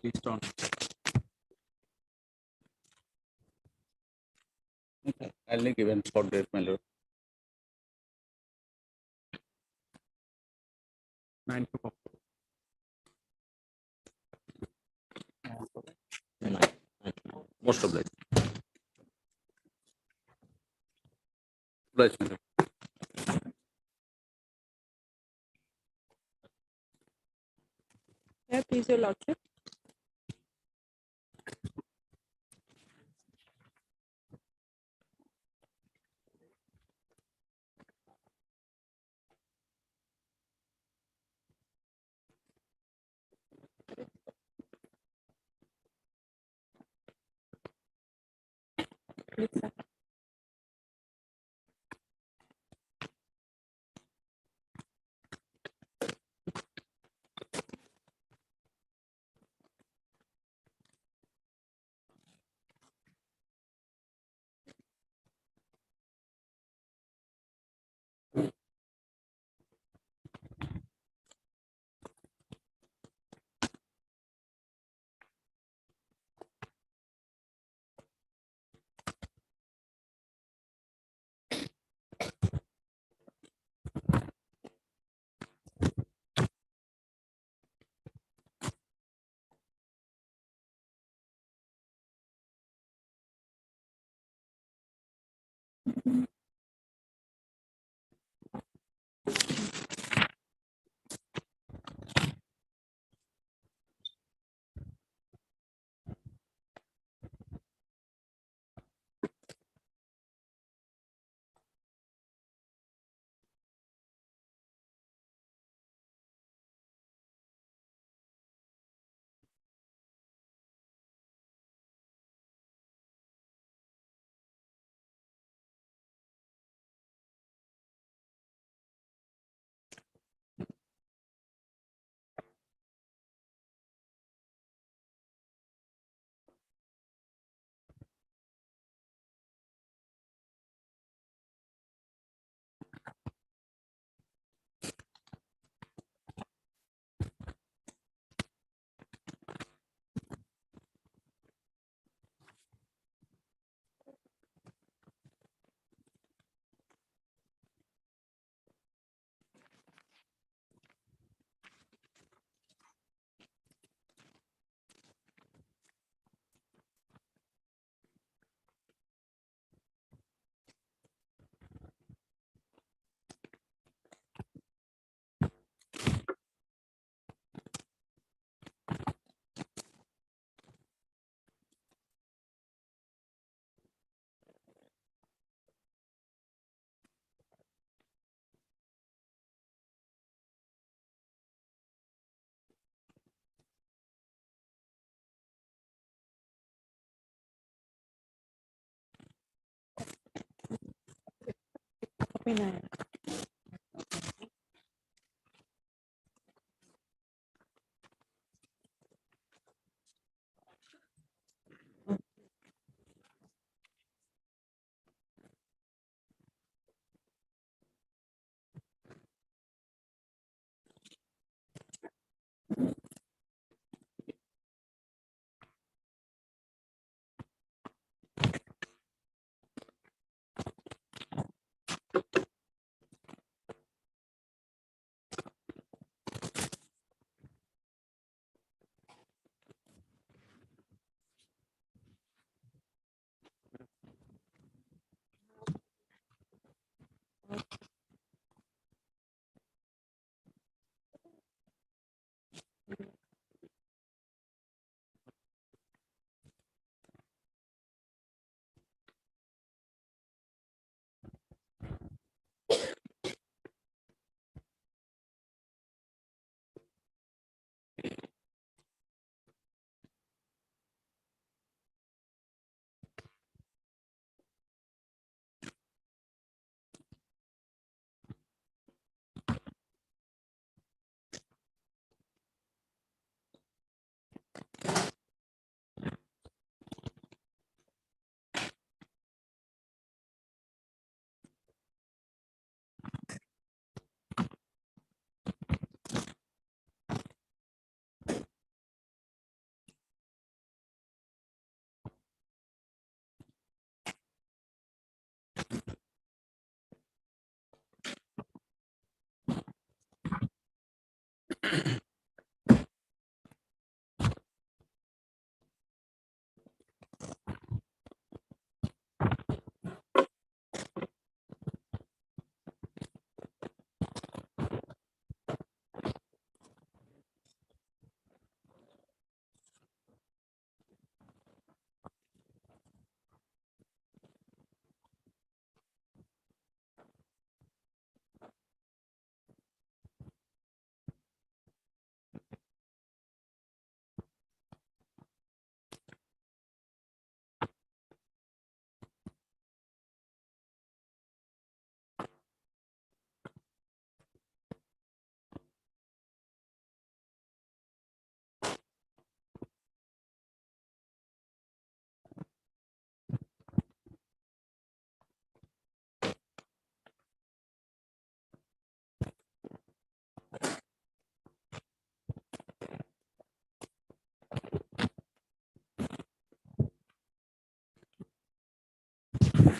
List on. I'll link events for this, my lord. 9th of October. Most obliged. Obliged, my lord. Yeah, please, your lordship. Please, sir. Copy nine.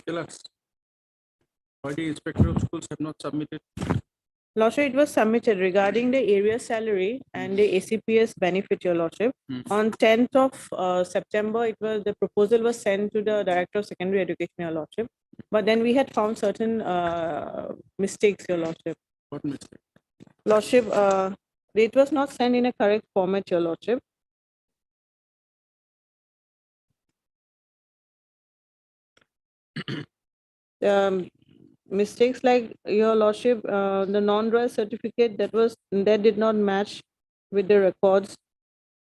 Tell us, why the inspector of schools have not submitted? Lordship, it was submitted regarding the area salary and the ACPS benefit, Your Lordship. On 10th of September, the proposal was sent to the Director of Secondary Education, Your Lordship. But then we had found certain mistakes, Your Lordship. What mistake? Lordship, it was not sent in a correct format, Your Lordship. Mistakes like, Your Lordship, the non-royal certificate that did not match with the records.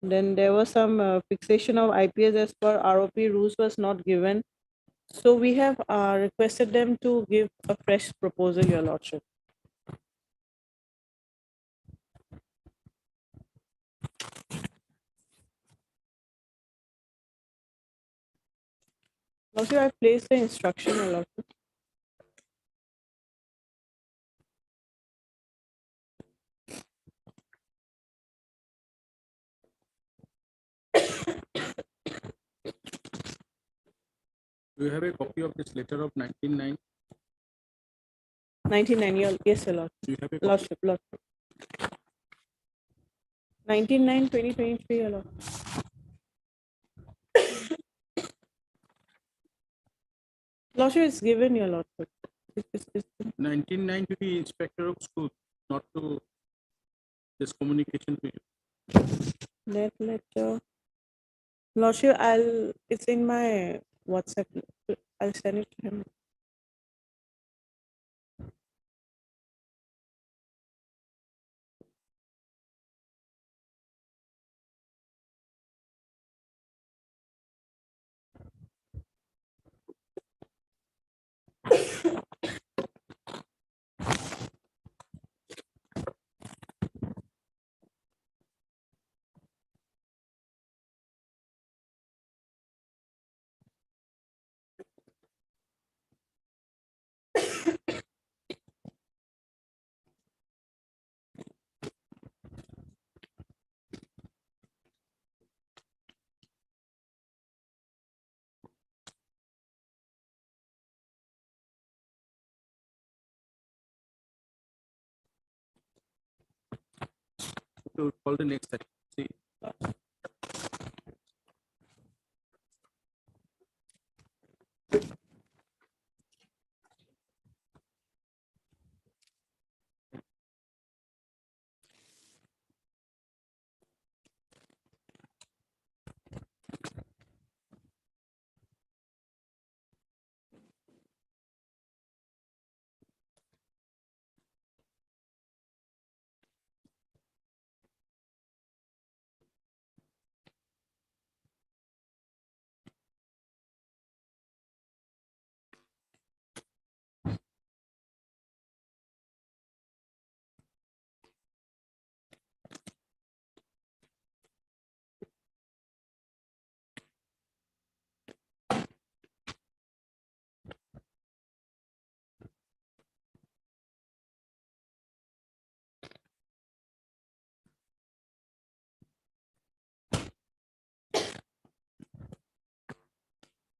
Then there was some fixation of IPS as per ROP rules was not given. So we have requested them to give a fresh proposal, Your Lordship. Also, I placed the instruction, Your Lordship. Do you have a copy of this letter of 1909? 1999, yes, Your Lordship. Do you have a copy? Lordship. 19/9/2023, Your Lordship. Lordship is given, Your Lordship. 1909 to the inspector of schools, not to this communication to you. That letter. Lordship, it's in my WhatsApp. I'll send it to him. to call the next section. See.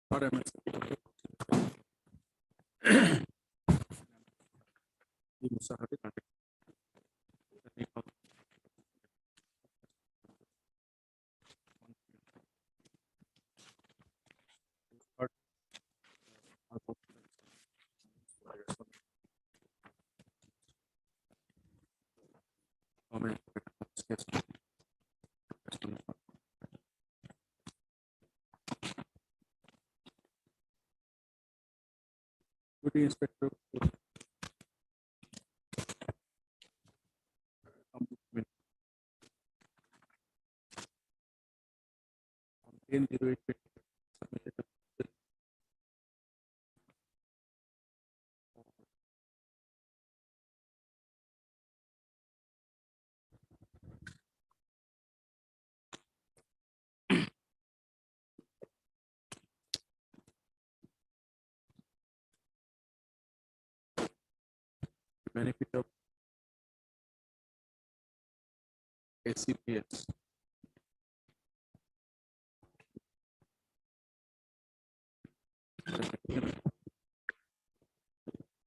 Not MS. You must have it. Duty inspector. On 10/08, submitted a bill to benefit of SCPS.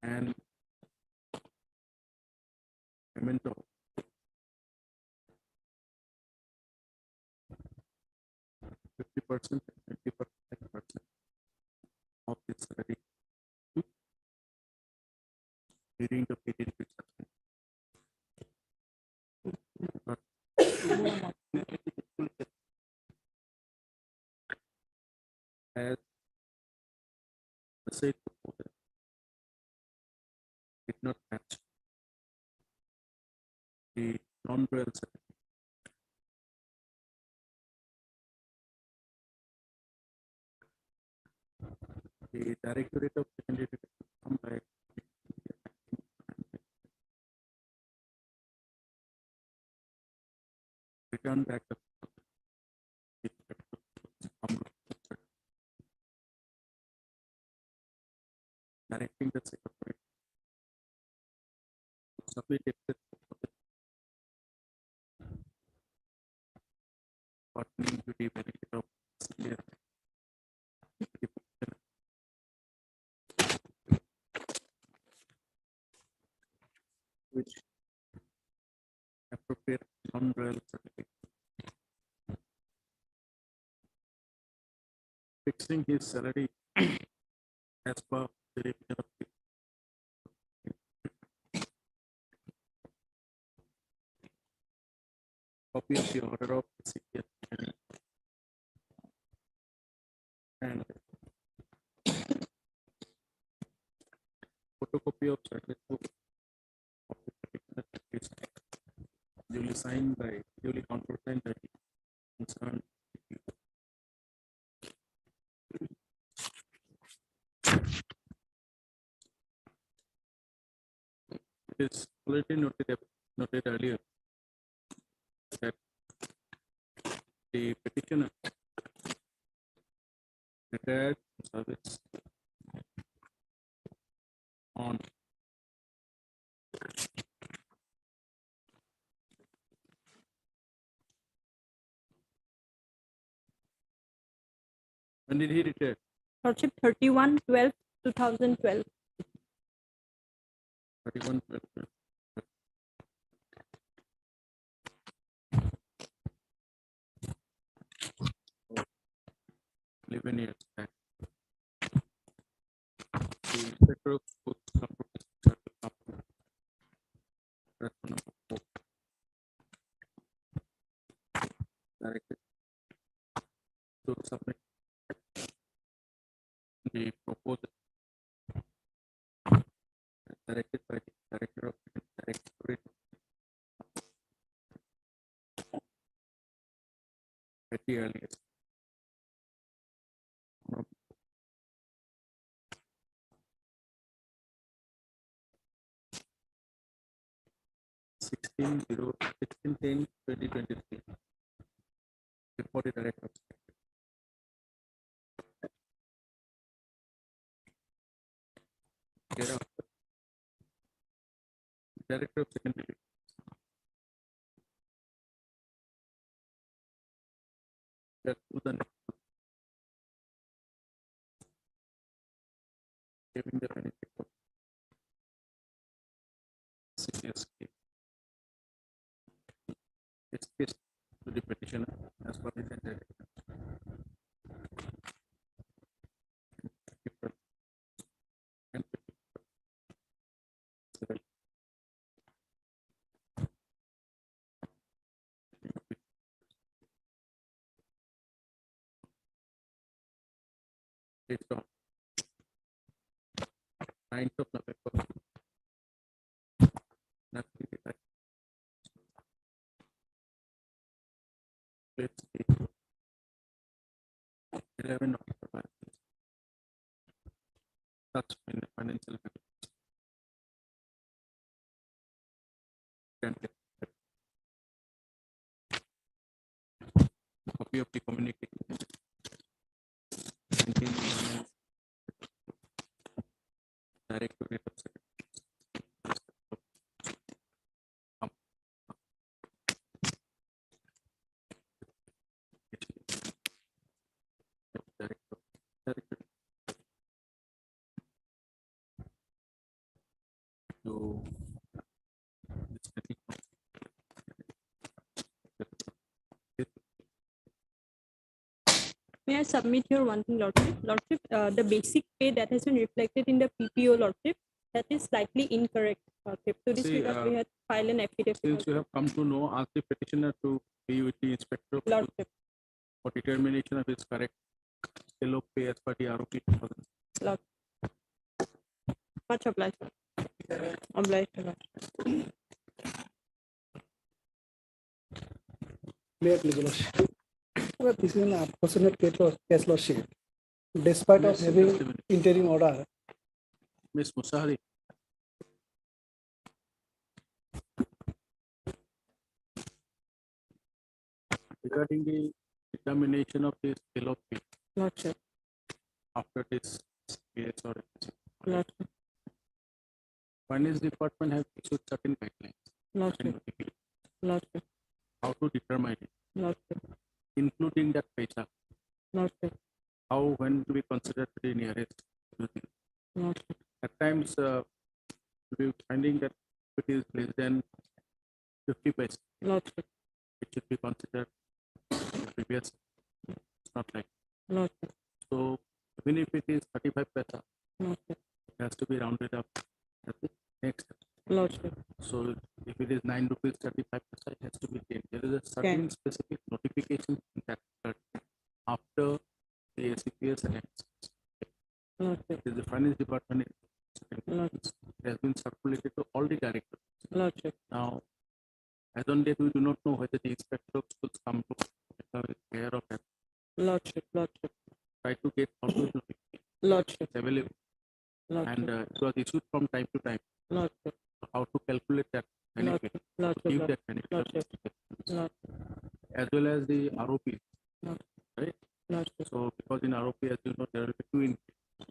And payment of 50% and 25% of the salary during the period which as the said proposal did not match the non-dual certificate. The Directorate of Secondary Education come back return back the directing the Secretary to submit exit pertaining to the benefit of senior which appropriate non-dual certificate, fixing his salary as per the revision of the copy of the order of the CPS and photocopy of certificate book of the particular case duly signed by duly countersigned by the concerned. It is already noted earlier that the petitioner retired from service on when did he retire? Lordship 31/12/2012. 31/12. 11 years back. The inspector of schools come to this circle company. Reference number 4. Directed to submit the proposal directed by the Director of Directorate at the earliest. 16/10/2023. Before the Director of Thereafter, Director of Secondary that to the next, giving the benefit of 6 years. It's case to the petitioner as per the directive. And it's on 9th of November. Nothing is like. Let's see. 11 of the that's financial copy of the communication. Directorate of to May I submit here one thing, Lordship? Lordship, the basic pay that has been reflected in the PPO, Lordship, that is slightly incorrect, Lordship. To this regard, we had filed an affidavit. Since you have come to know, ask the petitioner to be with the inspector of Lordship. for determination of his correct scale of pay as per the ROP 2000. Lord. Much obliged. Obliged. May I please, Lordship? Well, this is an unfortunate case, Lordship. Despite of having interim order, Ms. Musari. Regarding the determination of the scale of pay. Lordship. After this case or Lordship. Finance department have issued certain guidelines. Lordship. Lordship. How to determine it. Lordship. Including that paisa. Lordship. How, when to be considered the nearest. Lordship. At times, we finding that if it is less than 50 paisa. Lordship. It should be considered the previous. It's not like. Lordship. So even if it is 35 paisa, Lordship. it has to be rounded up at the next. Lordship. So if it is 9 rupees 35 paisa, it has to be 10. There is a certain specific notification that after the ACPS announcements. Lordship. The finance department Lordship. it has been circulated to all the directors. Lordship. Now, as on date, we do not know whether the inspector of schools come to care of that. Lordship. Lordship. Try to get all those notifications Lordship. available. Lordship. And it was issued from time to time. Lordship. How to calculate that benefit, Lordship. to give that benefit, Lordship. as well as the ROP, right? Lordship. So because in ROP, as you know, there will be 2 increments.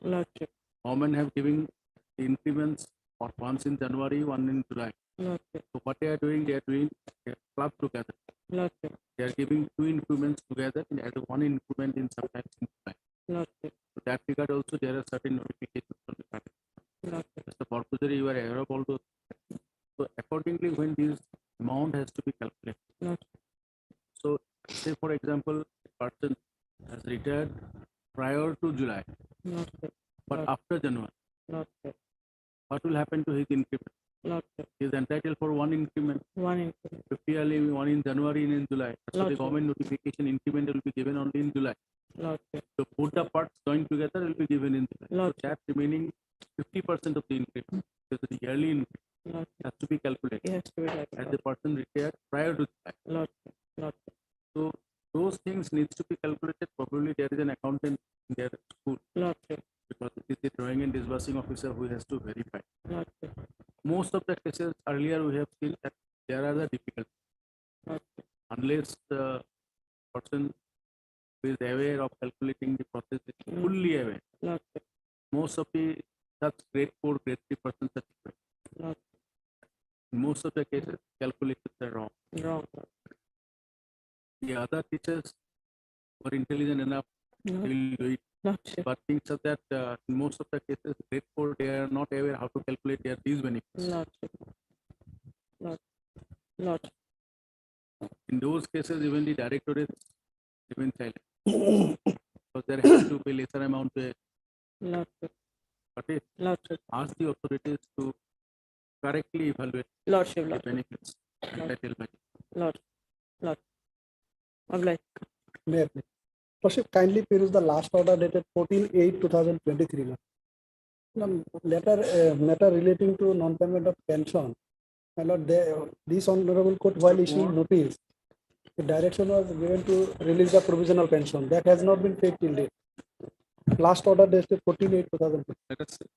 Lordship. Government have given the increments for once in January, one in July. Lordship. So what they are doing a club together. Lordship. They are giving 2 increments together and as one increment in sometimes in July. Lordship. So that regard also there are certain notifications from the parent. Lordship. As the purpose you are aware of all those. So accordingly, when this amount has to be calculated. Lordship. So say for example, a person has retired will happen to his increment? Lordship. He is entitled for one increment. One increment. Typically, one in January and in July. So the Lordship. government notification increment will be given only in July. Lordship. So both the parts joined together will be given in July. So Lordship. that remaining 50% of the increment, because the yearly increment Lordship. has to be calculated. It has to be like As the person retired prior to July. Lordship. Lordship. So those things needs to be calculated. Probably there is an accountant in their school. Lordship. Because it is the drawing and disbursing officer who has to verify. Lordship. Most of the cases earlier we have seen that there are the difficulties. Lordship. Unless the person who is aware of calculating the process is fully aware. Lordship. Most of the such grade 4, grade 3 persons are different. Lordship. In most of the cases, calculations are wrong. Wrong. The other teachers were intelligent enough, they will do it. Lordship. But things are that in most of the cases, grade 4, they are not aware how to calculate their fees benefits. Lordship. Lordship. Lordship. In those cases, even the directorate remain silent. Because they have to pay lesser amount to Lordship. but it Lordship. ask the authorities to correctly evaluate Lordship. the Lordship. benefits entitled by. Lordship. Lordship. Obliged. May I please? Lordship, kindly peruse the last order dated 14/8/2023. Matter relating to non-payment of pension. My lord, this honorable court, while issuing notice, the direction was given to release the provisional pension. That has not been paid till date. Last order dated 14/8/2023. Let us see.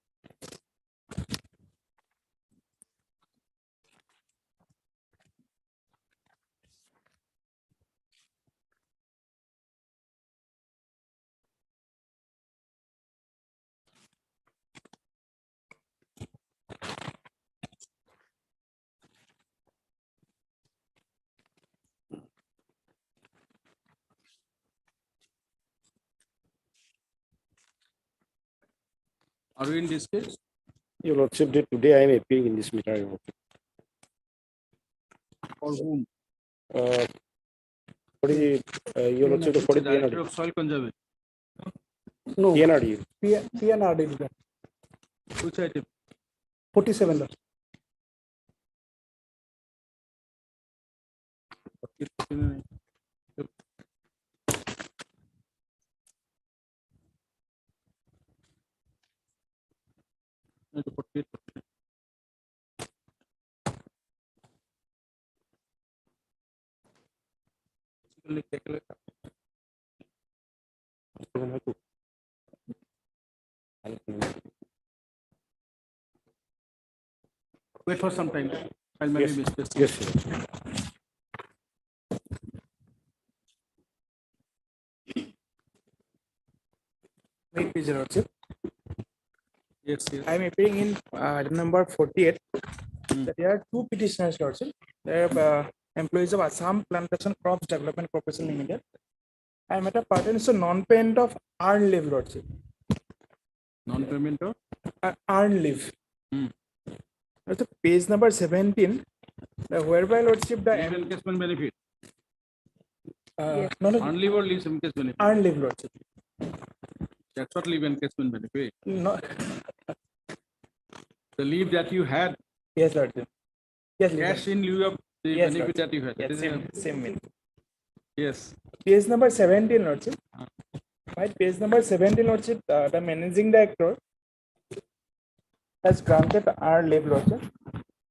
Are we in this case? Your Lordship, today I am appearing in this matter. For whom? For the, Your Lordship, for the Director PNRD. of Soil Conservation. No. PNRD. PNRD. Which item? 47. Lord. Wait for some time. I'll maybe miss this. Yes, sir. Wait, please, Your Lordship. Yes, yes. I am appearing in item number 48. That there are two petitioners, Lordship. They are employees of Assam Plantation Crops Development Corporation Limited. I am at a pertains to non-payment of earned leave, Lordship. Non-payment of? Earned leave. That's page number 17. Whereby, Lordship, the Leave encashment benefit. no, Earned leave or leave encashment benefit? earned leave, Lordship. That's what leave encashment benefit. No. The leave that you had. Yes, Lordship. Yes, Cash in lieu of the yes, benefit Lordship. that you had. Yes, That is same mean. Yes. Page number 17, Lordship. Right, page number 17, Lordship, the managing director has granted our leave, Lordship,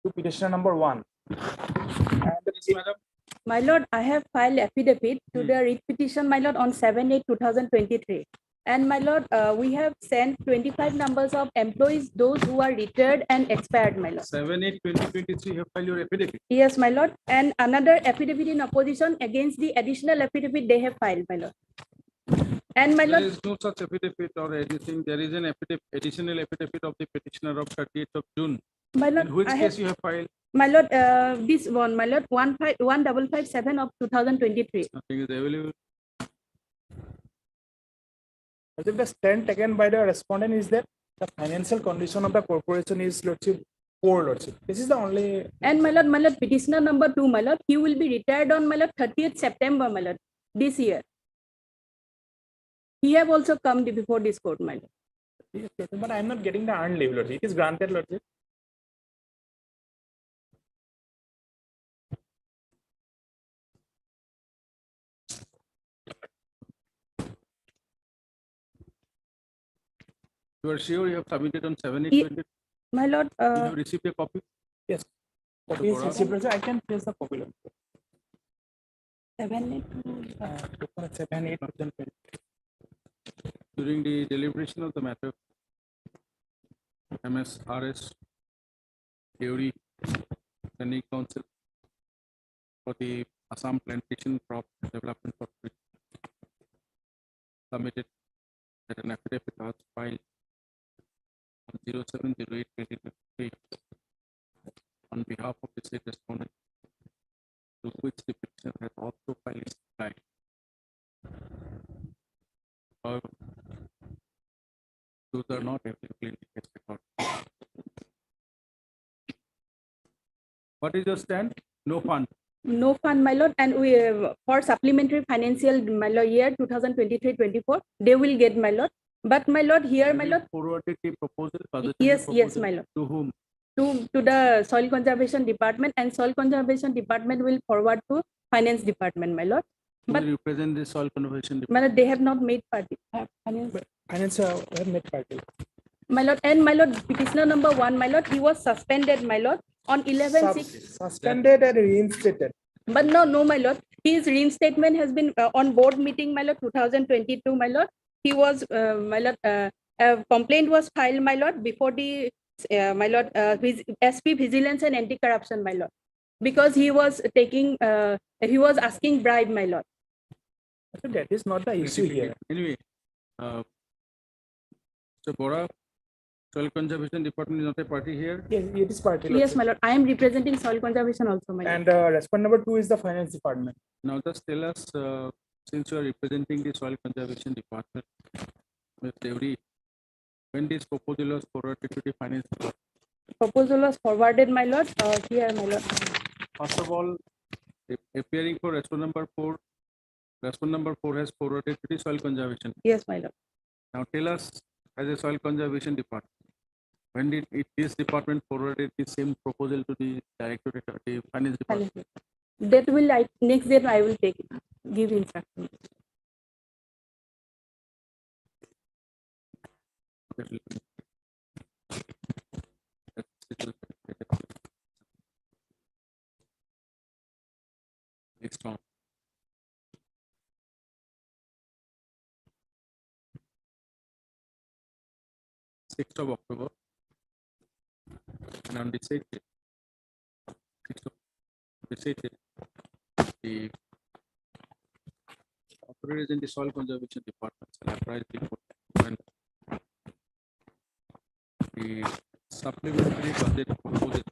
to petitioner number 1. My lord, I have filed affidavit to the writ petition, my lord, on 7/8/2023. And my lord, we have sent 25 numbers of employees, those who are retired and expired, my lord. 7/8/2023, you have filed your affidavit. Yes, my lord. And another affidavit in opposition against the additional affidavit they have filed, my lord. And my There lord, is no such affidavit or anything. There is an affidavit, additional affidavit of the petitioner of 30th of June. my lord, In which I case have, you have filed? my lord, this one, my lord, 1557 of 2023. Nothing is available. As if the stand taken by the respondent is that the financial condition of the corporation is, Lordship, poor, Lordship. This is the only. And my lord, petitioner number 2, my lord, he will be retired on, my lord, 30th September, my lord, this year. He have also come before this court, my lord. Yes, but I am not getting the earned leave, Lordship. It is granted, Lordship. You are sure you have submitted on 7/8/20? Ye- My lord, Did you receive a copy? Yes. So Copy is Gaurav, received. I can place the copy. 7/8. 7/8/2020. during the deliberation of the matter, MSRS Theory Standing Council for the Assam Plantation Crop Development Corporation submitted that an affidavit was filed on 07/08/2023 on behalf of the state respondent, to which the petitioner has also filed his reply. However, those are not available in the case record. What is your stand? No fund. No fund, my lord, and we for supplementary financial, my lord, year 2023-24, they will get, my lord. But my lord, here, my lord, Forwarded the proposal. Positive yes, proposal my lord. To whom? To the soil conservation department, and soil conservation department will forward to finance department, my lord. Who But will represent the soil conservation my department? lord, they have not made party. Finance. Finance have made party. My lord, and my lord, petitioner number 1, my lord, he was suspended, my lord, on 11/6. Suspended and reinstated. But no, my lord. His reinstatement has been on board meeting, my lord, 2022, my lord. He was, my lord, a complaint was filed, my lord, before the, my lord, SP Vigilance and Anti-Corruption, my lord, because he was taking, he was asking bribe, my lord. So that is not the issue here. Anyway, so Bora, soil conservation department is not a party here. Yes, it is party. Yes, my lord. I am representing soil conservation also, my lord. And respondent number 2 is the finance department. Now just tell us, since you are representing the soil conservation department, Ms. Deori, when this proposal was forwarded to the finance department? Proposal was forwarded, my lord. Here, my lord. First of all, appearing for respondent number 4 has forwarded to the soil conservation. Yes, my lord. Now tell us, as a soil conservation department, when did this department forwarded the same proposal to the directorate or the finance department? That will, next day I will take it, give instruction. Next one. Sixth of October, and on the same day, the operators in the soil conservation department shall apprise the court when the supplementary budget proposal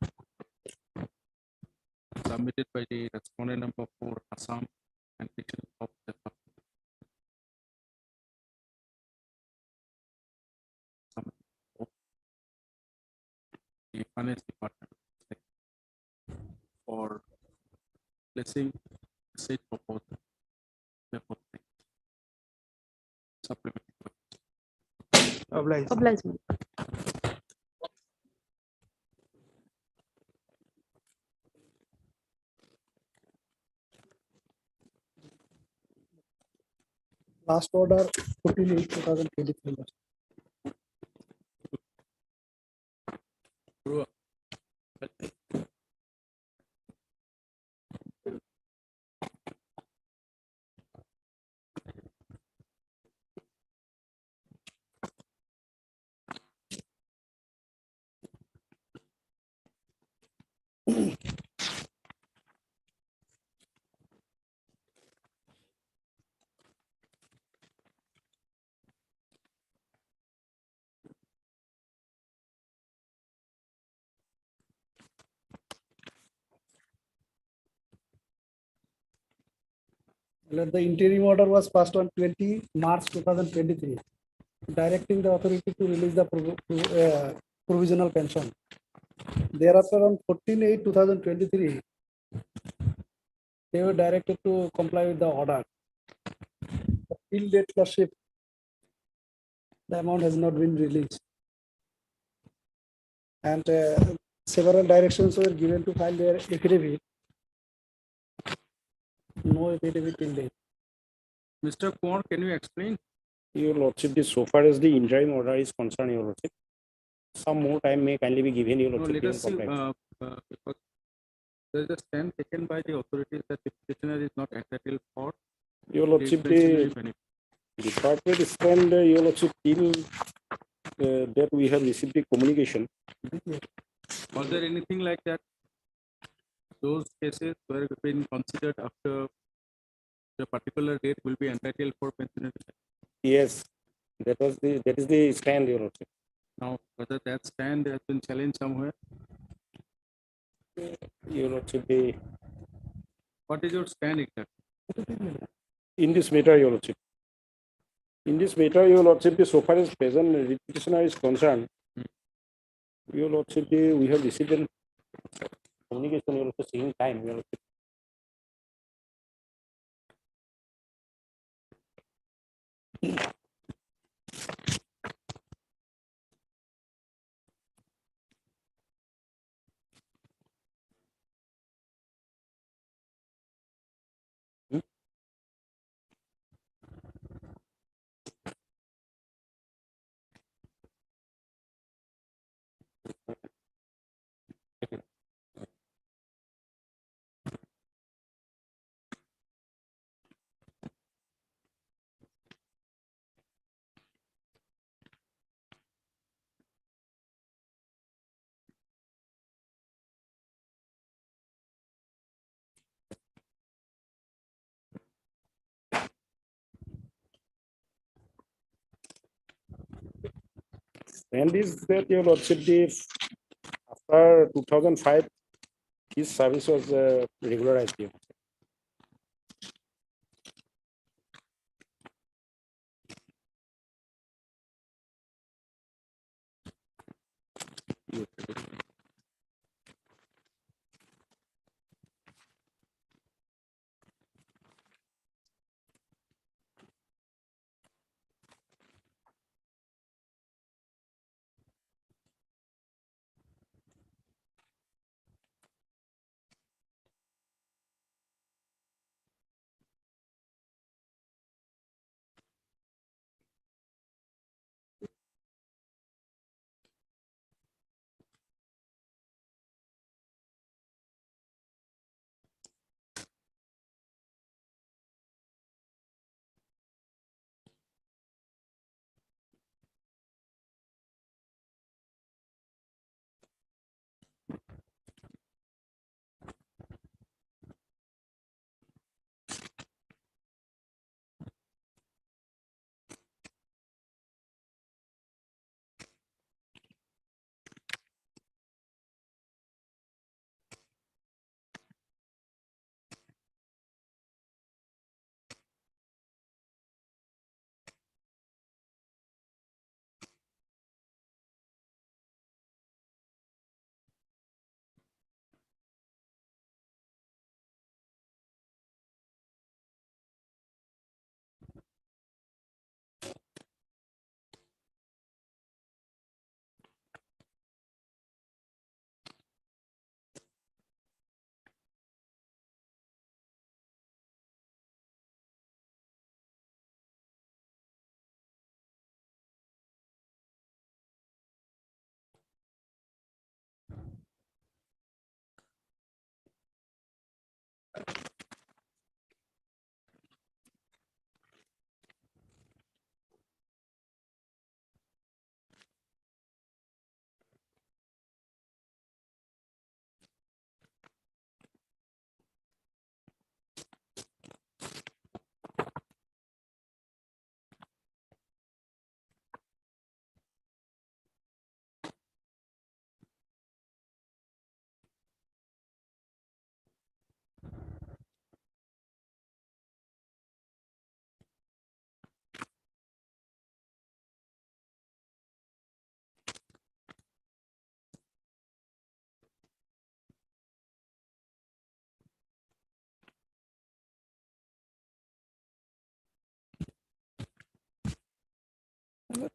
submitted by the respondent number 4, Assam and petition of the finance department for placing said proposal before the supplementary. Oblige. Last order 14/8/2023. The interim order was passed on 20 March 2023, directing the authority to release the provisional pension. Thereafter, on 14/8/2023, they were directed to comply with the order. Till date, Lordship, the amount has not been released. And several directions were given to file their affidavit. No affidavit till date. Mr. Kumar, can you explain Your lordship, so far as the interim order is concerned, your lordship, some more time may kindly be given, your No, lordship. let us see, because there is a stand taken by the authorities that the petitioner is not entitled for Your lordship, discretionary the benefit. department stand, your lordship, till that we have received the communication. Was there anything like that? Those cases were being considered after the particular date will be entitled for pensionary. Yes, that is the stand, your lordship. Now, whether that stand has been challenged somewhere, Your lordship, the what is your stand exactly? in this matter, your lordship. In this matter, your lordship, so far as present petitioner is concerned, your lordship, we have received an communication, your lordship, same time, your lordship. And is that your lordship, after 2005, his service was regularized here.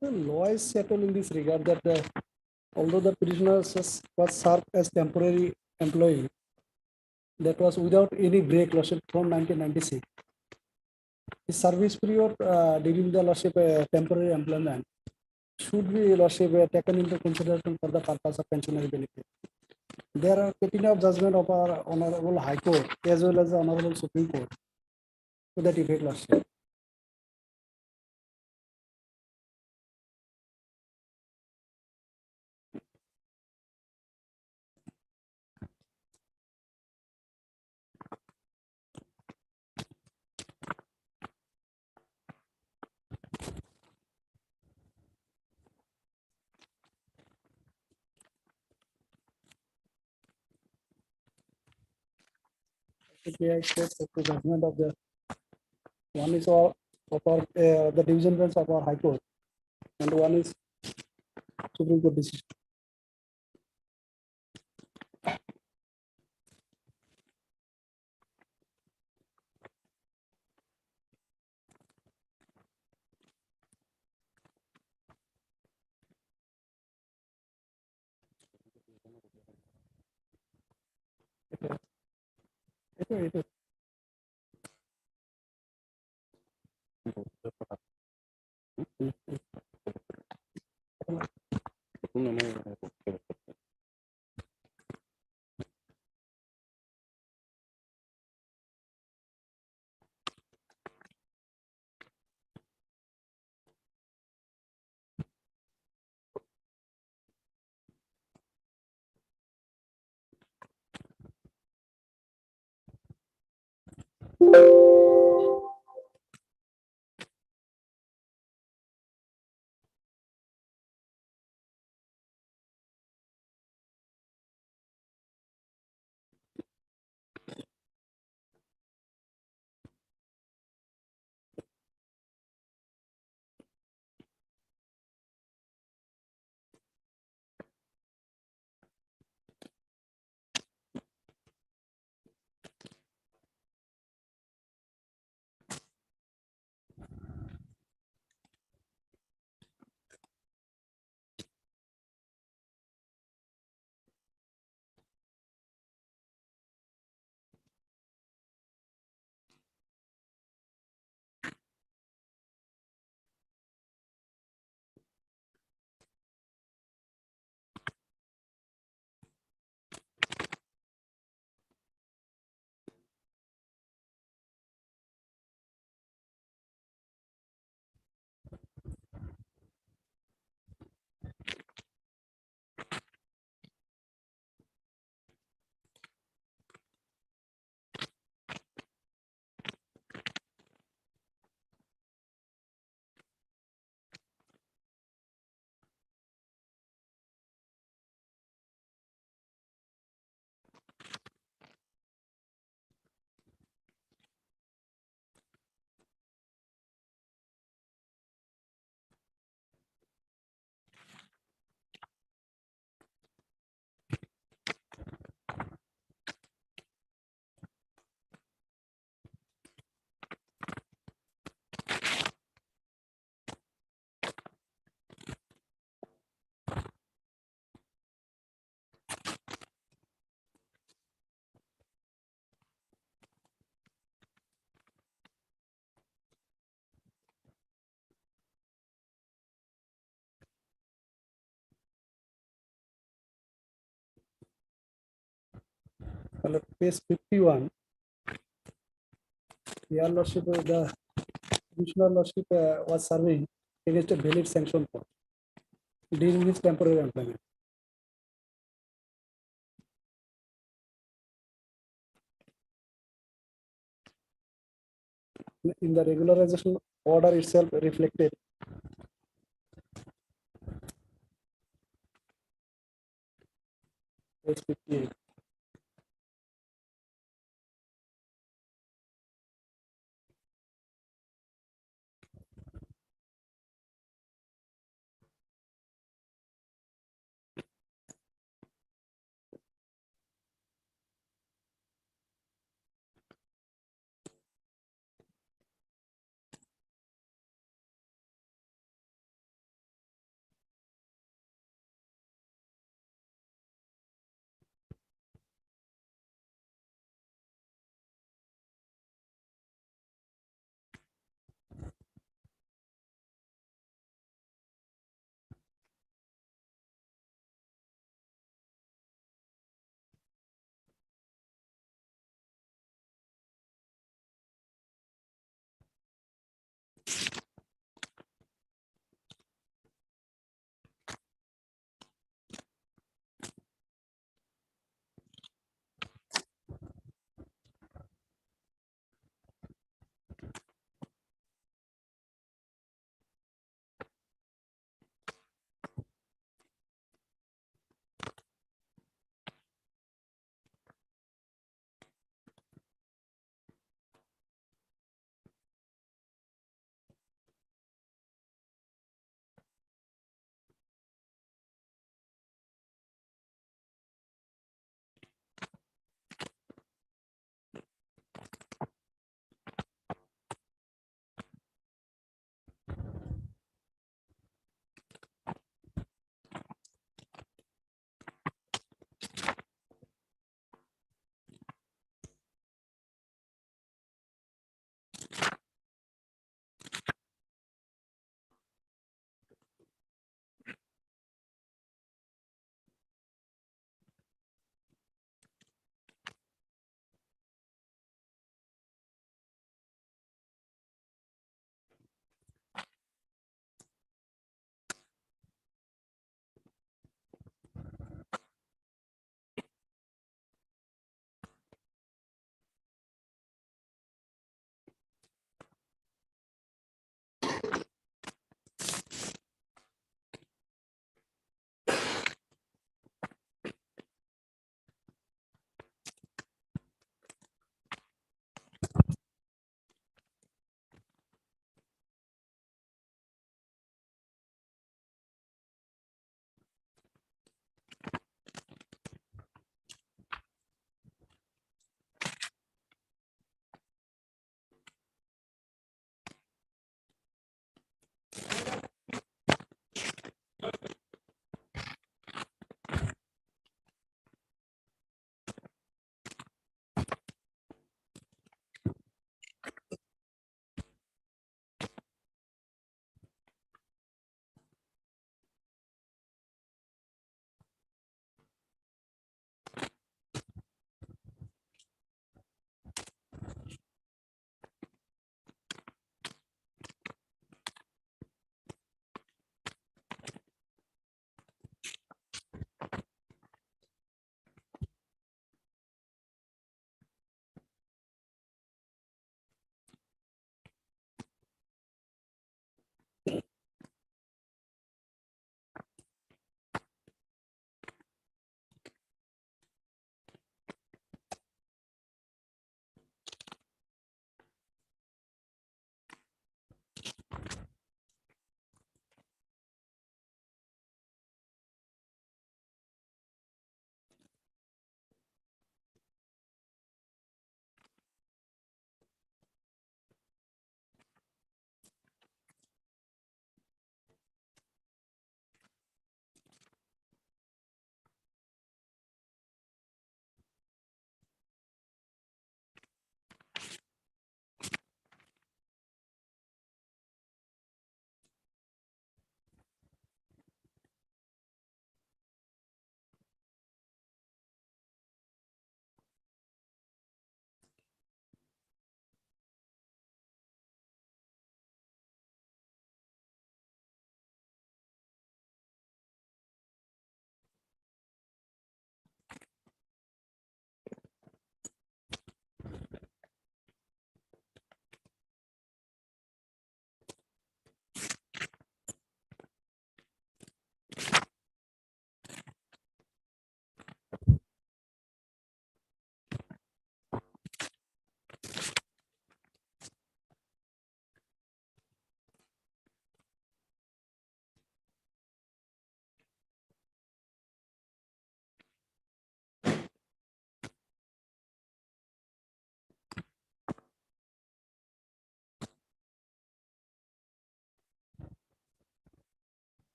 The law is settled in this regard that although the petitioner was served as temporary employee, that was without any break lordship from 1996. The service period during the lordship temporary employment should be lordship taken into consideration for the purpose of pensionary benefit. There are petty of judgment of our Honorable High Court as well as the Honorable Supreme Court to that effect, lordship. The judgment of the one is all of our the division bench of our High Court, and one is Supreme Court decision. It is. Page 51, your lordship, the Provisional lordship was serving against a valid sanction for during his temporary employment. In the regularization order itself reflected. Page 58.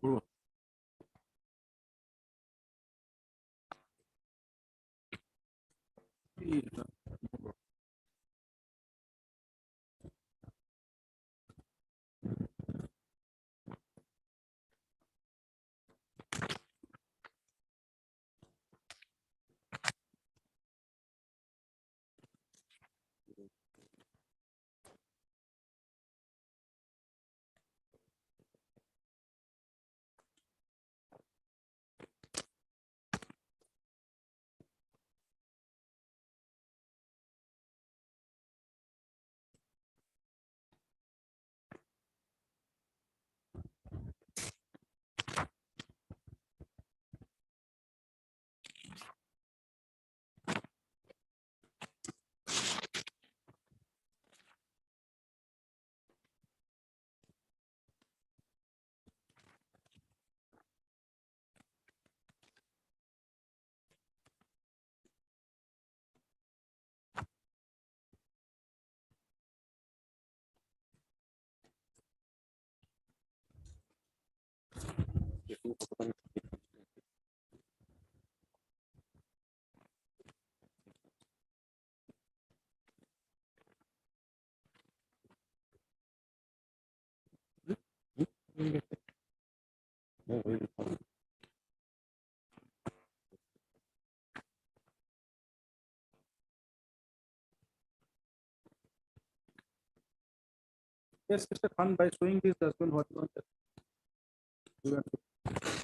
Bro. Yes, Mr. Khan, by showing this judgment, what you want to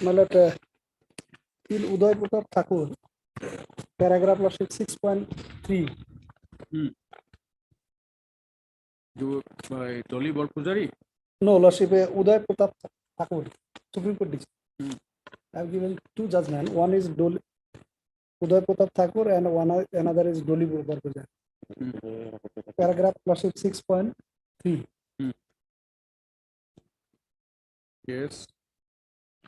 Malat, in Uday Pratap Thakur, paragraph Lordship 6.3. do by Dolly Pujari? No, Lordship, Uday Pratap Thakur, Supreme Court decision. I have given two judgments. One is Uday Pratap Thakur and another is Dolly Pujari. Paragraph Lordship 6.3. Yes.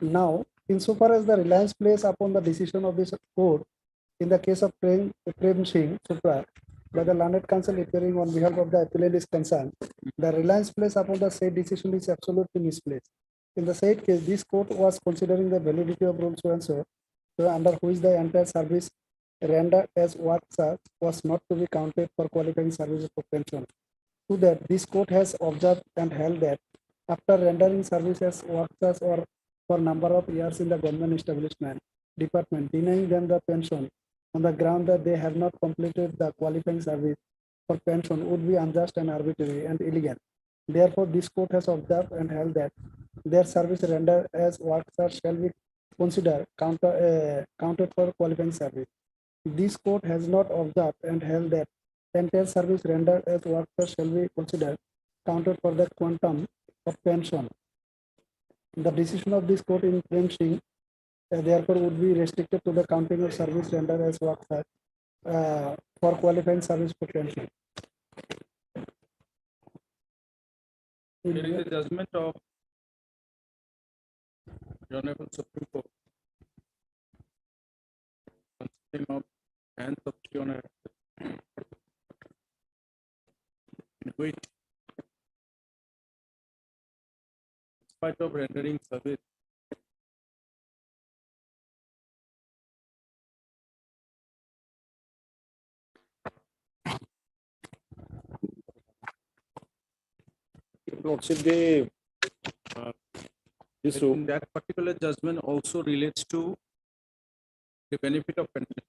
Now, insofar as the reliance placed upon the decision of this court in the case of Prem Singh Supra by the learned counsel appearing on behalf of the appellant is concerned, the reliance placed upon the said decision is absolutely misplaced. In the said case, this court was considering the validity of rule so under which the entire service rendered as work was not to be counted for qualifying services for pension. To that, this court has observed and held that after rendering service as workers or for number of years in the government establishment department, denying them the pension on the ground that they have not completed the qualifying service for pension would be unjust and arbitrary and illegal. Therefore, this court has observed and held that their service rendered as workers shall be considered counted for qualifying service. This court has not observed and held that entire service rendered as workers shall be considered counted for the quantum of pension. The decision of this court in Prem Singh therefore would be restricted to the counting of service rendered as workers for qualifying service for pension. There is a judgment of the Honorable Supreme Court consisting of hands of Petitioner, in which, in spite of rendering service, Lordship, the that particular judgment also relates to the benefit of pension.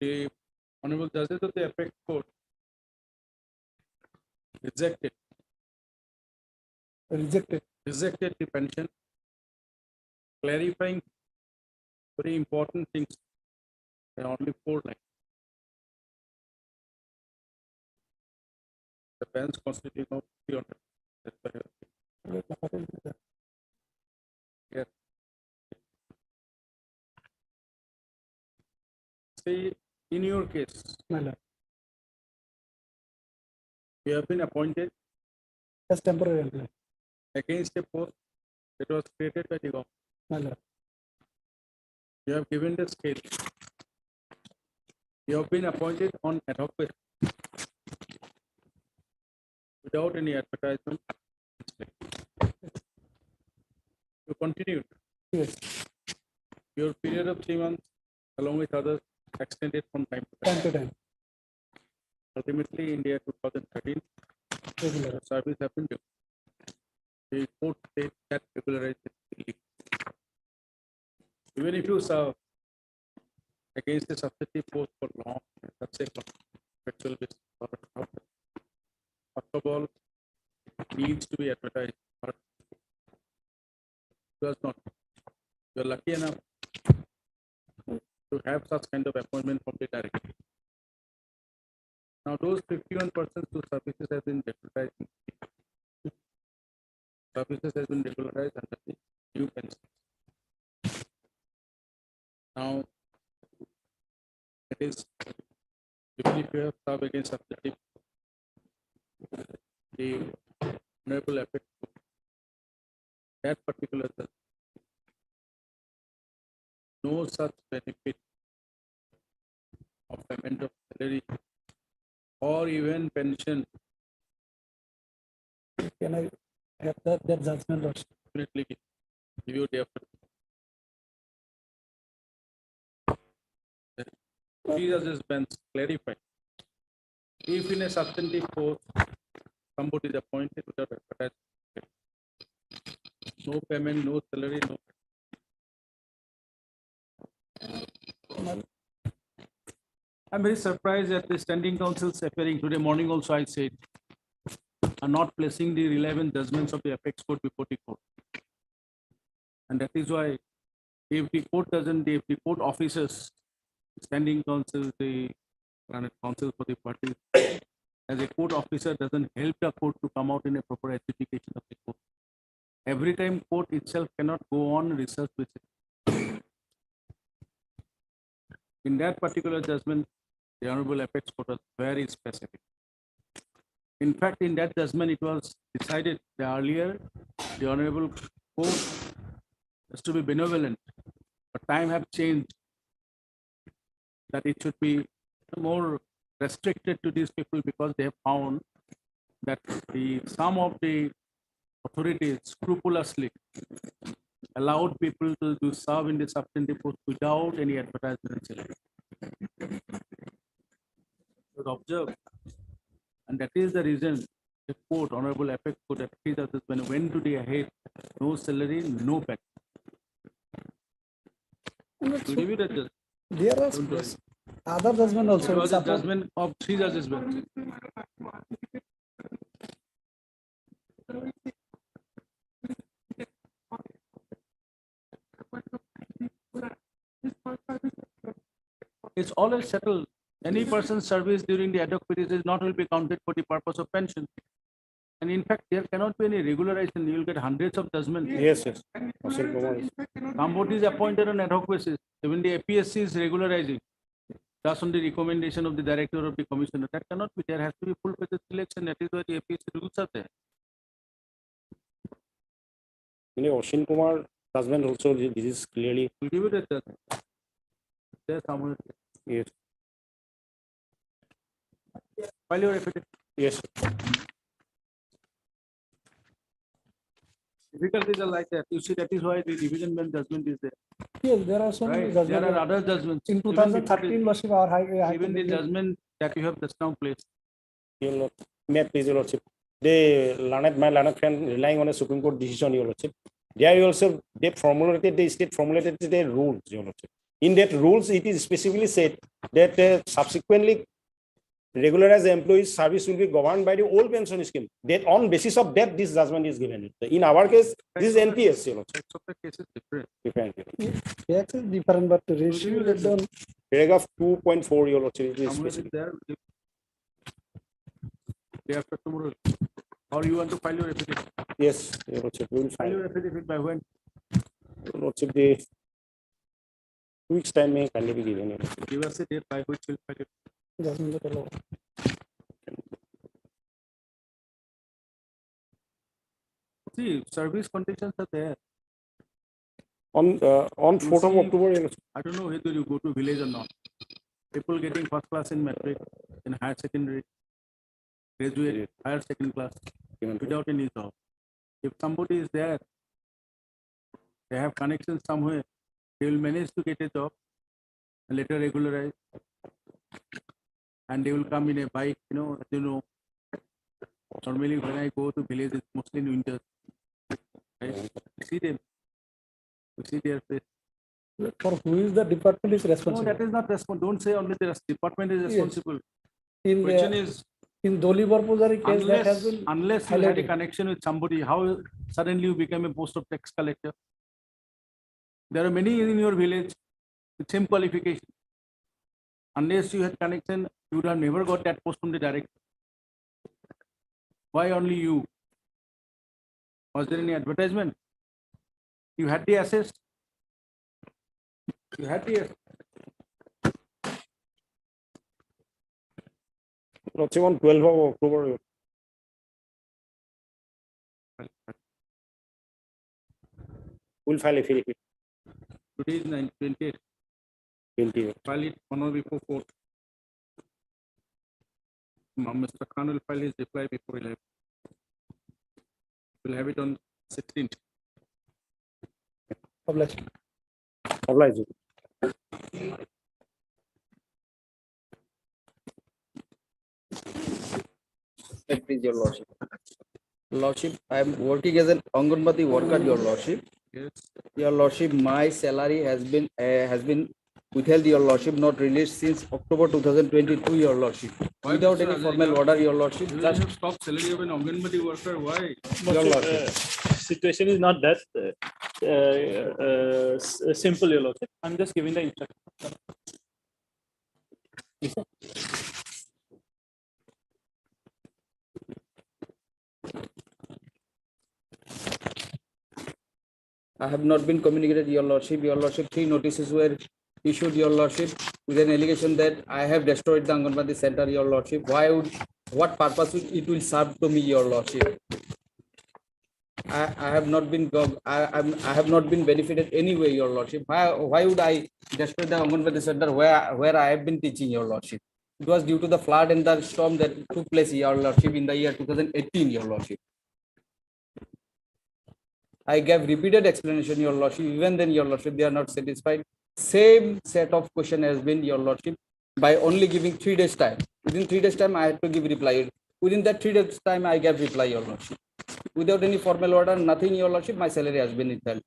The Honorable Judges of the Apex Court rejected the pension, clarifying very important things. There are only 4 lines. The bench constituting of 300. Yes. See, in your case, you have been appointed as temporary employee against a post that was created by the government. You have given the scale. You have been appointed on ad hoc basis without any advertisement, explain. You continued. Yes. Your period of 3 months, along with others, extended from time to time. Time to time. Ultimately, India 2013, the service happened. The court said that regularization is illegal. Even if you serve against the substantive post for long, that's a factual basis. First of all, it needs to be advertised. But it was not. You're lucky enough to have such kind of appointment from the director. Now, those 51% to services have been regularized. Services has been regularized under the new pension. Now, it is, even if you have served against substantive, the honorable effect that particular judge, no such benefit of payment of salary or even pension. Can I have that judgment also? Definitely give you the effort. Three judges bench clarified. If in a substantive post somebody is appointed without advertisement, no payment, no salary, no. I'm very surprised at the standing council's appearing today morning. Also, I said, are not placing the relevant judgments of the apex court before the court, and that is why, if the court doesn't, if the court officers, standing council, the council for the parties, as a court officer doesn't help the court to come out in a proper adjudication of the court. Every time court itself cannot go on research basis. In that particular judgment, the Honorable Apex Court was very specific. In fact, in that judgment, it was decided that earlier the Honorable Court has to be benevolent, but time have changed, that it should be more restricted to these people because they have found that some of the authorities scrupulously allowed people to serve in the substantive post without any advertisement. It was observed, and that is the reason the court, Honorable Apex Court, at three judges, when it went to the head, no salary, no pay. To give you that judge. There are other judgment also. It was a judgment of three judges bench. It's always settled. Any person's service during the ad hoc period is not will be counted for the purpose of pension. And in fact, there cannot be any regularization. You will get hundreds of judgments. Yes, yes. Somebody is appointed on ad hoc basis. Even the APSC is regularizing. That's on the recommendation of the director of the commissioner. That cannot be. There has to be full fledged selection. That is why the APSC rules are there. Oshin Kumar judgment also, this is clearly. We'll give it a judgment. There's someone. Yes. File your affidavit. Yes. Difficulties are like that. You see, that is why the division bench judgment is there. Yes, there are so many Right. judgments. There are other judgments. In 2013, Lordship, our high. Even the judgment that you have just now placed. May I please, Your Lordship? My learned friend relying on a Supreme Court decision, Your Lordship. There also they state formulated their rules, Your Lordship. In that rules, it is specifically said that subsequently regularized employees' service will be governed by the old pension scheme. That on basis of that, this judgment is given. In our case, this is NPS, Your Lordship. The case is different. Yes, is different, but the ratio is done. Paragraph 2.4, Your Lordship. Somewhere is there. Day after tomorrow. Or you want to file your affidavit? Yes, Your Lordship. We will File your affidavit by when? Your Lordship, the 2 weeks time may kindly be given. Give us a date by which we'll file it. Judgment of the law. See, service conditions are there. On 4th of October, Your Lordship. I don't know whether you go to village or not. People getting first class in matric, in higher secondary, graduate, higher second class, without any job. If somebody is there, they have connections somewhere, they will manage to get a job and later regularize. And they will come in a bike, normally when I go to villages, mostly in winter, right? We see them, we see their face. For who is the department is No, responsible? that is not responsible. Don't say only the department is Yes. responsible. In Question is, in Doli Barpuzari case that has been unless you had a highlighted. connection with somebody, how suddenly you became a post of tax collector? There are many in your village with same qualification. Unless you had connection, you would have never got that post from the director. Why only you? Was there any advertisement? You had the access. You had the access. Lordship, on 12th of October. We'll file affidavit. Today is 28. 28. File it on or before 4. Mr. Khan will file his reply before 11. We'll have it on 16th. Obliged. Obliged. Please, your lordship. Lordship, I am working as an Anganwadi worker, your lordship. Yes. Your lordship, my salary has been withheld, your lordship, not released since October 2022, your lordship. Why, Without Mr. any Ajay, formal order, your lordship. You have stopped salary of an Anganwadi worker. Why? Your lordship. Situation is not that simple, your lordship. I'm just giving the instruction. I have not been communicated, your lordship. Your lordship, 3 notices were issued, your lordship, with an allegation that I have destroyed the Anganwadi center, your lordship. What purpose it will serve to me, your lordship? I have not been I have not been benefited anyway, your lordship. Why would I destroy the Anganwadi center where I have been teaching, your lordship? It was due to the flood and the storm that took place, your lordship, in the year 2018, your lordship. I gave repeated explanation, your lordship. Even then, your lordship, they are not satisfied. Same set of question has been, your lordship, by only giving 3 days time. Within 3 days time, I had to give reply. Within that 3 days time, I gave reply, your lordship. Without any formal order, nothing, your lordship, my salary has been withheld.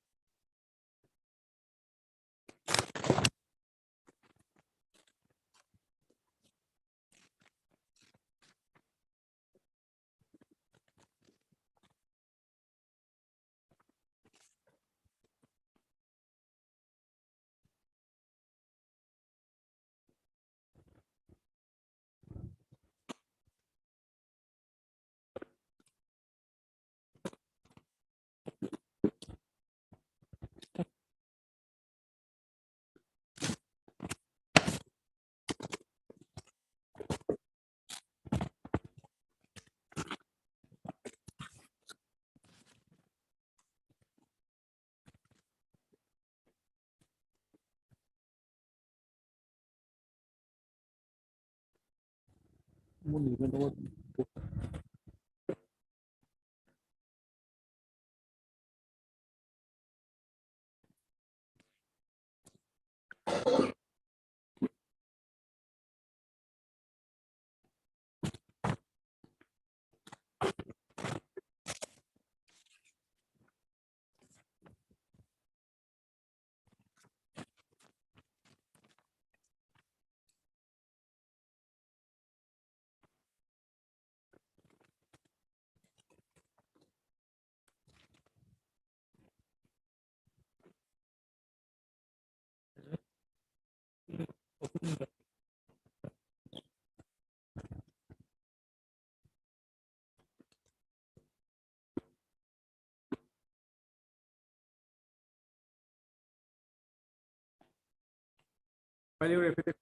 File your affidavit.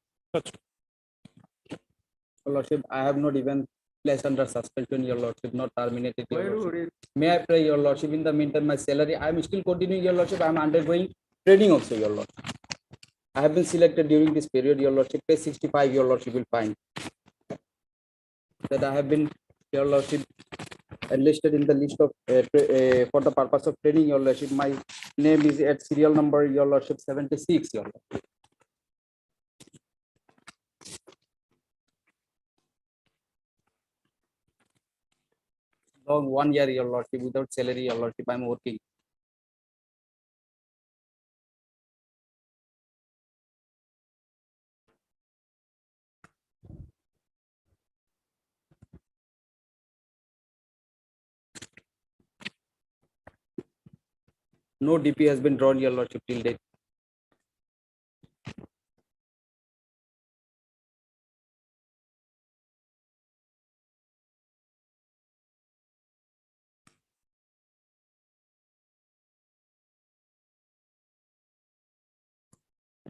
Your lordship, I have not even placed under suspension, your lordship, not terminated, your Why do lordship. you May I pray, your lordship, in the meantime, my salary, I am still continuing, your lordship. I am undergoing training also, your lordship. I have been selected during this period, your lordship. Page 65, your lordship will find that I have been, your lordship, enlisted in the list of for the purpose of training, your lordship. My name is at serial number, your lordship, 76, your lordship. Long 1 year, your lordship, without salary, your lordship, I'm working. No DP has been drawn, your lordship, till date.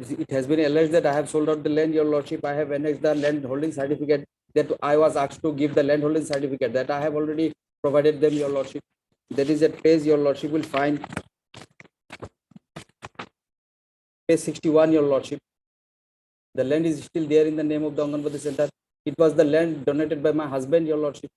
It has been alleged that I have sold out the land, your lordship. I have annexed the land holding certificate that I was asked to give the land holding certificate that I have already provided them, your lordship. That is at page, your lordship will find page 61, your lordship. The land is still there in the name of the Anganwadi Center. It was the land donated by my husband, your lordship.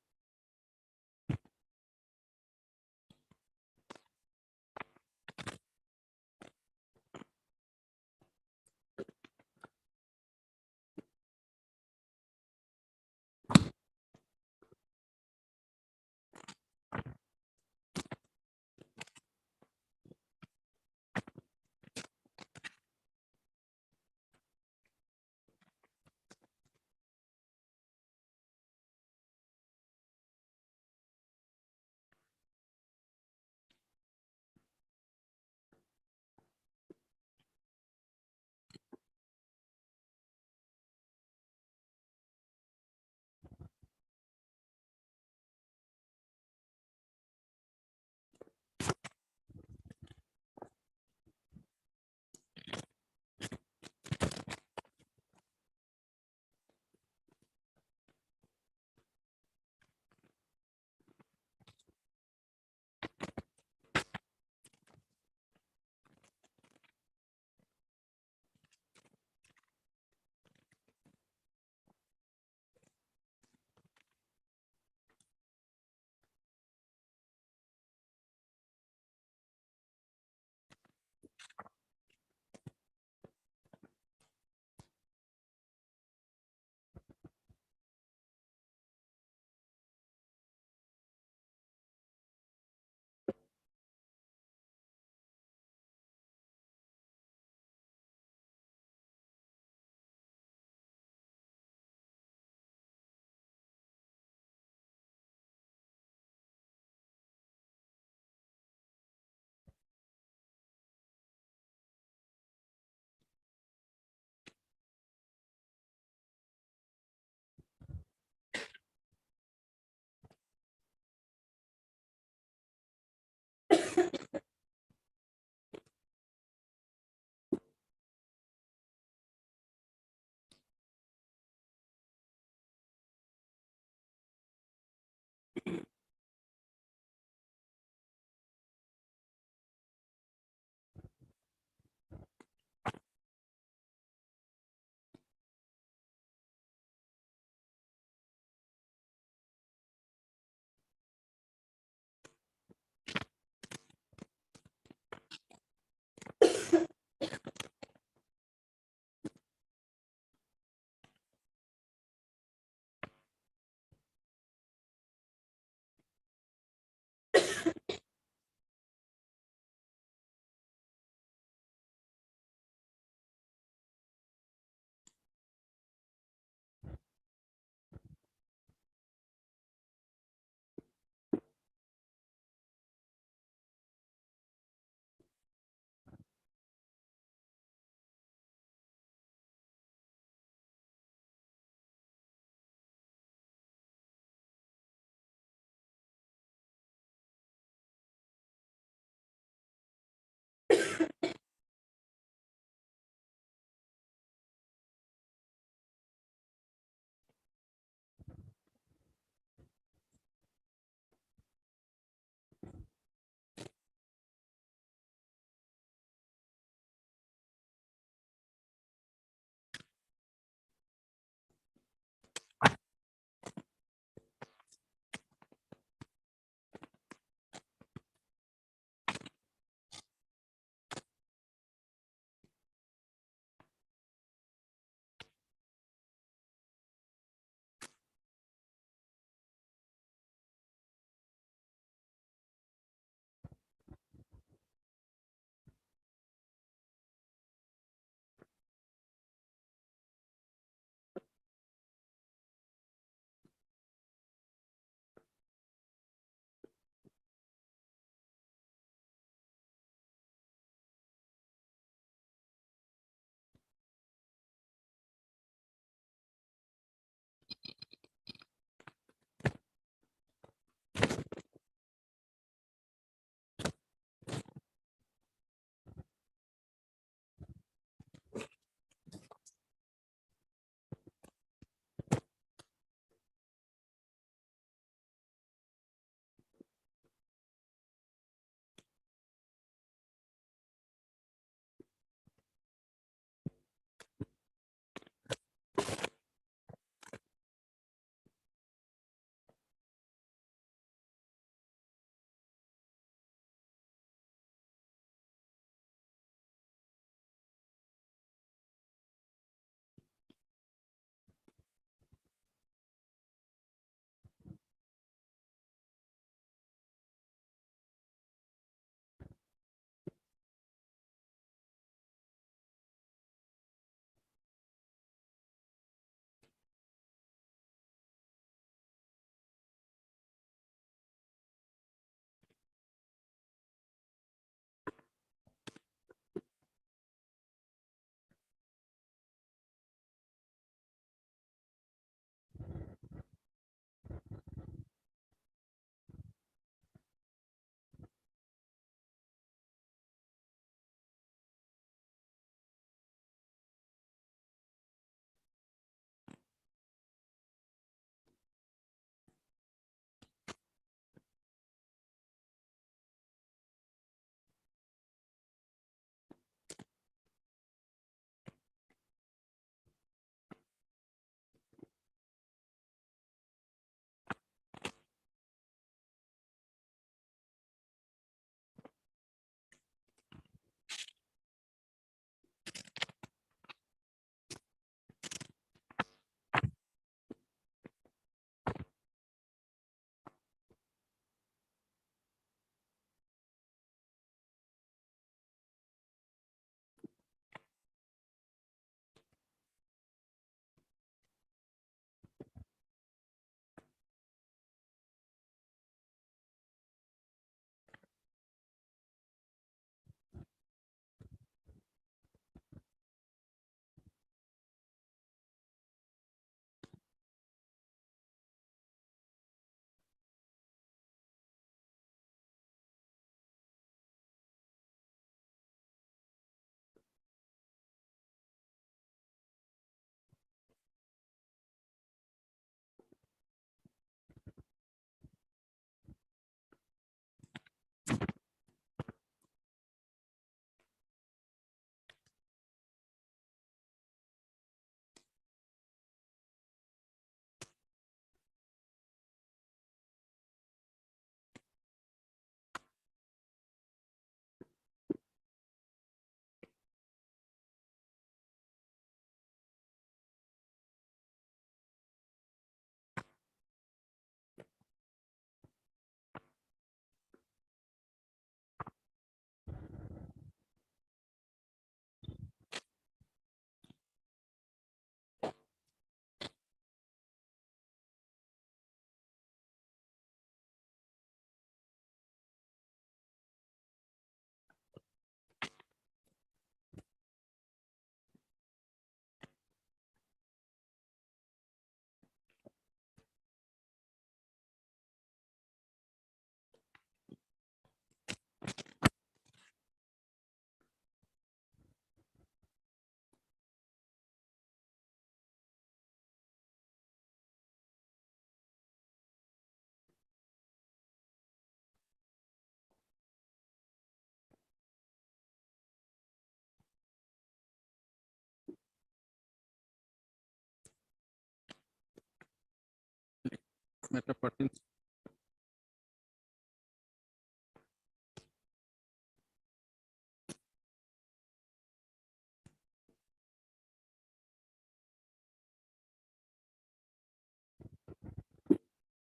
matter pertains.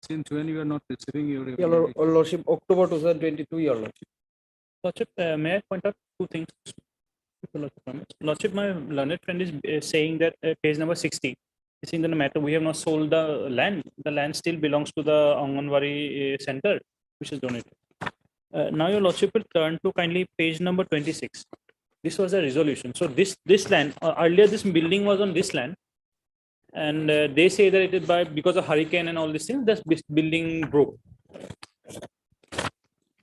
Since when you are not receiving your Your Lordship, October 2022, Your Lordship. Lordship, may I point out two things? Lordship, my learned friend is saying that page number 60 is in the matter. We have not sold the land. The land still belongs to the Anganwadi center, which is donated. Now your Lordship will turn to kindly page number 26. This was a resolution. So this land, earlier this building was on this land. And they say that it is because of hurricane and all these things, this building broke.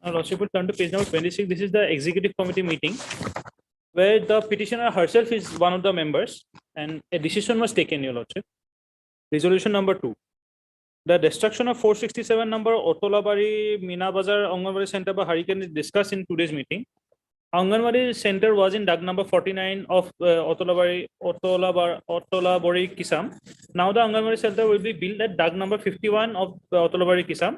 Now, Lordship will turn to page number 26. This is the executive committee meeting where the petitioner herself is one of the members and a decision was taken, Your Lordship. Resolution number 2. The destruction of 467 number Otolabari Mina Bazar Anganwadi Center by hurricane is discussed in today's meeting. Anganwadi Center was in Dag number 49 of Otolabari Kisam. Now the Anganwadi Center will be built at Dag number 51 of Otolabari Kisam.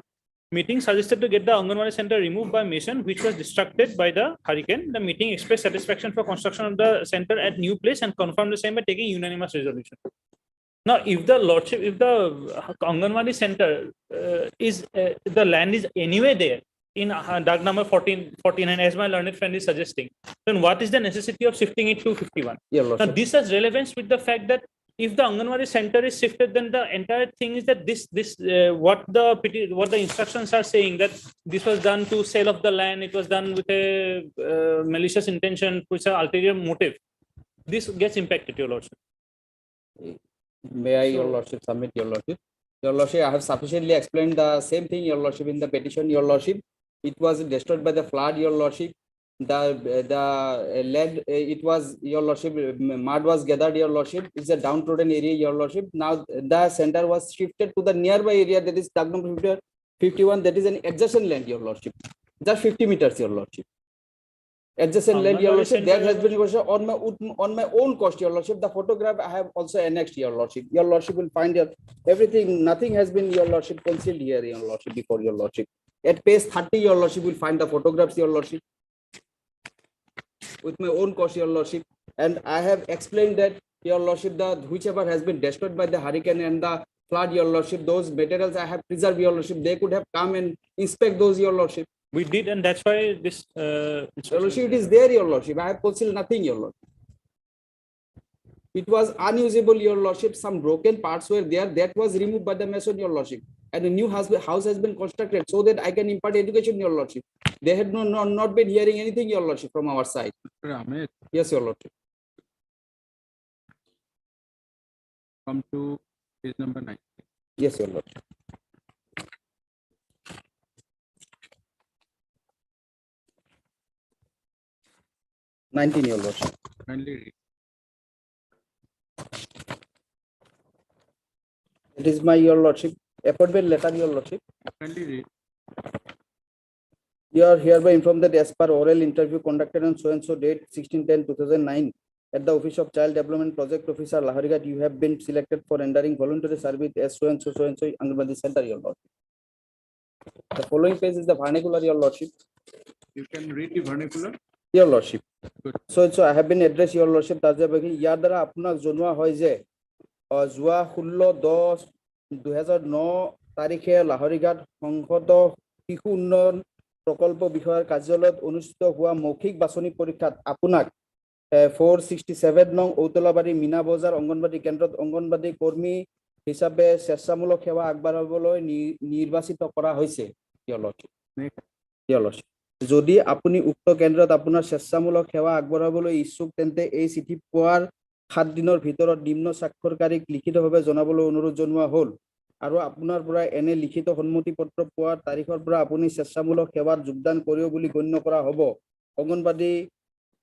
Meeting suggested to get the Anganwadi Center removed by mason, which was destructed by the hurricane. The meeting expressed satisfaction for construction of the center at new place and confirmed the same by taking unanimous resolution. Now, if the Lordship, if the Anganwadi Center the land is anyway there in Dag number 49, as my learned friend is suggesting, then what is the necessity of shifting it to 51? Yeah, now, this has relevance with the fact that if the Anganwadi Center is shifted, then the entire thing is that what the instructions are saying, that this was done to sale of the land, it was done with a malicious intention, which is an ulterior motive. This gets impacted, Your Lordship. May I, Your Lordship, submit, Your Lordship? Your Lordship, I have sufficiently explained the same thing, Your Lordship, in the petition, Your Lordship. It was destroyed by the flood, Your Lordship. The lead, it was, Your Lordship, mud was gathered, Your Lordship. It's a downtrodden area, Your Lordship. Now the center was shifted to the nearby area, that is Dag number 51, that is an adjacent land, Your Lordship. Just 50 meters, Your Lordship. Adjacent land, Your Lordship. That has been on my own cost, Your Lordship. The photograph I have also annexed, Your Lordship. Your Lordship will find everything, nothing has been, Your Lordship, concealed here, Your Lordship, before Your Lordship. At page 30, Your Lordship will find the photographs, Your Lordship, with my own cost, Your Lordship. And I have explained that, Your Lordship, whichever has been destroyed by the hurricane and the flood, Your Lordship, those materials I have preserved, Your Lordship. They could have come and inspect those, Your Lordship. We did, and that's why this. Your Lordship, it is there, Your Lordship. I have concealed nothing, Your Lordship. It was unusable, Your Lordship. Some broken parts were there. That was removed by the mason, Your Lordship. And a new house has been constructed so that I can impart education, Your Lordship. They had not been hearing anything, Your Lordship, from our side. Yes, Your Lordship. Come to page number 9. Yes, Your Lordship. $19, Your Lordship. Kindly read. It is my, Your Lordship, appointment letter, Your Lordship. Kindly read. You are hereby informed that as per oral interview conducted on so-and-so date 16/10/2009 at the Office of Child Development Project Officer, Laharigat, you have been selected for rendering voluntary service as so-and-so Anganwadi Center, Your Lordship. The following page is the vernacular, Your Lordship. You can read the vernacular. Your Lordship. Good. So I have been addressed, Your Lordship. ইয়াৰ দ্বাৰা আপোনাক জনোৱা হয় যে যোৱা 16/10/2009 তাৰিখে লাহৰিঘাট সংসদ শিশু উন্নয়ন প্ৰকল্প বিষয়ৰ কাৰ্যালয়ত অনুষ্ঠিত হোৱা মৌখিক বাছনি পৰীক্ষাত আপোনাক 467 নং ঔতলাবাৰী মিনা বজাৰ অংগনবাদী কেন্দ্ৰত অংগনবাদী কৰ্মী হিচাপে স্বেচ্ছামূলক সেৱা আগবঢ়াবলৈ নিৰ্বাচিত কৰা হৈছে, Your Lordship. Your Lordship. যদি আপুনি উক্ত কেন্দ্ৰত আপোনাৰ স্বেচ্ছামূলক সেৱা আগবঢ়াবলৈ ইচ্ছুক, তেন্তে এই চিঠি পোৱাৰ 7 দিনৰ ভিতৰত নিম্ন স্বাক্ষৰকাৰীক লিখিতভাৱে জনাবলৈ অনুৰোধ জনোৱা হ'ল। আৰু আপোনাৰ পৰা এনে লিখিত সন্মতি পত্ৰ পোৱাৰ তাৰিখৰ পৰা আপুনি স্বেচ্ছামূলক সেৱাত যোগদান কৰিব বুলি গণ্য কৰা হ'ব। অংগনবাদী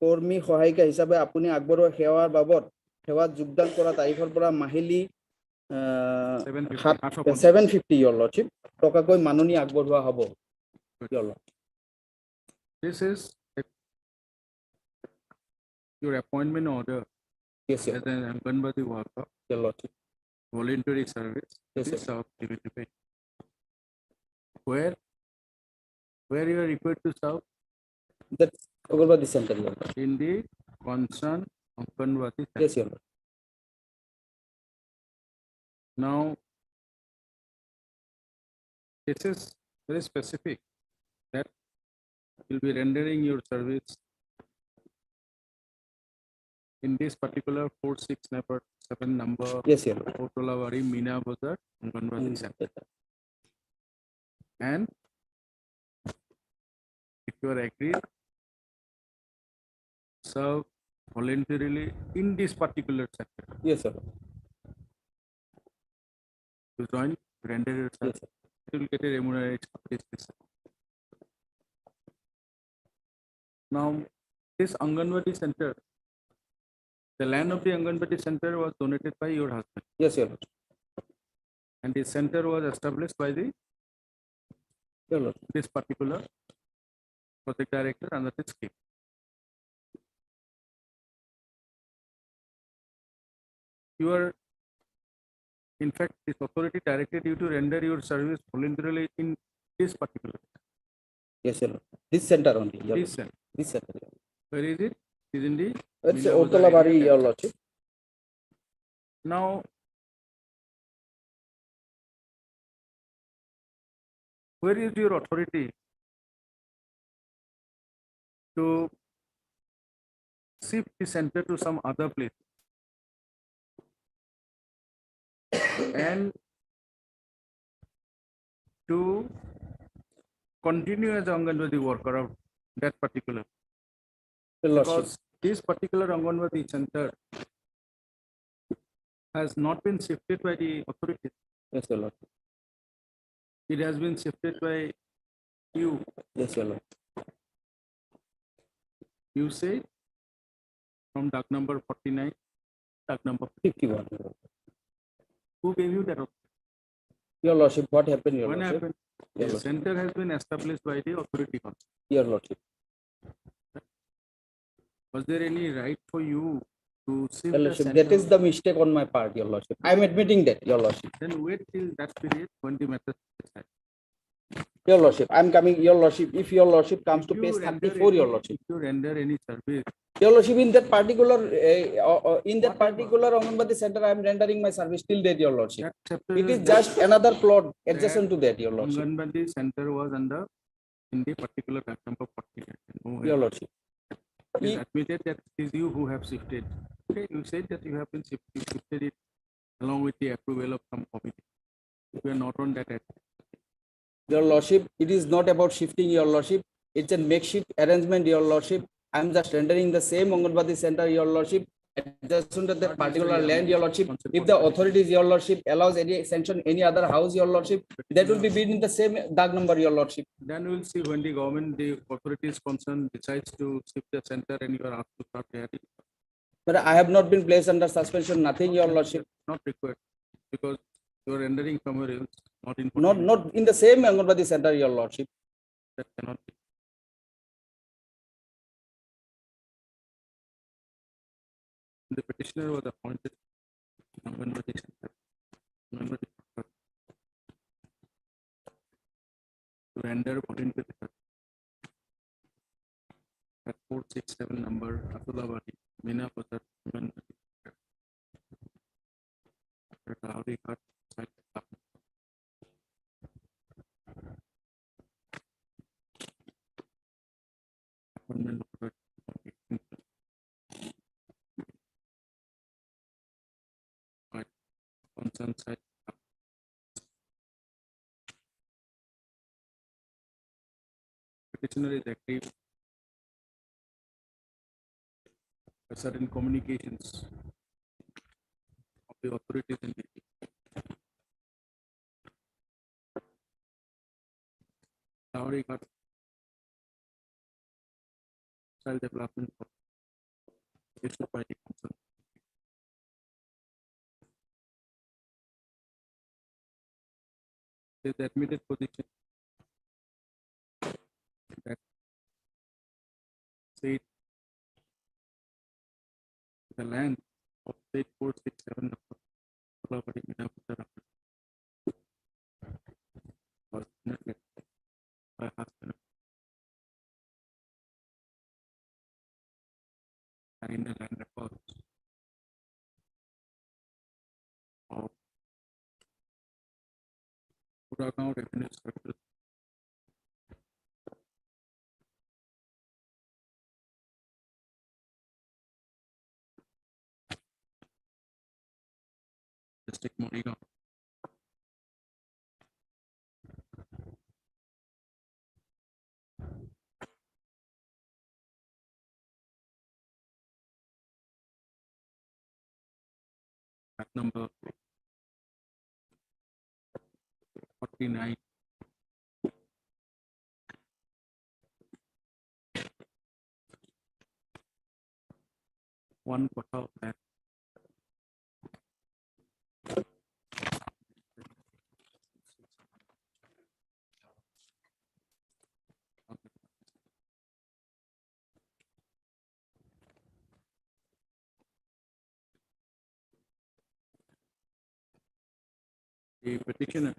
কৰ্মী সহায়িকা হিচাপে আপুনি আগবঢ়োৱা সেৱাৰ বাবদ সেৱাত যোগদান কৰা তাৰিখৰ পৰা মাহিলী 750, Your Lordship, টকাকৈ মাননি আগবঢ়োৱা হ'ব, Your Lordship. This is your appointment order. Yes, sir. As an Anganwadi worker. Your Lordship. Voluntary service. Yes, This sir. of Where you are required to serve? That's Anganwadi center, Your Honor. In the concerned Anganwadi center. Yes, Your Honor. Now, this is very specific that you'll be rendering your service in this particular 4697 number. Yes, Your Honor. Otolabari, Mina Bazar, Anganwadi center. And if you are agreed, serve voluntarily in this particular sector. Yes, sir. To join, render your service. You will get a remuneration of this. Now, this Anganwadi center, the land of the Anganwadi center was donated by your husband. Yes, Your Honor. And the center was established by the this particular project director under this scheme. You are, in fact, this authority directed you to render your service voluntarily in this particular. Yes, Your Honor. This center only. Your This Honor. center. This center. Where is it? It is in the. It's Mina Bazar Otolabari, area. Your Lordship. Now, where is your authority to shift the center to some other place and to continue as Anganwadi worker of that particular? Because this particular Anganwadi center has not been shifted by the authorities. Yes, Your Lord. It has been shifted by you. Yes, Your Lord. You say from dock number 49, dock number 51. Who gave you that authority? Your Lordship, what happened, Your When Lordship? happened? Your The Lordship. center has been established by the authority. Your Lordship. Was there any right for you to shift Your the Lordship, center? that is the mistake on my part, Your Lordship. I am admitting that, Your Lordship. Then wait till that period when the matter is decided. Your Lordship, I am coming, Your Lordship. If Your Lordship comes If to you page render 34, Your any- Lordship. If you render any service, Your Lordship, in that particular Anganwadi center, I am rendering my service till date, Your Lordship. that chapter It is that- just another plot adjacent to that, Your Lordship. Anganwadi center was under in the particular dock number 48. No, Your Lordship. it is admitted that it is you who have shifted. Okay, you said that you have been shifted it along with the approval of some committee. We are not on that. Your Lordship, it is not about shifting, Your Lordship. It's a makeshift arrangement, Your Lordship. I am just rendering the same Anganwadi center, Your Lordship, adjacent to that particular land, Your Lordship. If the authorities, Your Lordship, allows any sanction, any other house, Your Lordship, that will be bid in the same dark number, Your Lordship. Then we'll see when the government, the authorities concerned decides to shift the center and you are asked to start hearing. But I have not been placed under suspension, nothing, Your Lordship. Not required because you are rendering somewhere else, not in. Not in the same Anganwadi center, Your Lordship. That cannot be. The petitioner was appointed Anganwadi center. Anganwadi worker to render voluntary service. At 467 number, Atulabadi, Mina Bazar, Anganwadi. Dowry cut, site up. Appointment order. Right. Concern site. Petitioner is active. Certain communications of the authorities in the Dowry cut, child development issued by the council. It is the admitted position that said the land of state 467 was my husband. And in the land records of Purana revenue structure. District Morigaon. Fact number 49. One quarter of that. The petitioner,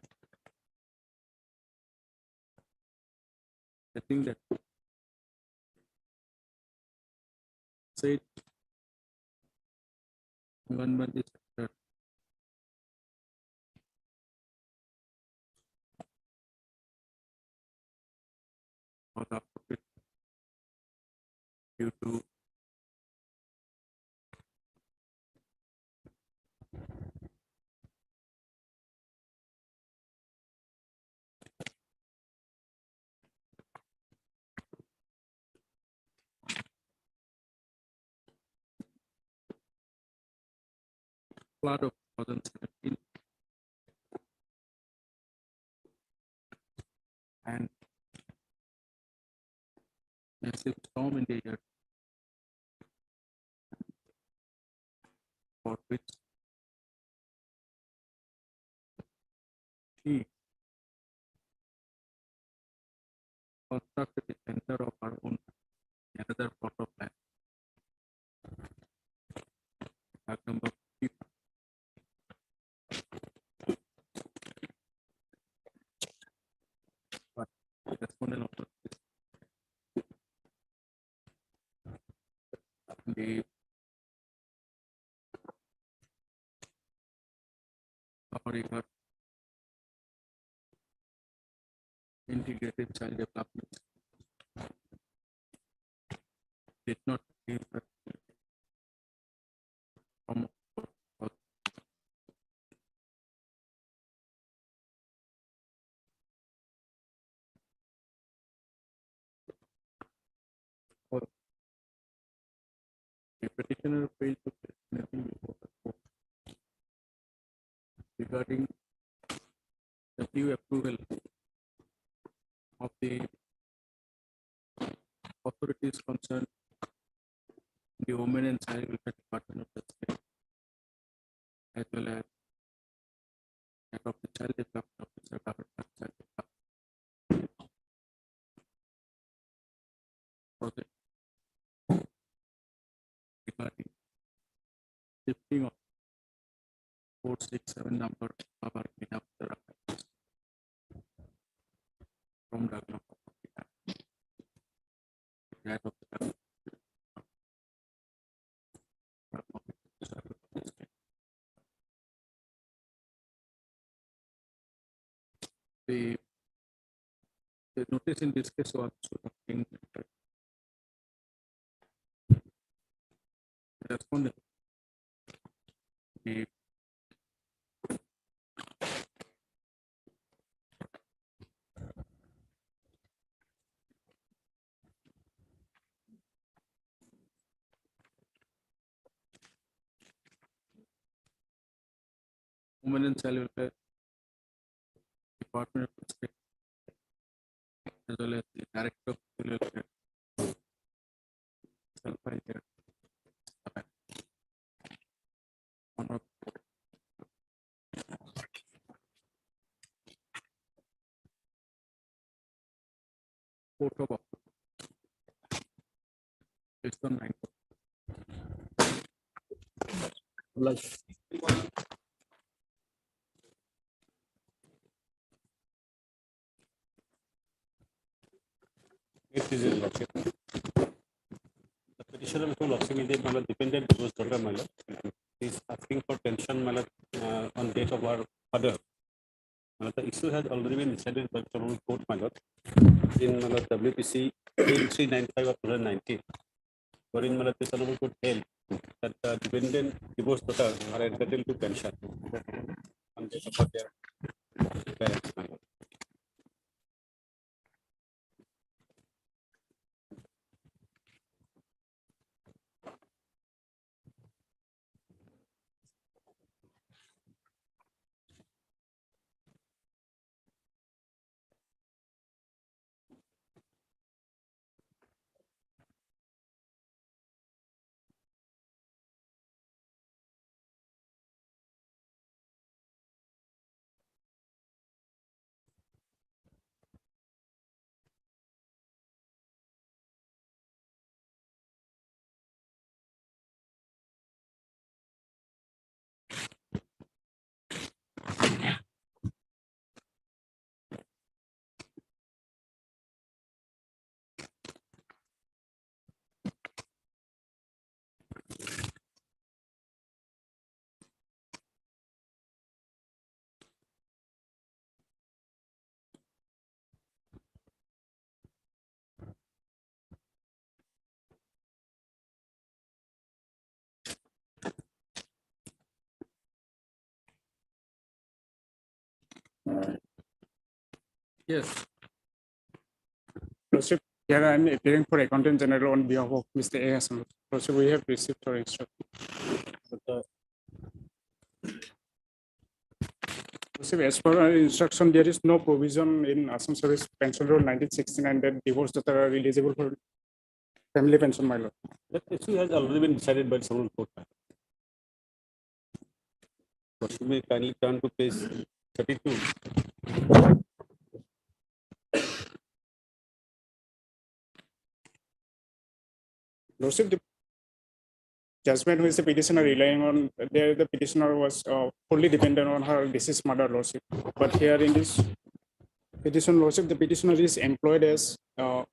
I think that said one is or the appropriate due to flood of 2017 and massive storm in the year for which she constructed the center of her own another plot of land. Fact number 50. But respondent of the America integrated child development did not give her from the petitioner failed to place anything before the court regarding the due approval of the authorities concerned, the Women and Child Welfare Department of the state, as well as that of the Child Development Officer, Government Child Development Project regarding shifting of 467 number of our from diagram that of the the notice in this case was being responded. The Women and Child Welfare Department of the State, as well as the Director of Child Welfare, certified there. One of Fourth of October, based on 9th of It is in lordship. The petitioner to lordship is a dependent divorce daughter, my lord. He is asking for pension, my lord, on death of our father. The issue has already been decided by the court, my lord, in my lord, WPC 395 of 2019, wherein my lord, the honorable court held that the dependent divorce daughter are entitled to pension on death of their parents, my lord. Yes. Lordship, here I am appearing for Accountant General on behalf of Mr. A. Hassan. Lordship, we have received our instruction. Lordship, as per our instruction, there is no provision in Assam Service Pension Rule 1969 that divorced daughter are eligible for family pension, my lord. That issue has already been decided by the Supreme Court. Lordship, may kindly turn to page 32. Lordship, the judgment which the petitioner relying on, there the petitioner was fully dependent on her deceased mother, Lordship. But here in this petition, Lordship, the petitioner is employed as Anganwadi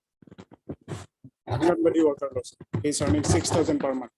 worker, Lordship. He is earning 6,000 per month.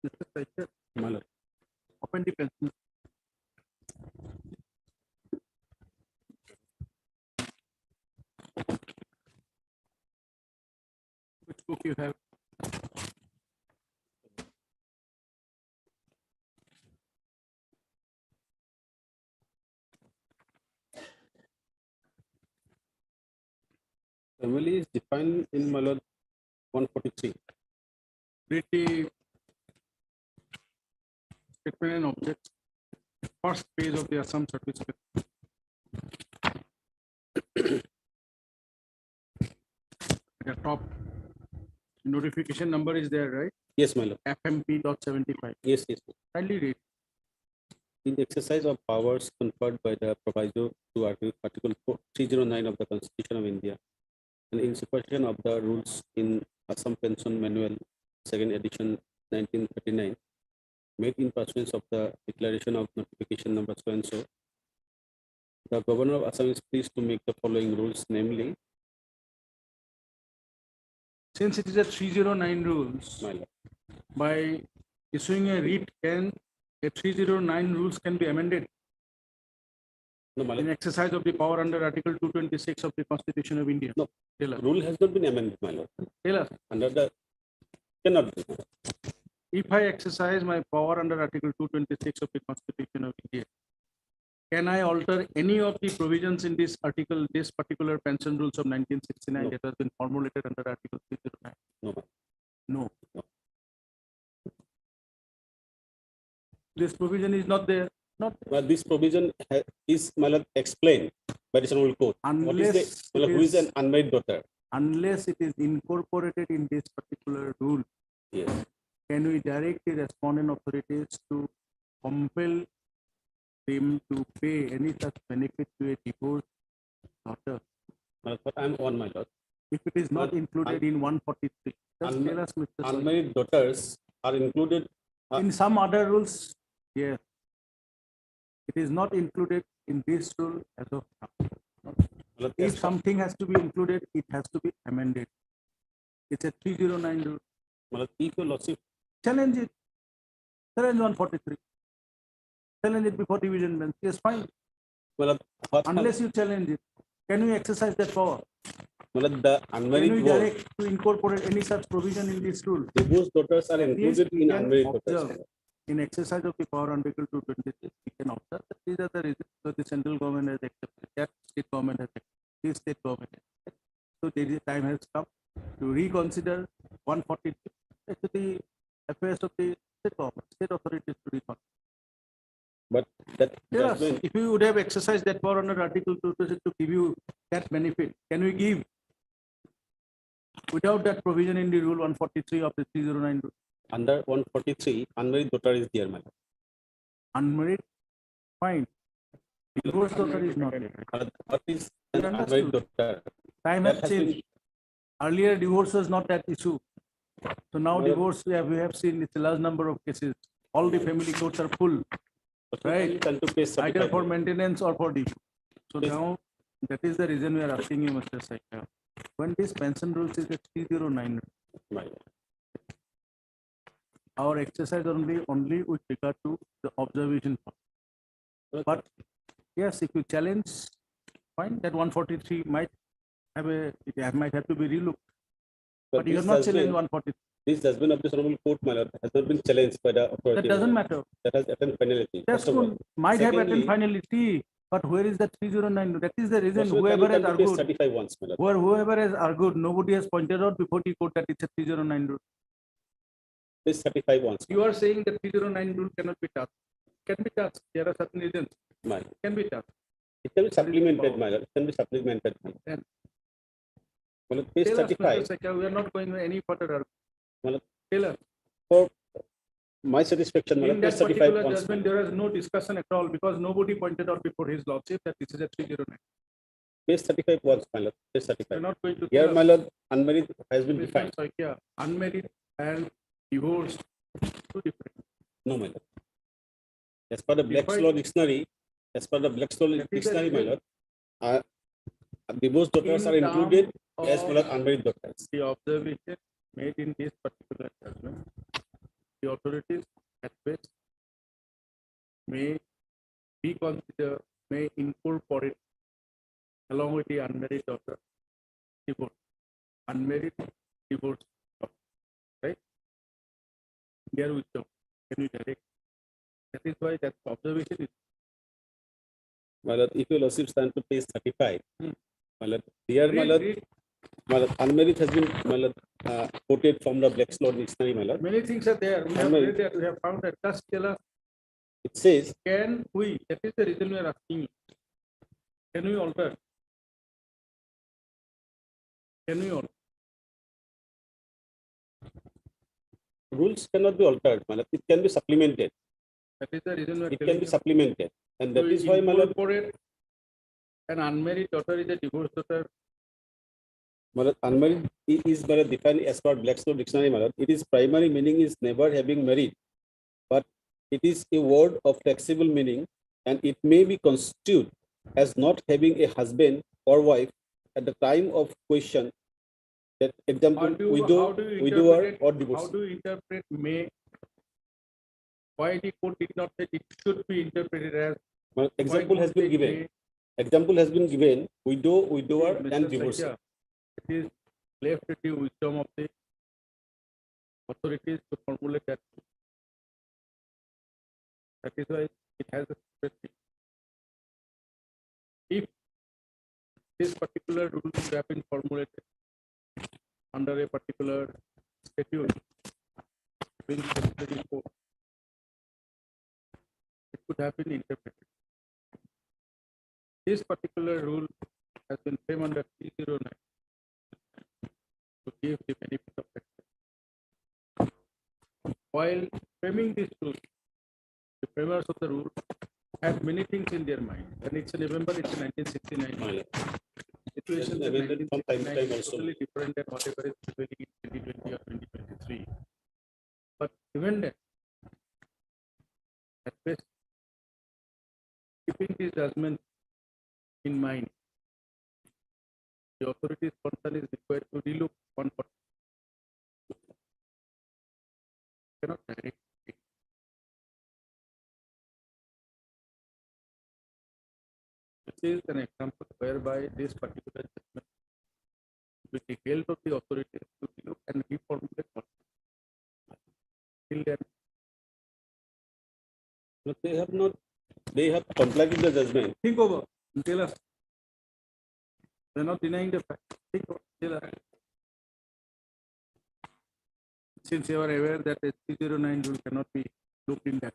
Mr. Saikia, My lord. open the pencil. Which book you have? Family is defined in my lord 143. Read the statement and objects. First page of the Assam certificate. At the top, notification number is there, right? Yes, my lord. FMP.75. Yes, yes. Kindly read. In the exercise of powers conferred by the proviso to Article 309 of the Constitution of India, and in supervision of the rules in Assam Pension Manual, second edition, 1939, made in pursuance of the declaration of notification number so and so, the Governor of Assam is pleased to make the following rules, namely, Since it is a 309 rules, my lord. by issuing a writ, can a 309 rules can be amended No, my in lord. exercise of the power under Article 226 of the Constitution of India? No, Tell us. rule has not been amended, my lord. Tell us. Under the cannot be. If I exercise my power under Article 226 of the Constitution of India, can I alter any of the provisions in this article, this particular pension rules of 1969 No. that has been formulated under Article 309? No, ma'am. No. No. This provision is not there. Not But this provision is, my lord, explained by the General Court. What is unless the, my lord, who is an unmarried daughter? unless it is incorporated in this particular rule, Yes. can we direct the respondent authorities to compel them to pay any such benefit to a divorced daughter? My lord, but I'm on, my lord. If it is not But included in 143, just unma- tell us, Mr. Sohi. Unmarried daughters are included. In some other rules, yes. It is not included in this rule as of now. my lord, If as- something has to be included, it has to be amended. It's a 309 rule. my lord, if your lordship, Challenge it. Challenge 143. Challenge it before division bench. Yes, fine. my lord, what Unless you challenge it, can we exercise that power? my lord, the Can unmarried we divorce, direct to incorporate any such provision in this rule? divorced daughters are At least included we in can unmarried daughters. observe, my lord. in exercise of the power under Article 226, we can observe that these are the reasons that the central government has accepted, that state government has accepted, this state government has accepted. So there is time has come to reconsider 143. It's the affairs of the state government, state authorities to reconsider. But that Tell us, judgment, if you would have exercised that power under Article 226 to give you that benefit, can we give without that provision in the rule 143 of the 309 rule? under 143, unmarried daughter is there, my lord. Unmarried, fine. Divorced daughter is not there. What is You an understood. unmarried daughter? Time That has has been- changed. Earlier, divorce was not that issue. So now Well- divorce, we have seen it's a large number of cases. All the family courts are full, right? Can to pay Either for 35. maintenance or for divorce. So Yes. now, that is the reason we are asking you, Mr. Saika. When this pension rules is a 309, My lord. our exercise only with regard to the observation part. But yes, if you challenge, fine, that 143 might have might have to be relooked. But you this have not judgment- challenged 143. This judgment of this honorable court, my lord, has not been challenged by the authority. That doesn't my lord. matter. That has attained finality. That's First of all. good. Might have attained Secondly- finality, but where is the 309? That is the reason First of all, whoever can has you please argued, certify once, my lord? whoever has argued, nobody has pointed out before the court that it's a 309 rule. Please certify once. You are saying that 309 rule cannot be touched. Can be touched. There are certain reasons. My lord. Can be touched. It can be supplemented, my lord. It can be supplemented. Then My lord, please tell us, certify. Mr. Saika, we are not going any further. My lord, Tell us. for my satisfaction, my lord, In please that certify particular once. judgment, there is no discussion at all because nobody pointed out before his lordship that this is a 309. Please certify once, my lord. Please certify. We are not going to. Here, tell my us. lord, unmarried has been Mr. defined. Saika, unmarried and divorced, two different. No, my lord. As per the Black's Defined. Law Dictionary, as per the Black's Law That is the Dictionary, my reason. lord, divorced daughters In are included as terms well as unmarried daughters. The observation made in this particular judgment the authorities at best may may incorporate along with the unmarried daughter divorce, unmarried divorce, right? Their wisdom, can you direct? That is why that observation is. Well, if you lordship stand to page 35, well, here, Read. well, unmarried has been quoted from the Black's Law Dictionary, my lord. Many things are there. We have read that. We have found that. Just tell us. It says, can we? That is the reason we are asking you. Can we alter? Can we alter? Rules cannot be altered, my lord. It can be supplemented. That is the reason we are It telling can be you. supplemented, and that So is why, my lord, incorporate an unmarried daughter is a divorced daughter. my lord, unmarried is, my lord, defined as per Black's Law Dictionary, my lord. It is primary meaning is never having married, but it is a word of flexible meaning, and it may be construed as not having a husband or wife at the time of question. That example, widower or divorce. How do you interpret may? Why the court did not say it should be interpreted as? Well, example has been given. May? Example has been given. Widower, and divorce. It is left to the wisdom of the authorities to formulate that. That is why it has a specific. If this particular rule would have been formulated under a particular statute, it could have been interpreted. This particular rule has been framed under 309 to give the benefit of that. While framing this rule, the framers of the rule had many things in their mind. And it's in November, it's in 1969. Situation in 1969 is totally different than whatever is prevailing in 2020 or 2023. But even then, at best, keeping this judgment in mind, the authorities concerned is required to relook on what cannot direct it. This is an example whereby this particular judgment, with the help of the authorities, to relook and reformulate what. Till then, but they have not. They have complied with the judgment. Think over and tell us. They're not denying the fact. Think over, tell us. Since you are aware that the 309 rule cannot be looked in that.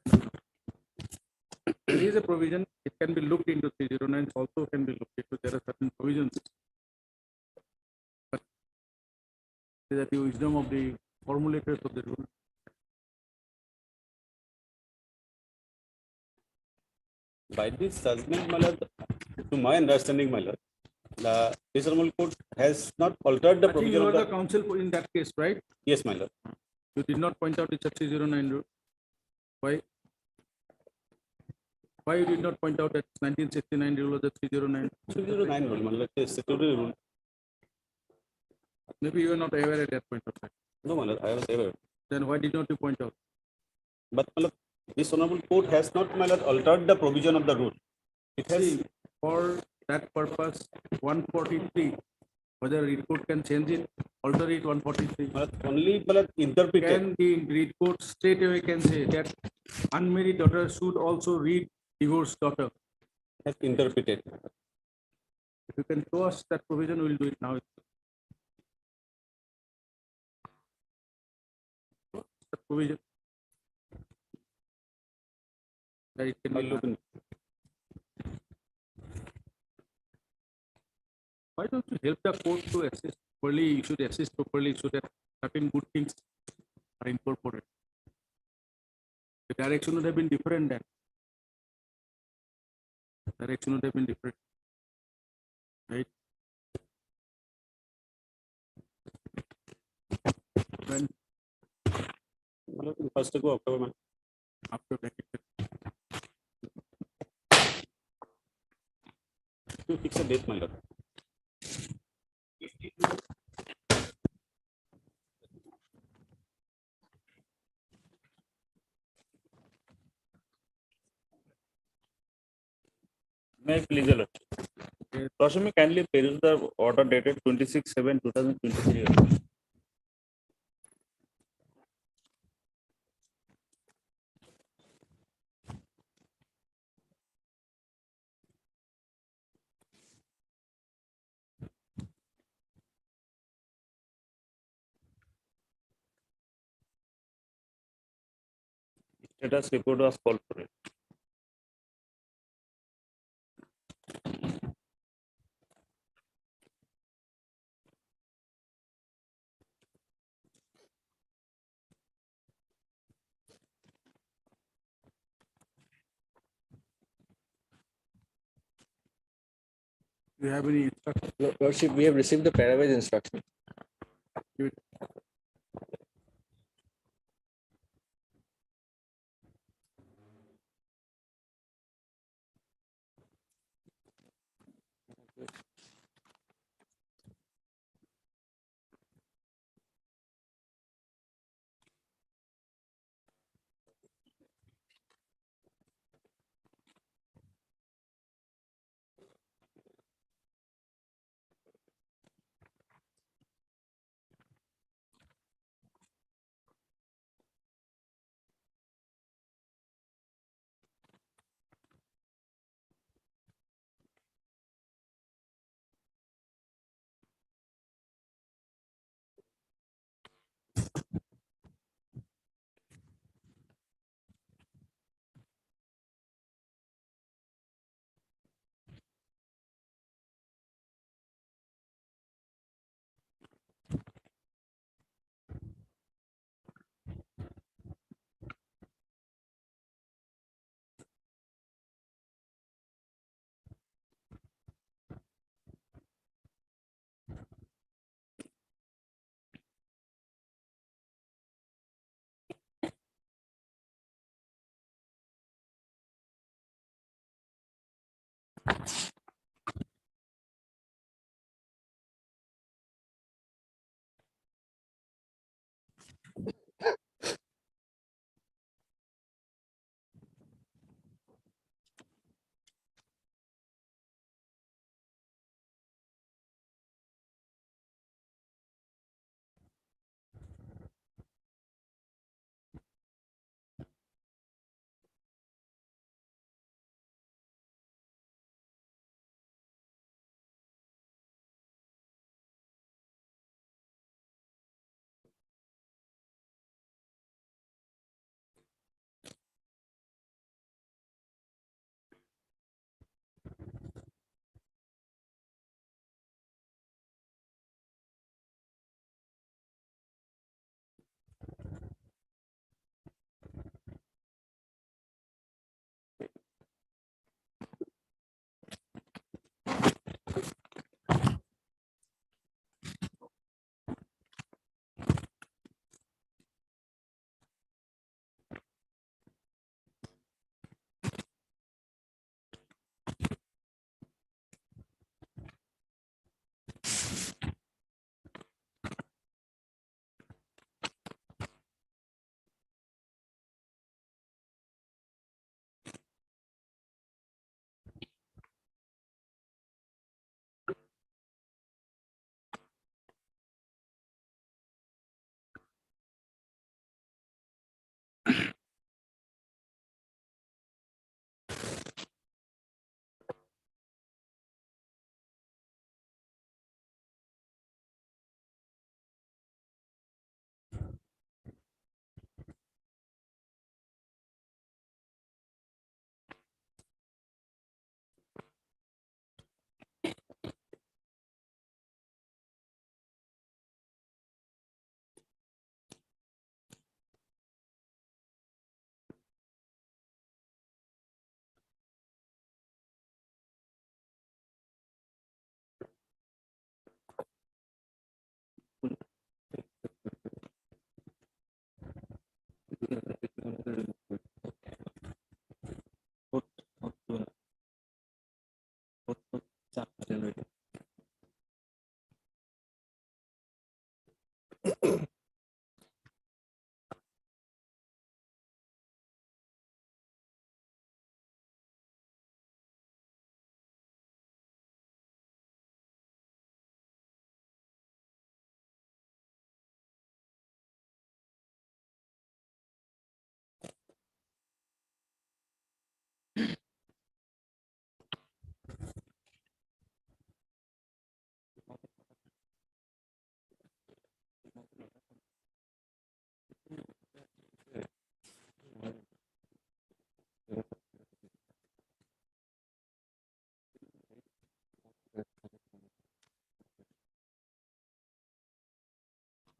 There is a provision, it can be looked into 309, also can be looked into. There are certain provisions. But that the wisdom of the formulators of the rule. By this judgment, my lord, to my understanding, my lord, the Provisional Court has not altered the provision You of are the counsel in that case, right? Yes, my lord. You did not point out the 309 rule. Why? Why you did not point out that 1969 rule of the 309? 309 rule, my lord, is statutory rule. Maybe you were not aware at that point of time. No, my lord, I was aware. Then why did not you point out? But my lord, this honorable court has not, my lord, altered the provision of the rule. It has. See, for that purpose, 143, whether read court can change it, alter it 143. Only interpreted. Can the read court straight away can say that unmarried daughter should also read divorced daughter? Has interpreted. If you can show us that provision, we will do it now. That provision. That it can be looked. Why don't you help the court to assist properly? You should assist properly so that certain good things are incorporated. The direction would have been different then. Direction would have been different. Right? When? First to go October, man. After that. To fix a date, my lord. May I please, Your Lordship? Lordship, may kindly peruse the order dated 26/7/2023. Status report was called for it. Do you have any instruction? Lordship, we have received the parawise instruction. Give it.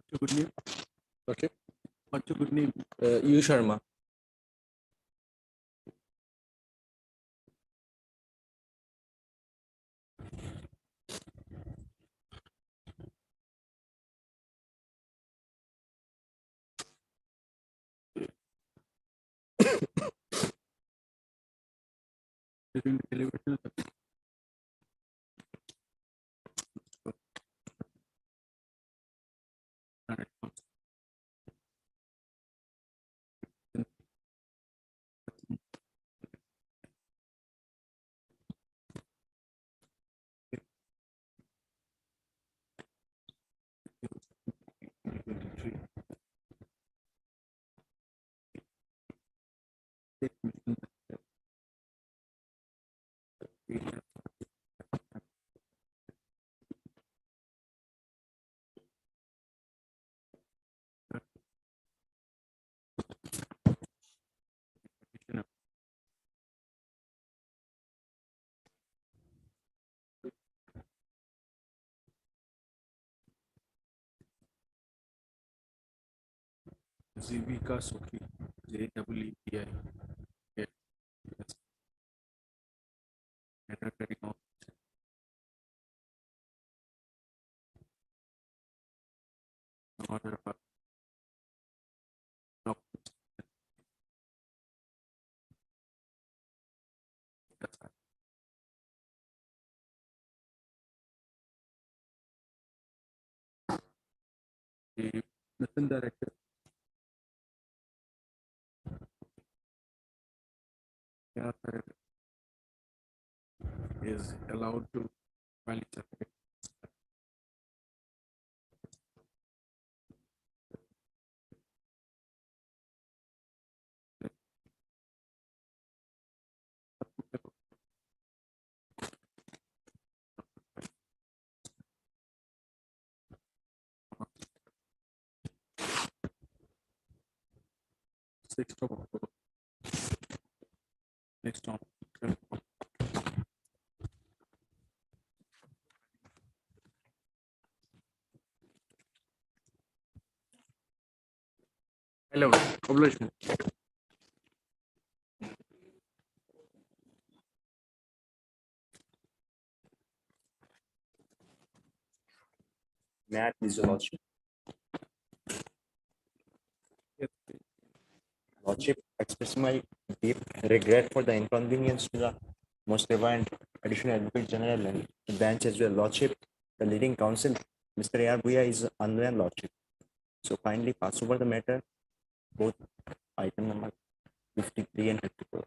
What's your good name? Okay. What's your good name? U Sharma. During the deliberation. Zivika Sukhi, JEEPI. Yes. Secretary of Order of Documents. That's right. The mission director is allowed to file its affidavit. Sixth of October. Next on. Hello. Obligation. May I please, Your Lordship? Lordship, express my deep regret for the inconvenience to the most reverend Additional Advocate General and the bench as well. Lordship, the leading counsel, Mr. A.R. Bhuya, is unwell, Lordship. So kindly pass over the matter, both item number 53 and 54.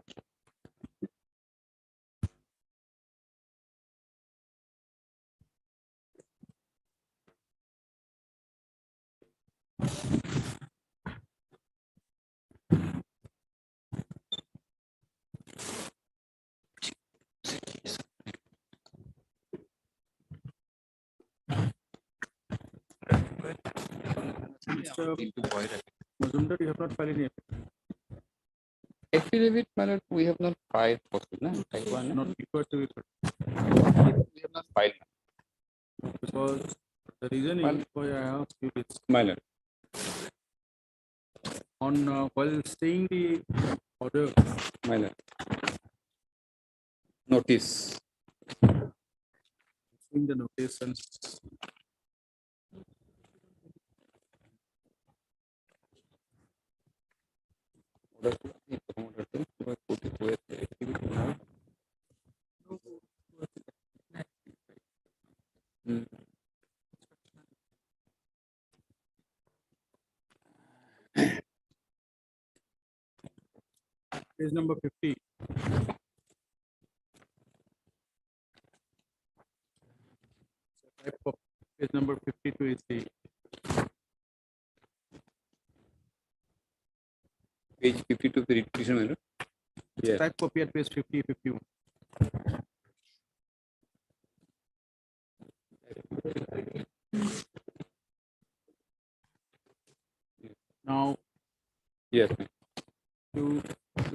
Mr. Mazumdar, you have not filed any Affidavit, my lord, we have not filed for type 1. not required to be We have not filed. because the reason is why I asked you this. My lord. On while staying the order, My lord. Notice. seeing the notice and page number 50. Type of page number 52 is the Page 52 of the petition, my lord. Yes. Type copy at page 50, 51. Now, yes, you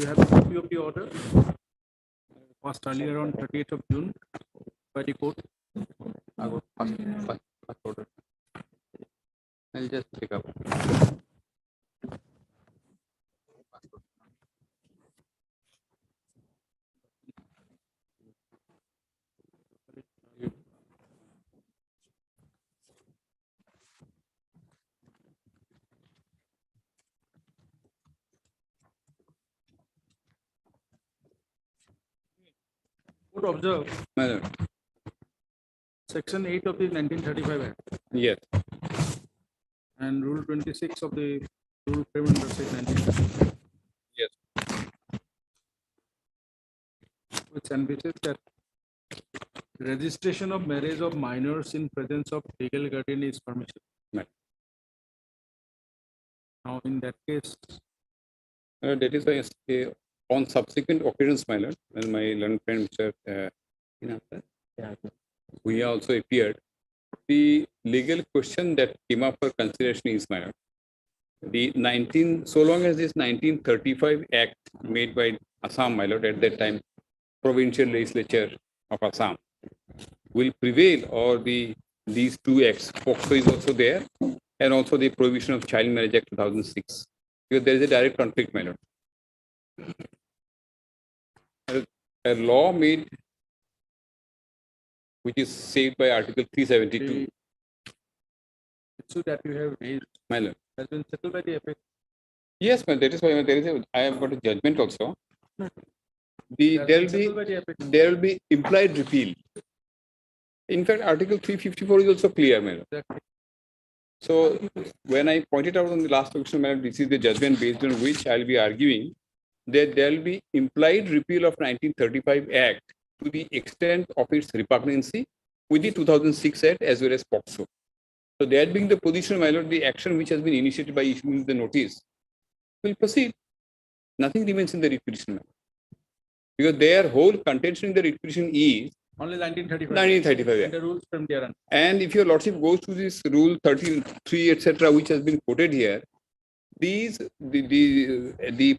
have a copy of the order passed earlier on 30th of June by the court. First order. I'll just Would observe My lord. Section 8 of the 1935 Act Yes. and Rule 26 of the Rule Payment Receipt 1935. Yes. Which envisages that registration of marriage of minors in presence of legal guardian is permissible. Right. Now, in that case, That is why on subsequent occasions, my lord, when my learned friend Mr. We also appeared, the legal question that came up for consideration is, my lord, so long as this 1935 Act made by Assam, my lord, at that time, provincial legislature of Assam, will prevail, or these two acts, POCSO is also there, and also the Provision of Child Marriage Act 2006, because there is a direct conflict, my lord. A law made which is saved by Article 372. issue that you have raised My lord. has been settled by the FA. Yes, but that is why I have got a judgment also. There will be implied repeal. In fact, Article 354 is also clear, my lord. Exactly. So when I pointed out on the last question, madam, this is the judgment based on which I'll be arguing that there will be implied repeal of 1935 Act to the extent of its repugnancy with the 2006 Act as well as POCSO. So that being the position, my lord, the action which has been initiated by issuing the notice will proceed. Nothing remains in the writ petition, because their whole contention in the writ petition is only 1935. 1935 Act. And the rules from there on. And if your lordship goes to this Rule 33, etc., which has been quoted here, the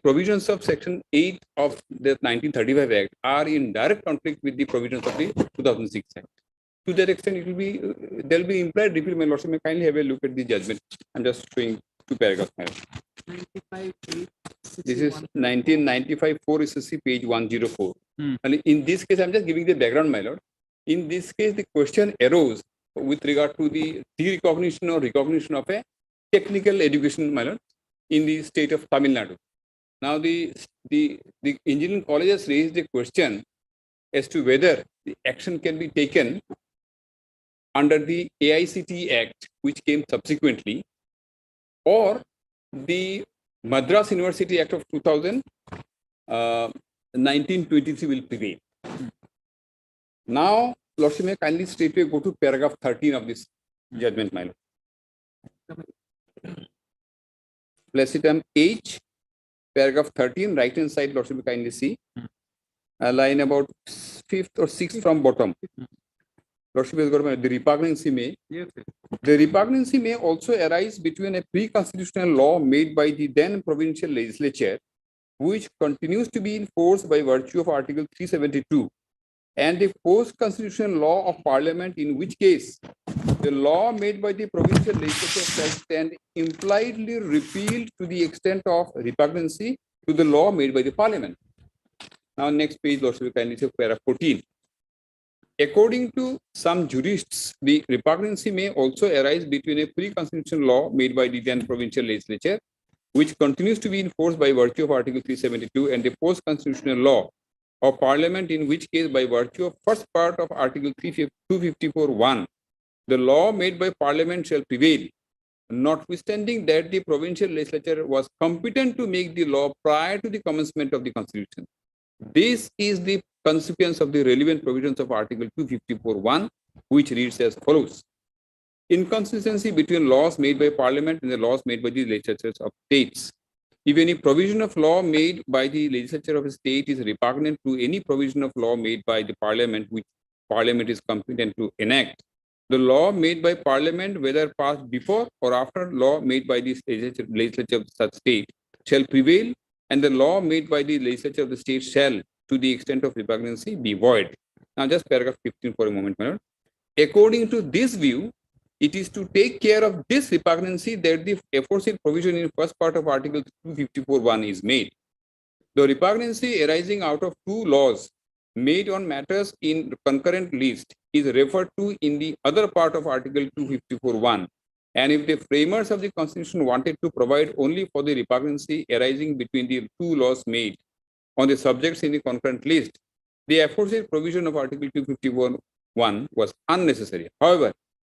provisions of Section 8 of the 1935 Act are in direct conflict with the provisions of the 2006 Act. To that extent, it will be there will be implied repeal. My lordship may kindly have a look at the judgment. I'm just showing two paragraphs. 95, This is 1995 4 SSC page 104. Hmm. And in this case, I'm just giving the background, my lord. In this case, the question arose with regard to the de-recognition or recognition of a technical education, my lord, in the state of Tamil Nadu. Now, the engineering college has raised a question as to whether the action can be taken under the AICT Act, which came subsequently, or the Madras University Act of 1923 will prevail. Now, lordship may kindly straightway go to paragraph 13 of this judgment, my lord. Placidum H, paragraph 13, right hand side, lordship may kindly see. A line about 5th or 6th from bottom. Lordship has got the repugnancy may. Yes. The repugnancy may also arise between a pre-constitutional law made by the then provincial legislature, which continues to be in force by virtue of Article 372, and a post-constitutional law of Parliament, in which case the law made by the provincial legislature shall stand impliedly repealed to the extent of repugnancy to the law made by the Parliament. Now, next page, lordship, kindly say paragraph 14. According to some jurists, the repugnancy may also arise between a pre-constitutional law made by the then provincial legislature, which continues to be in force by virtue of Article 372, and a post-constitutional law of Parliament, in which case by virtue of first part of Article 254(1), the law made by Parliament shall prevail, notwithstanding that the provincial legislature was competent to make the law prior to the commencement of the Constitution. This is the consequence of the relevant provisions of Article 254(1), which reads as follows. Inconsistency between laws made by Parliament and the laws made by the legislatures of states. If any provision of law made by the legislature of a state is repugnant to any provision of law made by the Parliament, which Parliament is competent to enact, the law made by Parliament, whether passed before or after law made by the legislature of such state, shall prevail, and the law made by the legislature of the state shall, to the extent of repugnancy, be void. Now, just paragraph 15 for a moment, my lord. According to this view, it is to take care of this repugnancy that the aforesaid provision in first part of Article 254(1) is made. The repugnancy arising out of two laws made on matters in concurrent list is referred to in the other part of Article 254(1). And if the framers of the Constitution wanted to provide only for the repugnancy arising between the two laws made on the subjects in the concurrent list, The aforesaid provision of Article 251(1) was unnecessary. However,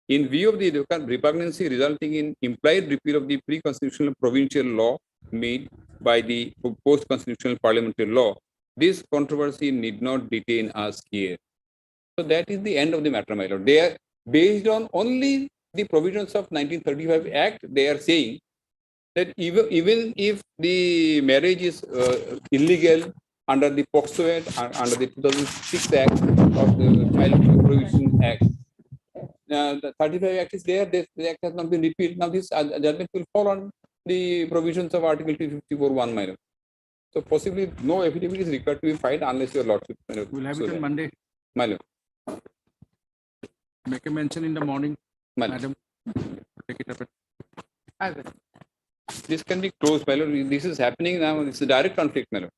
in view of the repugnancy resulting in implied repeal of the pre-constitutional provincial law made by the post-constitutional parliamentary law, this controversy need not detain us here. So that is the end of the matter, my lord. They are based on only the provisions of 1935 Act. They are saying that even if the marriage is illegal under the POCSO Act, under the 2006 Act of the Child Provision Act, the 35 Act is there, the Act has not been repealed. Now this judgment will fall on the provisions of Article 254(1), my lord. So possibly no affidavit is required to be filed unless your lordship. We'll have it on Monday. My lord. Make a mention in the morning, madam. Take it up. This can be closed, my lord. This is happening now. It's a direct conflict, my lord.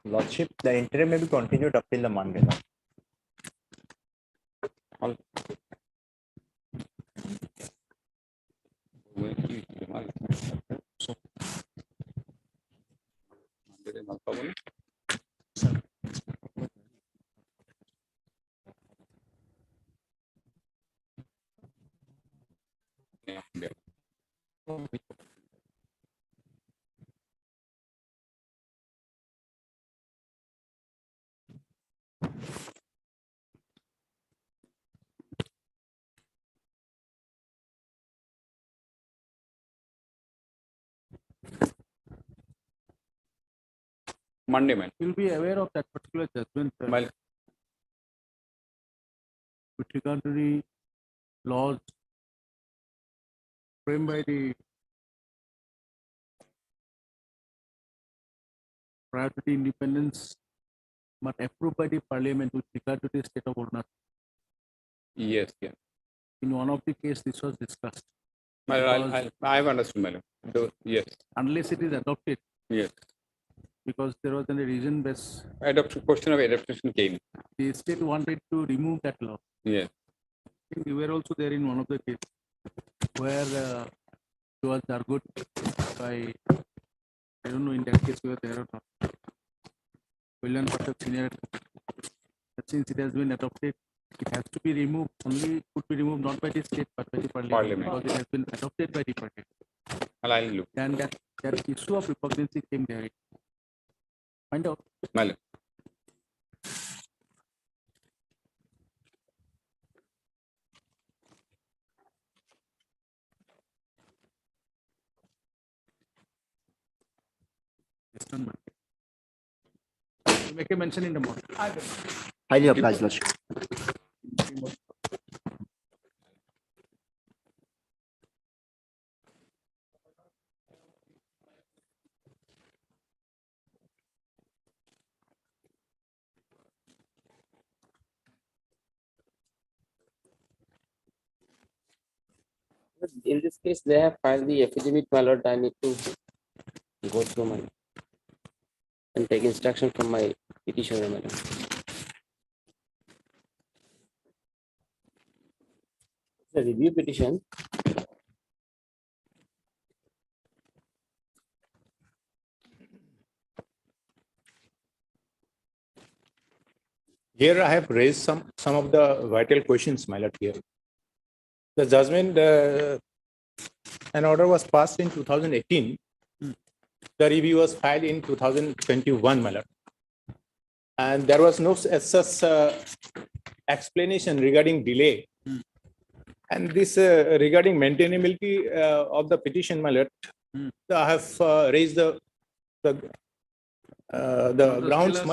Lordship, the interim may be continued up till the Monday. Monday, man. You'll be aware of that particular judgment with regard to the laws framed by the prior to the independence, but approved by the parliament with regard to the state of Arunachal. Yes, yeah. In one of the case, this was discussed. My lord, I have understood, my lord. Yes. Unless it is adopted. Yes. Because there was a reason based question of adaptation came. The state wanted to remove that law. Yes. I think you were also there in one of the cases where it was argued by, I don't know in that case you were there or not. William seniority. Since it has been adopted, it has to be removed. Only could be removed not by the state but by the parliament. Because it has been adopted by the parliament. And that issue of repugnancy came there. Find out. My lord. Make a mention in the morning. Highly obliged, Lordship. In this case, they have filed the affidavit, my lord. I need to go through my and take instruction from my petitioner, madam. The review petition. Here I have raised some of the vital questions, my lord, here. The judgment, an order was passed in 2018. The review was filed in 2021, my lord. And there was no such explanation regarding delay. And this regarding maintainability of the petition, my lord, I have raised the grounds.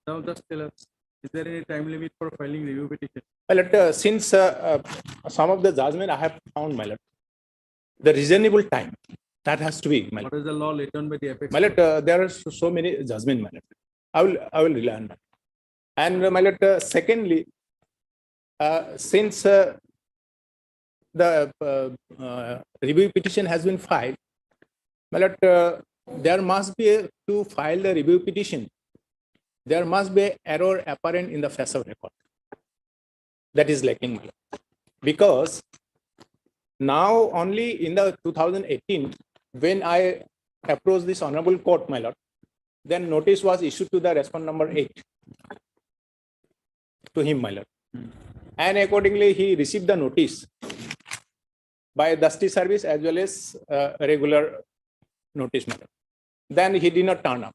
Now just tell us, is there any time limit for filing review petition? My lord, since some of the judgment I have found, my lord, the reasonable time that has to be, my lord. What is the law laid down by the apex? My lord, there are so many judgment, my lord. I will rely on that. And my lord, secondly, since the review petition has been filed, my lord, there must be to file the review petition. There must be error apparent in the face of record. That is lacking, my lord. Because now only in the 2018, when I approached this honorable court, my lord, then notice was issued to the respondent number 8 to him, my lord. And accordingly, he received the notice by dusty service as well as regular notice, my lord. Then he did not turn up.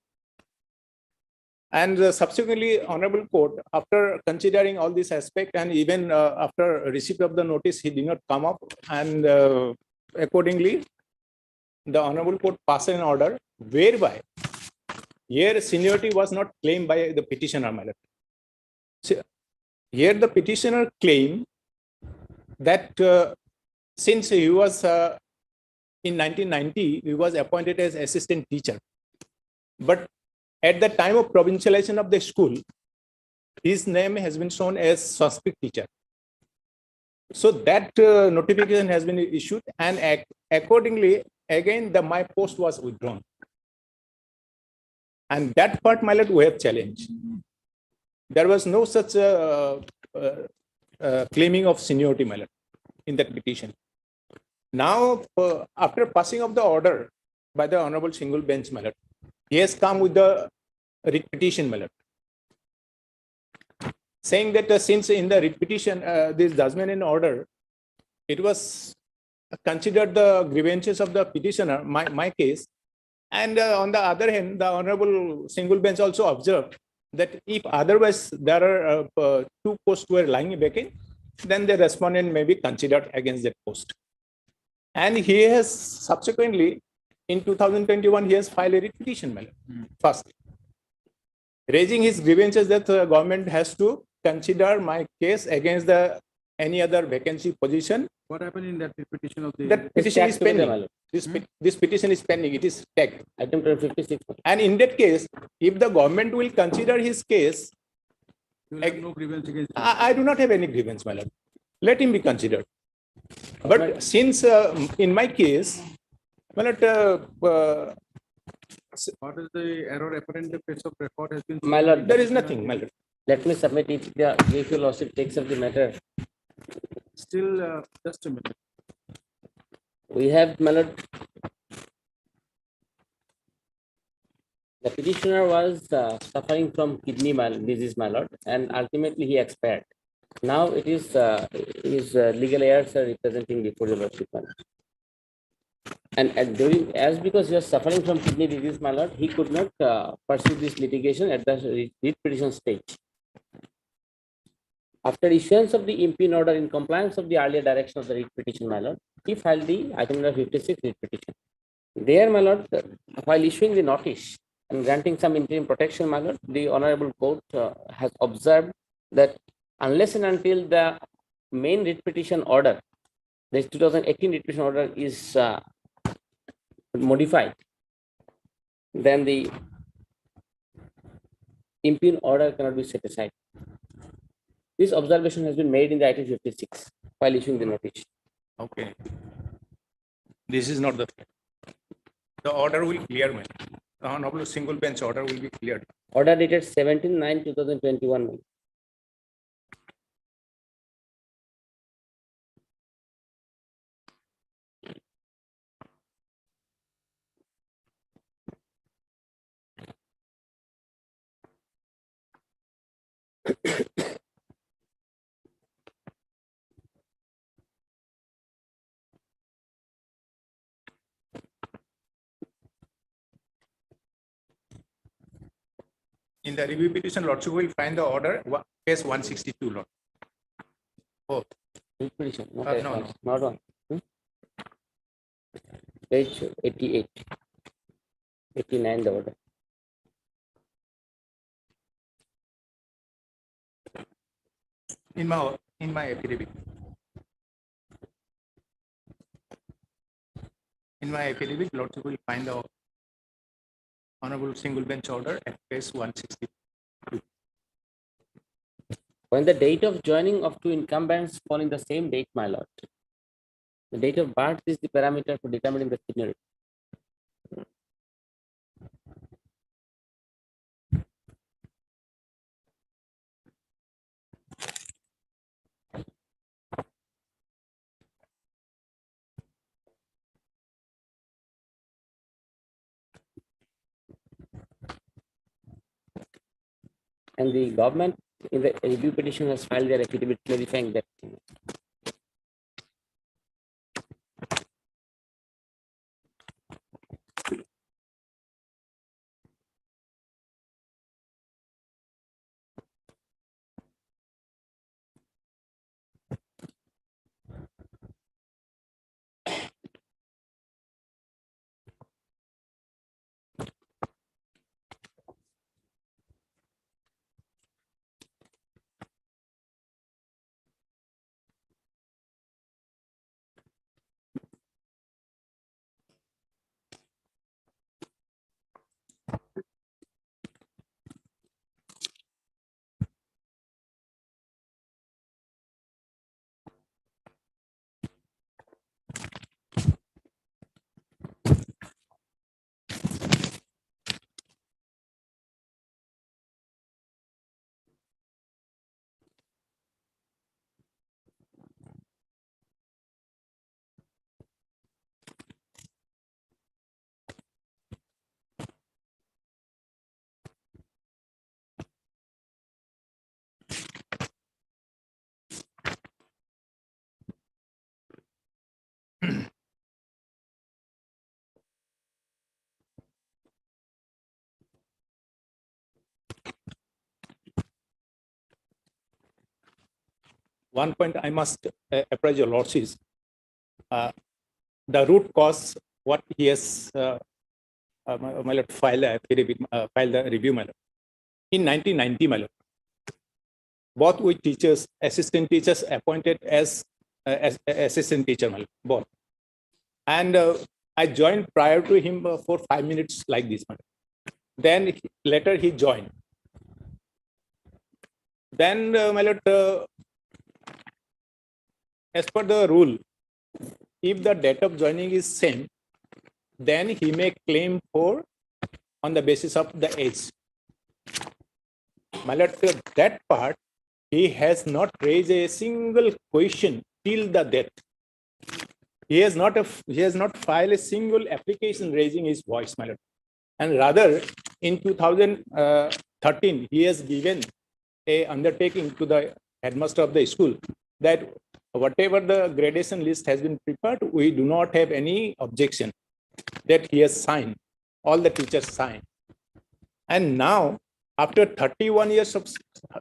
And subsequently, Honorable Court, after considering all this aspect and even after receipt of the notice, he did not come up. And accordingly, the Honorable Court passed an order whereby here seniority was not claimed by the petitioner, my lord. So, here the petitioner claimed that since he was in 1990, he was appointed as assistant teacher. But at the time of provincialization of the school, his name has been shown as Sanskrit teacher. So that notification has been issued, and accordingly, again, my post was withdrawn. And that part, my lord, we have challenged. There was no such claiming of seniority, my lord, in that petition. Now, after passing of the order by the Honorable Single Bench, my lord, he has come with the writ petition, my lord, saying that since in the writ petition, this judgment in order, it was considered the grievances of the petitioner, my case, and on the other hand, the Honorable Single Bench also observed that if otherwise there are two posts were lying vacant, then the respondent may be considered against that post. And he has subsequently, in 2021, he has filed a writ petition, my lord, first, raising his grievances that the government has to consider my case against the any other vacancy position. What happened in that petition of the? That petition is pending. This petition is pending. It is tagged. Item 56. And in that case, if the government will consider his case, You have no grievance against him. I do not have any grievance, my lord. Let him be considered. But since in my case, my lord, What is the error apparent in the face of record has been? My lord, there is nothing, my lord. let me submit if your lordship takes up the matter. Still, just a minute. We have, my lord, the petitioner was suffering from kidney disease, my lord, and ultimately he expired. Now it is his legal heirs are representing before the lordship, my lord. And as because he was suffering from kidney disease, my lord, he could not pursue this litigation at the writ petition stage. After issuance of the impugn order in compliance of the earlier direction of the writ petition, my lord, he filed the item number 56 writ petition. There, my lord, while issuing the notice and granting some interim protection, my lord, the Honorable Court has observed that unless and until the main writ petition order, the 2018 writ petition order is modified, then the impugn order cannot be set aside. This observation has been made in the item 56 while issuing the notice. Okay. This is not the fact. The order will clear, man. The Honorable Single Bench order will be cleared. Order dated 17/9/2021. In the review petition, Lordship will find the order, case 162, Lord. Oh. Writ petition. No, no. Not one. Page 88. 89, the order. In my affidavit. In my affidavit, Lordship will find the Honorable Single Bench order at case 162. When the date of joining of two incumbents fall in the same date, my lord, the date of birth is the parameter for determining the seniority. and the government in the review petition has filed their affidavit clarifying that thing. One point I must apprise your lordships. The root cause, what he has my lord, file the review, my lord. In 1990, my lord, both with teachers, assistant teachers appointed as assistant teacher, my lord, both. And I joined prior to him for 5 minutes like this, my lord. Then later he joined. Then, my lord, as per the rule, if the date of joining is same, then he may claim for on the basis of the age. My lord, that part, he has not raised a single question till the death. He has not filed a single application raising his voice, my lord. And rather, in 2013, he has given a undertaking to the headmaster of the school that whatever the gradation list has been prepared, we do not have any objection. That he has signed, all the teachers signed. And now, after 31 years of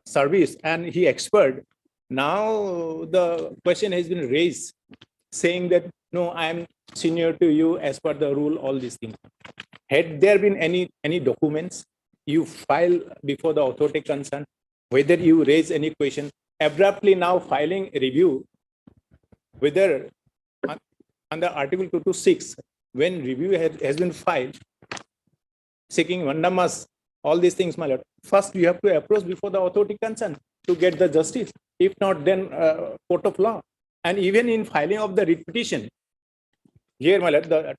service and he expired, now the question has been raised saying that, no, I am senior to you as per the rule, all these things. Had there been any documents you file before the authority concerned, whether you raise any question, abruptly now filing a review, whether under Article 226, when review has been filed, seeking mandamus, all these things, my lord, first you have to approach before the authority concerned to get the justice. If not, then court of law. And even in filing of the writ petition, here, my lord, the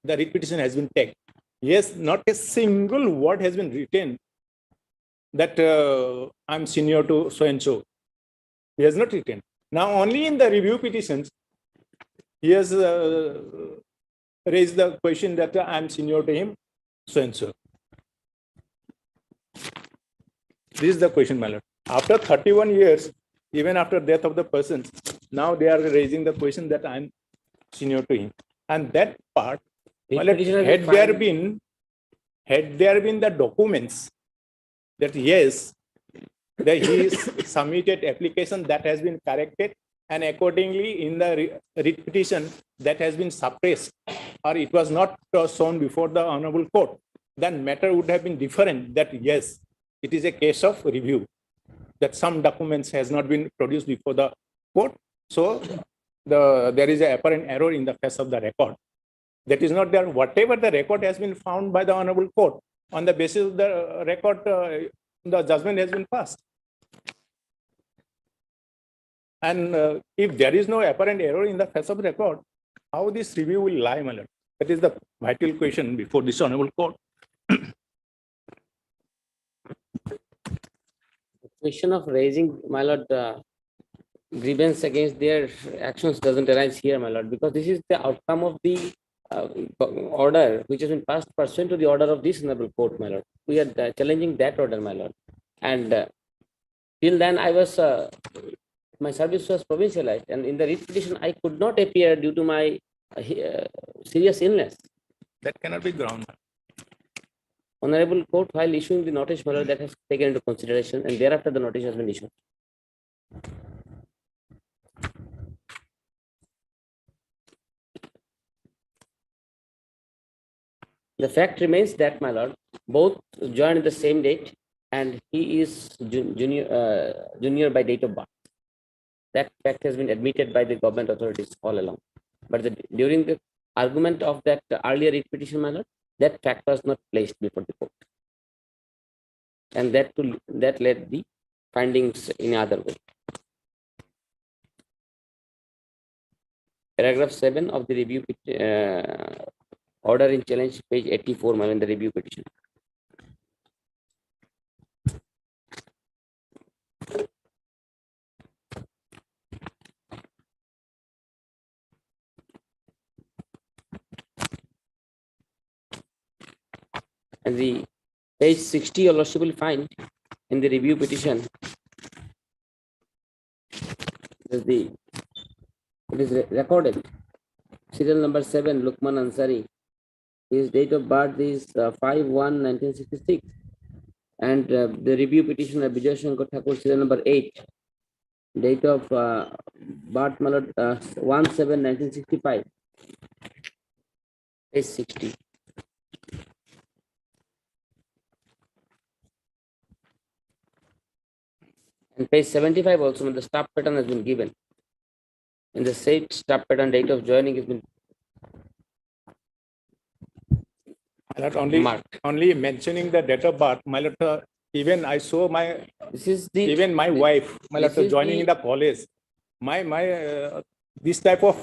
writ petition has been taken. Yes, not a single word has been written that I'm senior to so-and-so. He has not written. Now, only in the review petitions, he has raised the question that I'm senior to him, so-and-so. This is the question, my lord. After 31 years, even after death of the person, now they are raising the question that I'm senior to him. And that part, my lord, had there been the documents that yes, that he submitted application that has been corrected, and accordingly in the writ petition that has been suppressed, or it was not shown before the honorable court, then matter would have been different, that yes, it is a case of review, that some documents has not been produced before the court. So there is an apparent error in the face of the record. That is not there. Whatever the record has been found by the honorable court, on the basis of the record, the judgment has been passed. And if there is no apparent error in the face of record, how this review will lie, my lord? That is the vital question before this honorable court. The question of raising, my lord, grievance against their actions doesn't arise here, my lord, because this is the outcome of the order which has been passed pursuant to the order of this honorable court, my lord. We are challenging that order, my lord. And till then I was, my service was provincialized, and in the writ petition I could not appear due to my serious illness. That cannot be ground. Honorable Court, while issuing the notice, my lord, that has taken into consideration, and thereafter the notice has been issued. The fact remains that, my lord, both joined the same date, and he is junior by date of birth. That fact has been admitted by the government authorities all along. But during the argument of that earlier writ petition, my lord, that fact was not placed before the court. And that led the findings in other way. Paragraph 7 of the review order in challenge, page 84, my lord, in the review petition. And the page 60, your lordship will find in the review petition, it is recorded, serial number 7, Lukman Ansari. His date of birth is 5/1/1966. And the review petition of Vijay Shankar Thakur, serial number 8, date of birth, my lord, 1/7/1965. Page 60. And page 75 also, when the staff pattern has been given. In the said staff pattern, date of joining has been Not only mentioning the date of birth, my lord, even I saw my, even my wife, my lord, joining in the college. This type of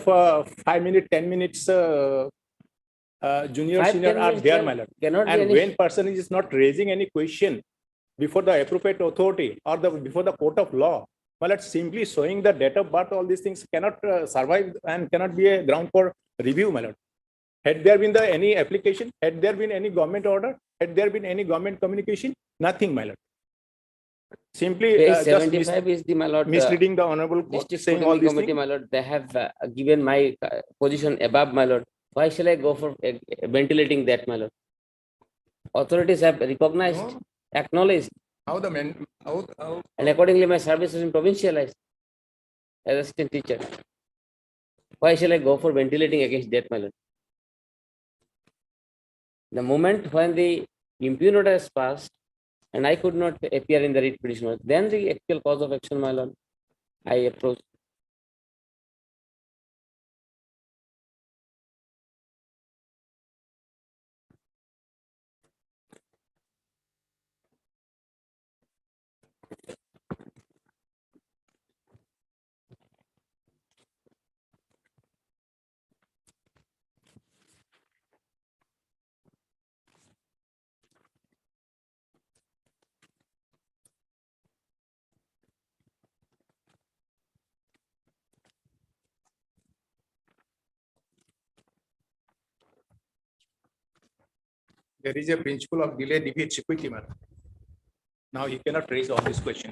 5 minutes, 10 minutes junior, 5, senior 10 are minutes there, my lord. cannot be And any- when person is not raising any question before the appropriate authority or before the court of law, my lord, simply showing the date of birth, all these things cannot survive and cannot be a ground for review, my lord. Had there been any application, had there been any government order, had there been any government communication, nothing, my lord. Simply Page just 75 is the, my lord, misleading the honorable court, district saying all scrutiny these committee, things. my lord. They have given my position above, my lord. Why shall I go for ventilating that, my lord? Authorities have recognized, acknowledged, How the men, how and accordingly my service has been provincialized as assistant teacher. Why shall I go for ventilating against that, my lord? The moment when the impugn order is passed and I could not appear in the writ petition, then the actual cause of action, my lord, I approach. there is a principle of delay deviates equity, madam. Now he cannot raise all these questions.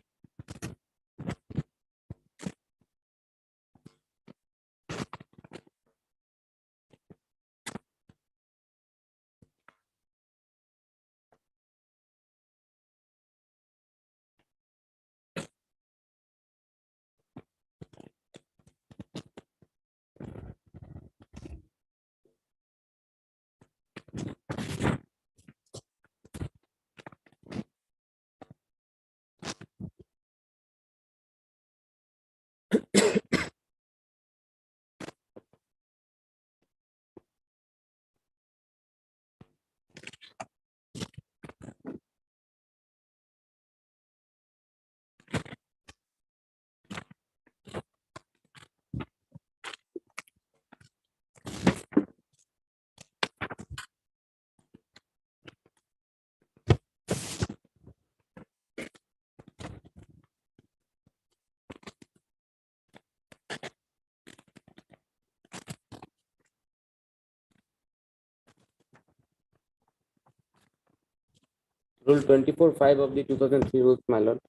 Rule 24(5) of the 2003 rules, my lord.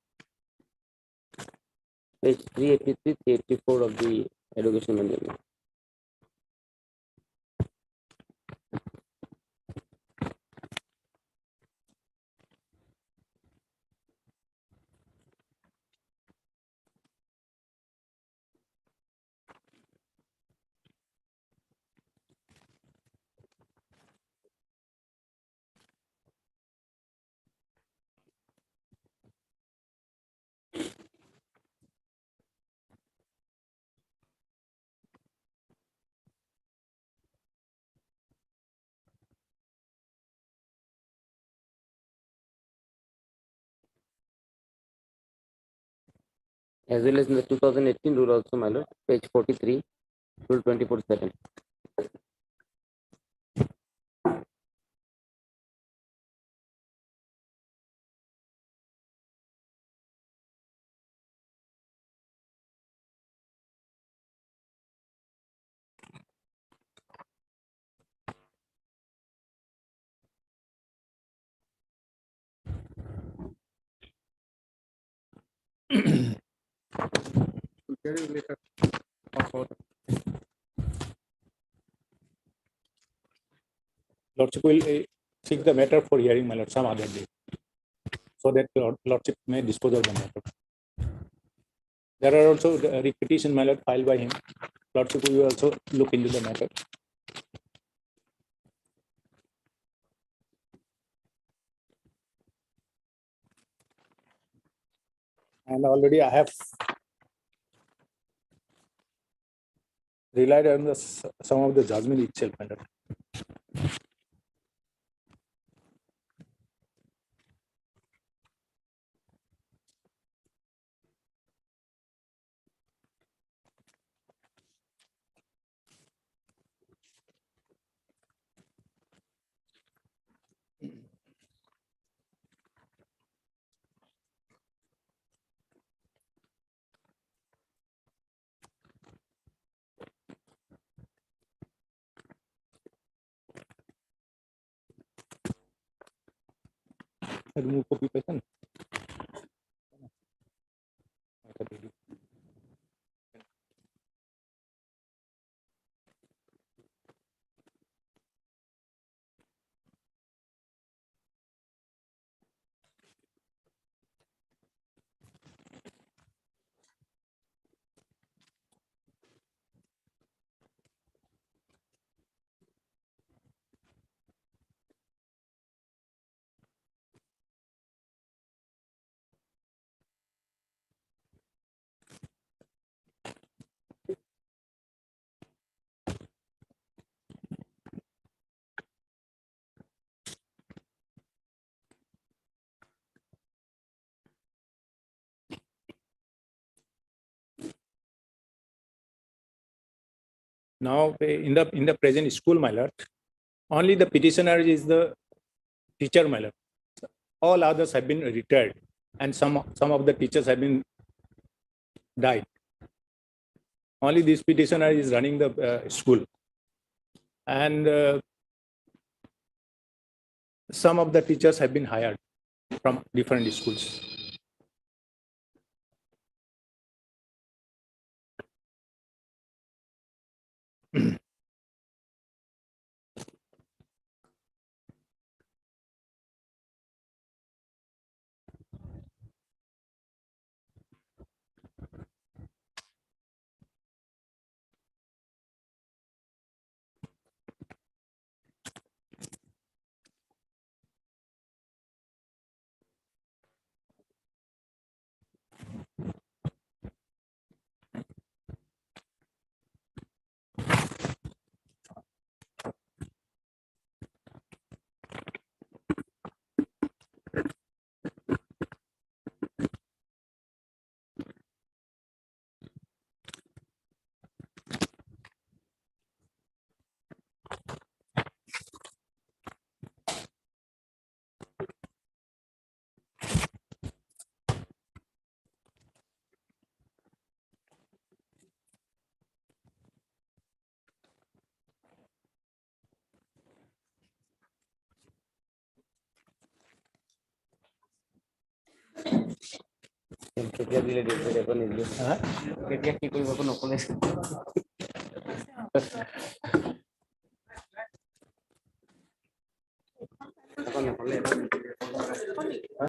Page 383, 384 of the education manual. As well as in the 2018 rule also, my lord, page 43, rule 24(7). Lordship will seek the matter for hearing, my lord, some other day, so that Lordship may dispose of the matter. There are also the repetition, my lord, filed by him. Lordship will also look into the matter. And already I have relied on some of the judgment itself, my lord. Remove copy person. Now, in the present school, my lord, only the petitioner is the teacher, my lord. All others have been retired, and some of the teachers have been died. Only this petitioner is running the school, and some of the teachers have been hired from different schools. কেতিয়া দিলে দিছে এখন নিদিলে কেতিয়া কি কৰিব একো নকলে এখন নকলে